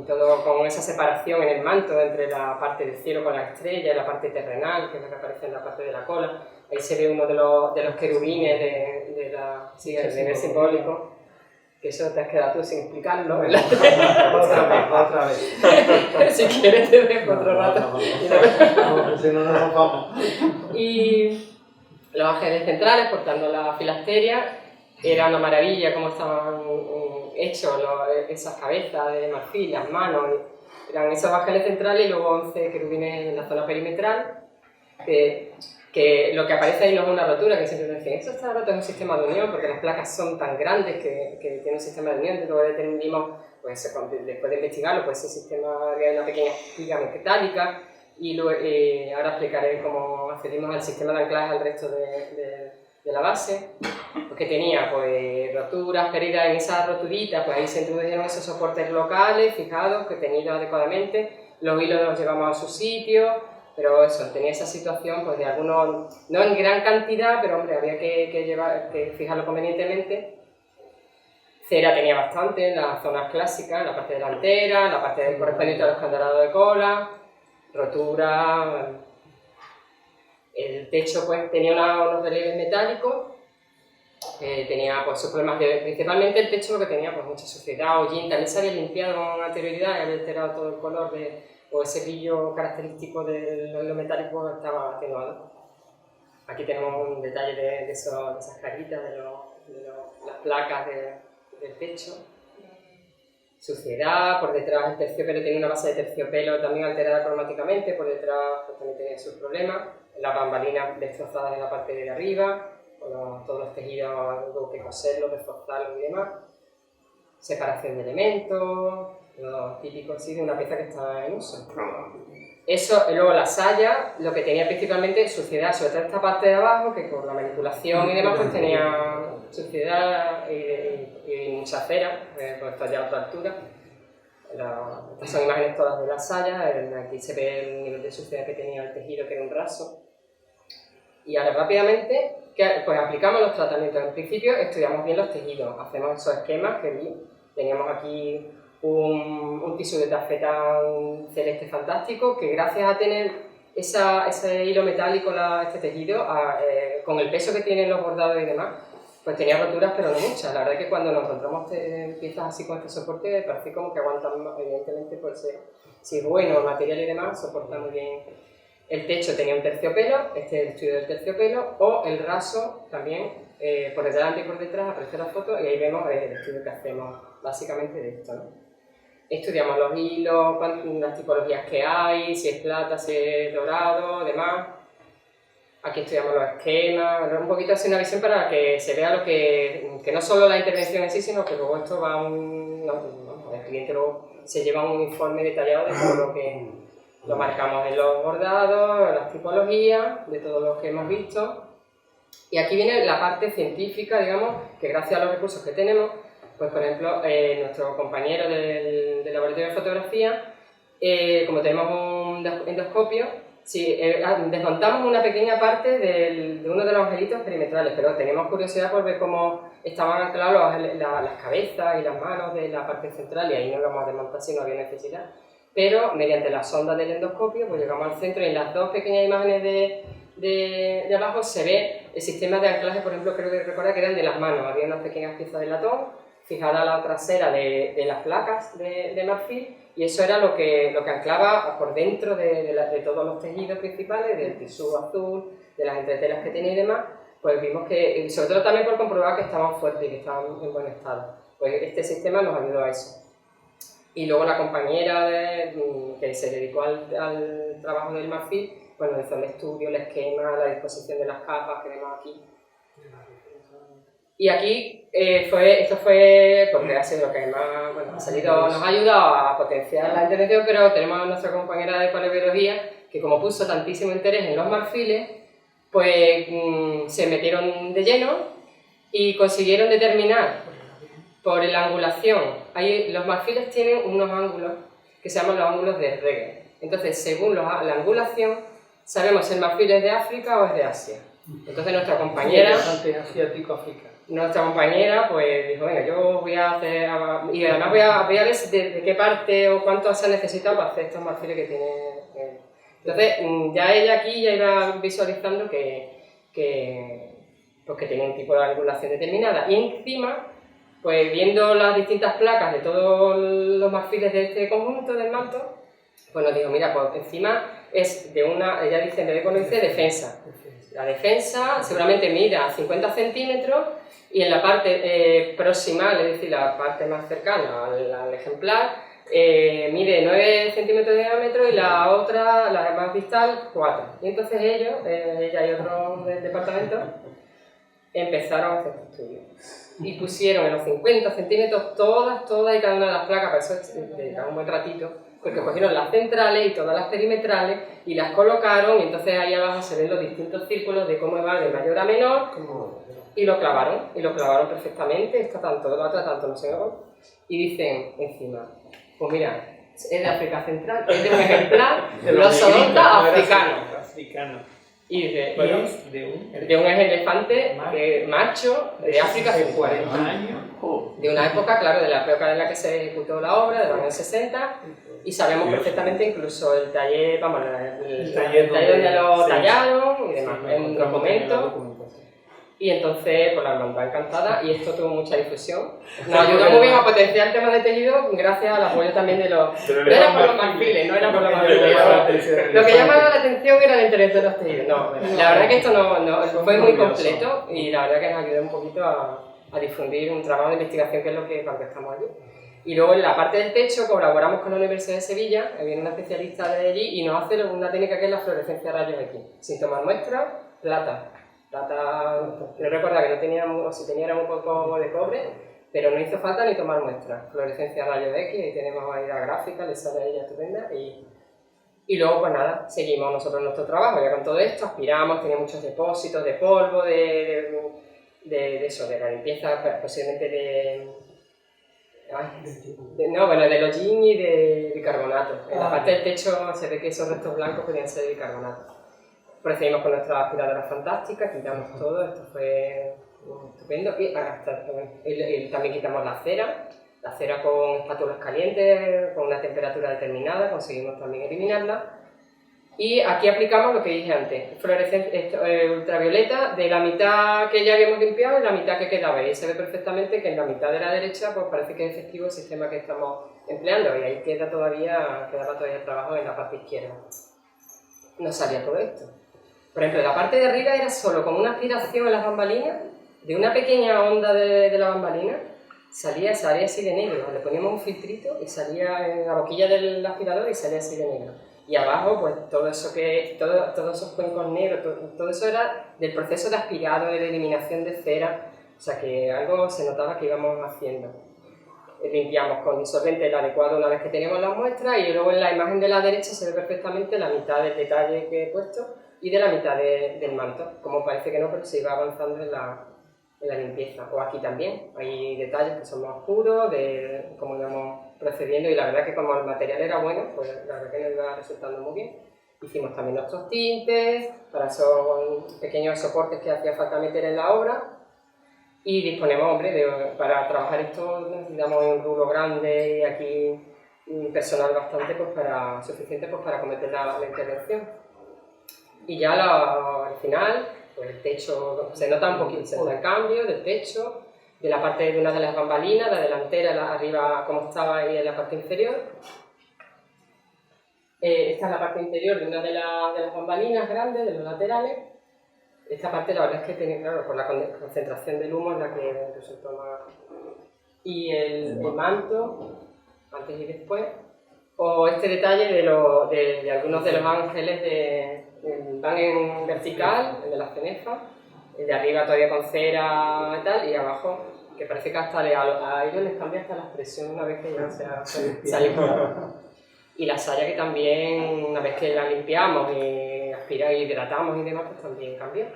Speaker 3: todo con esa separación en el manto entre la parte del cielo con la estrella y la parte terrenal, que es la que aparece en la parte de la cola. Ahí se ve uno de los querubines del nivel simbólico, que eso te has quedado tú sin explicarlo, ¿verdad?
Speaker 2: Otra vez.
Speaker 3: Si quieres te dejo otro rato.
Speaker 2: No, si no nos vamos.
Speaker 3: Y los ángeles centrales portando la filasteria, era una maravilla cómo estaban hechos esas cabezas de marfil, las manos, eran esos ángeles centrales y luego 11 querubines en la zona perimetral, que lo que aparece ahí no es una rotura, que siempre me decían, esto está roto en un sistema de unión, porque las placas son tan grandes que tiene un sistema de unión, y luego determinamos, pues después de investigarlo, pues ese sistema había una pequeña espiga metálica, y luego, ahora explicaré cómo accedimos al sistema de anclaje al resto de la base, porque tenía pues roturas, pérdidas en esas roturitas, pues ahí se introdujeron esos soportes locales, fijados, que tenidos adecuadamente, los hilos los llevamos a su sitio, pero eso, tenía esa situación pues de algunos, no en gran cantidad, pero hombre, había que fijarlo convenientemente. Cera tenía bastante en las zonas clásicas, en la parte delantera, en la parte correspondiente a los candelados de cola, rotura. El techo pues tenía unos relieves metálicos, tenía pues sus problemas, principalmente el techo lo que tenía pues mucha suciedad, hollín, también se había limpiado con anterioridad y había alterado todo el color o ese brillo característico de lo metálico estaba atenuado. Aquí tenemos un detalle de esas caritas, de las placas del techo. Suciedad, por detrás el terciopelo tenía una base de terciopelo también alterada cromáticamente, por detrás pues, también tenía sus problemas. Las bambalinas destrozadas en la parte de arriba, todos los tejidos hubo que coserlos, reforzarlos y demás. Separación de elementos, lo típico sí, de una pieza que está en uso. Eso, y luego la saya, lo que tenía principalmente suciedad, sobre todo esta parte de abajo, que por la manipulación y demás pues tenía suciedad y mucha cera, pues está ya a otra altura. Estas son imágenes todas de la saya, aquí se ve el nivel de suciedad que tenía el tejido, que era un raso. Y ahora rápidamente, pues aplicamos los tratamientos. En principio estudiamos bien los tejidos, hacemos esos esquemas que teníamos aquí un tisú de tafetán celeste fantástico, que gracias a tener ese hilo metálico, este tejido, con el peso que tienen los bordados y demás, pues tenía roturas, pero no muchas. La verdad es que cuando nos encontramos piezas así con este soporte, parece como que aguantan más, evidentemente, pues si es bueno el material y demás, soporta muy bien. El techo tenía un terciopelo, este es el estudio del terciopelo, o el raso también, por delante y por detrás, aparece la foto y ahí vemos el estudio que hacemos básicamente de esto, ¿no? Estudiamos los hilos, las tipologías que hay, si es plata, si es dorado, demás. Aquí estudiamos los esquemas, un poquito así una visión para que se vea lo que no solo la intervención en sí, sino que luego esto va el cliente luego se lleva un informe detallado de todo lo que lo marcamos en los bordados, en las tipologías, de todo lo que hemos visto. Y aquí viene la parte científica, digamos, que gracias a los recursos que tenemos, pues por ejemplo, nuestro compañero del laboratorio de fotografía, como tenemos un endoscopio, sí, desmontamos una pequeña parte de uno de los angelitos perimetrales, pero teníamos curiosidad por ver cómo estaban anclados las cabezas y las manos de la parte central, y ahí no íbamos a desmontar si no había necesidad. Pero mediante la sonda del endoscopio, pues llegamos al centro y en las dos pequeñas imágenes de abajo se ve el sistema de anclaje, por ejemplo, creo que recuerda que eran de las manos, había unas pequeñas piezas de latón fijada a la trasera de las placas de marfil, y eso era lo que anclaba por dentro de todos los tejidos principales, del tisú azul, de las entretelas que tenía y demás. Pues vimos que, sobre todo también por comprobar que estaban fuertes y que estaban en buen estado. Pues este sistema nos ayudó a eso. Y luego la compañera que se dedicó al trabajo del marfil, pues nos hizo el estudio, el esquema, la disposición de las capas que vemos aquí. Y aquí esto fue porque ha sido lo que más nos ha ayudado a potenciar la intervención, pero tenemos a nuestra compañera de paleobiología que, como puso tantísimo interés en los marfiles, pues se metieron de lleno y consiguieron determinar por la angulación. Los marfiles tienen unos ángulos que se llaman los ángulos de Regel. Entonces, según la angulación, sabemos si el marfil es de África o es de Asia. Entonces nuestra compañera... Nuestra compañera pues dijo, venga, yo voy a hacer... Y además voy a ver de qué parte o cuánto se ha necesitado para hacer estos marfiles que tiene... Entonces, ya ella aquí ya iba visualizando que tenía un tipo de angulación determinada. Y encima, pues viendo las distintas placas de todos los marfiles de este conjunto del manto, pues nos dijo, mira, pues encima es de una... Ella dice, en vez de color dice defensa. La defensa seguramente mira 50 centímetros y en la parte proximal, es decir, la parte más cercana al ejemplar, mide 9 centímetros de diámetro y la otra, la más distal, 4. Y entonces ellos, ella y otros del departamento, empezaron a hacer este estudio. Y pusieron en los 50 centímetros todas y cada una de las placas, para eso dedicaron un buen ratito, porque cogieron las centrales y todas las perimetrales y las colocaron, y entonces ahí abajo se ven los distintos círculos de cómo va de mayor a menor, y lo clavaron perfectamente, esta tanto, la otra tanto, no sé cómo, y dicen encima, pues mira, es de África Central, es de un ejemplar Glosodonta africano. Y de un elefante macho de África Central. De una época, claro, de la época en la que se ejecutó la obra, de los años 60, y sabemos perfectamente incluso el taller, el taller donde lo tallaron y demás, en un documento. Y entonces, pues la hermandad encantada, y esto tuvo mucha difusión. Nos ayudó muy bien a potenciar el tema de tejido gracias al apoyo también de los... No era por los marfiles, no era por los marfiles. Lo que llamaba la atención era el interés de los tejidos. No, la verdad que esto no fue muy completo y la verdad que nos ayudó un poquito a difundir un trabajo de investigación que es lo que estamos allí. Y luego en la parte del techo colaboramos con la Universidad de Sevilla, viene una especialista de allí y nos hace una técnica que es la fluorescencia a rayos X. Sin tomar muestras, plata, yo recuerdo que no teníamos, o si tenía era un poco de cobre, pero no hizo falta ni tomar muestras. Fluorescencia a rayos X, ahí tenemos ahí la gráfica, le sale a ella estupenda y luego pues nada, seguimos nosotros nuestro trabajo, ya con todo esto aspiramos, tenía muchos depósitos de polvo, de eso, de la limpieza posiblemente de hollín y de bicarbonato. En la parte del techo se ve que esos restos blancos podían ser de bicarbonato. Procedimos con nuestra aspiradora fantástica, quitamos todo, esto fue estupendo. Y también quitamos la cera con espátulas calientes, con una temperatura determinada, conseguimos también eliminarla. Y aquí aplicamos lo que dije antes, fluorescencia ultravioleta de la mitad que ya habíamos limpiado y la mitad que quedaba. Y se ve perfectamente que en la mitad de la derecha pues parece que es efectivo el sistema que estamos empleando y ahí quedaba todavía trabajo en la parte izquierda. No salía todo esto. Por ejemplo, la parte de arriba era solo como una aspiración en las bambalinas, de una pequeña onda de la bambalina, salía así de negro. Le poníamos un filtrito y salía en la boquilla del aspirador y salía así de negro. Y abajo, pues todos esos cuencos negros, todo eso era del proceso de aspirado, de eliminación de cera, o sea que algo se notaba que íbamos haciendo. Limpiamos con disolvente el adecuado una vez que teníamos la muestra y luego en la imagen de la derecha se ve perfectamente la mitad del detalle que he puesto y de la mitad del manto, como parece que no, pero se iba avanzando en la limpieza. O aquí también, hay detalles que son más oscuros, de cómo íbamos procediendo y la verdad que como el material era bueno, pues la verdad que nos iba resultando muy bien. Hicimos también nuestros tintes, para esos pequeños soportes que hacía falta meter en la obra y disponemos, hombre, para trabajar esto necesitamos un rulo grande y aquí un personal bastante suficiente pues, para cometer la intervención. Y ya al final, pues el techo se nota un poquito, se nota el cambio del techo, de la parte de una de las bambalinas, la delantera, la arriba como estaba ahí en la parte inferior. Esta es la parte interior de una de las bambalinas grandes, de los laterales. Esta parte la verdad es que tiene, claro, por la concentración del humo es la que resultó más... Y el manto, antes y después, o este detalle de algunos de los ángeles van en vertical, el de las cenefas, el de arriba todavía con cera y tal, y abajo, que parece que hasta a ellos les cambia hasta la expresión una vez que ya se ha limpiado. Y la saya que también, una vez que la limpiamos y aspiramos y hidratamos y demás, pues también cambia.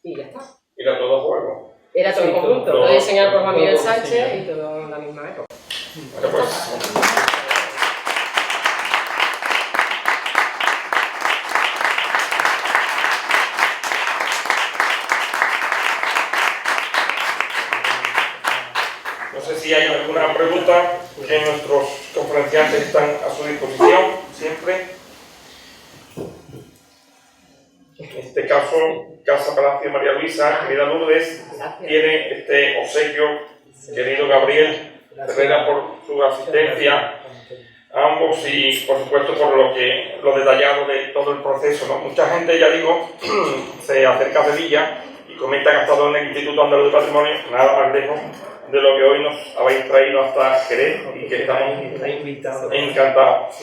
Speaker 3: Y ya está.
Speaker 1: Era todo juego.
Speaker 3: Era todo en conjunto, todo diseñado por Juan Miguel Sánchez y todo en la misma época.
Speaker 1: Bueno, pues, no sé si hay alguna pregunta, que nuestros conferenciantes están a su disposición siempre. En este caso, Casa Palacio María Luisa, querida Lourdes, tiene este obsequio, querido Gabriel Herrera, por su asistencia a ambos y, por supuesto, por lo detallado de todo el proceso, ¿no? Mucha gente, ya digo, se acerca a Sevilla y comenta que ha estado en el Instituto Andaluz de Patrimonio, nada más lejos de lo que hoy nos habéis traído hasta Jerez y que estamos encantados.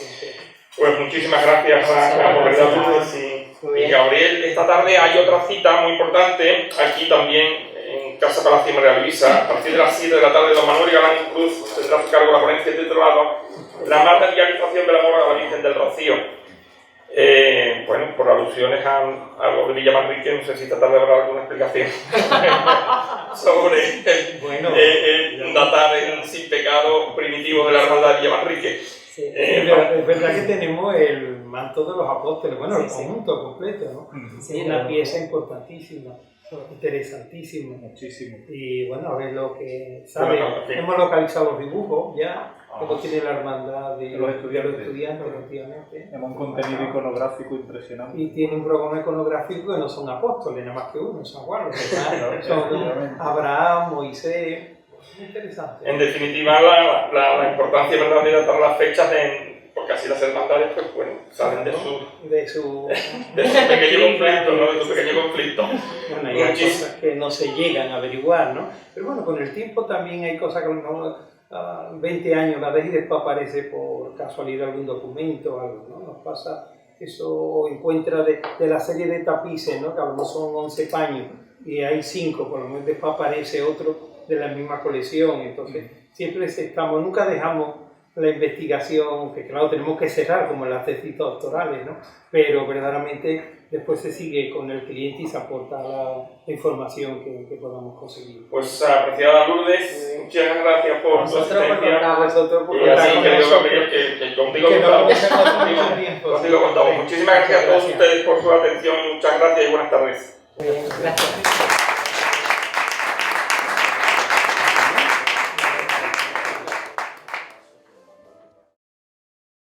Speaker 1: Pues muchísimas gracias a Lourdes y Gabriel. Esta tarde hay otra cita muy importante, aquí también en Casa Palacio María Luisa, a partir de las 7 de la tarde. Don Manuel Galán Cruz tendrá a su cargo la ponencia titulada La materialización del amor a la Virgen del Rocío. Bueno, por alusiones a algo de Villa Manrique, no sé si esta tarde habrá alguna explicación sobre datar el sin pecado primitivo de la hermandad de Villa Manrique.
Speaker 2: Sí. Es verdad que tenemos el manto de los apóstoles, bueno, el conjunto completo, ¿no? Sí, una pieza importantísima, interesantísima.
Speaker 4: Muchísimo.
Speaker 2: Y bueno, a ver lo que sabe. Hemos localizado los dibujos ya, como tiene la hermandad de los estudiantes, efectivamente.
Speaker 4: Tenemos un contenido iconográfico impresionante.
Speaker 2: Y tiene un programa iconográfico que no son apóstoles, nada más que uno, San Juan, son Abraham, Moisés. Interesante.
Speaker 1: En definitiva, la importancia, ¿verdad?, de datar las fechas, porque así las hermandades, pues bueno, salen de su pequeño conflicto, ¿no? De su pequeño conflicto.
Speaker 2: Bueno, hay cosas que no se llegan a averiguar, ¿no? Pero bueno, con el tiempo también hay cosas que a lo mejor 20 años la ves y después aparece por casualidad algún documento o algo, ¿no? Nos pasa eso, encuentra de la serie de tapices, ¿no? Que a lo mejor son 11 paños y hay 5, por lo menos después aparece otro de la misma colección, entonces siempre nunca dejamos la investigación, que claro tenemos que cerrar como en las tesis doctorales, ¿no? Pero verdaderamente después se sigue con el cliente y se aporta la información que podamos conseguir.
Speaker 1: Pues apreciada Lourdes, muchas gracias por tu asistencia. Y así, querido Gabriel, que contigo contamos. Muchísimas gracias a todos ustedes por su atención y muchas gracias y buenas tardes.
Speaker 3: Gracias.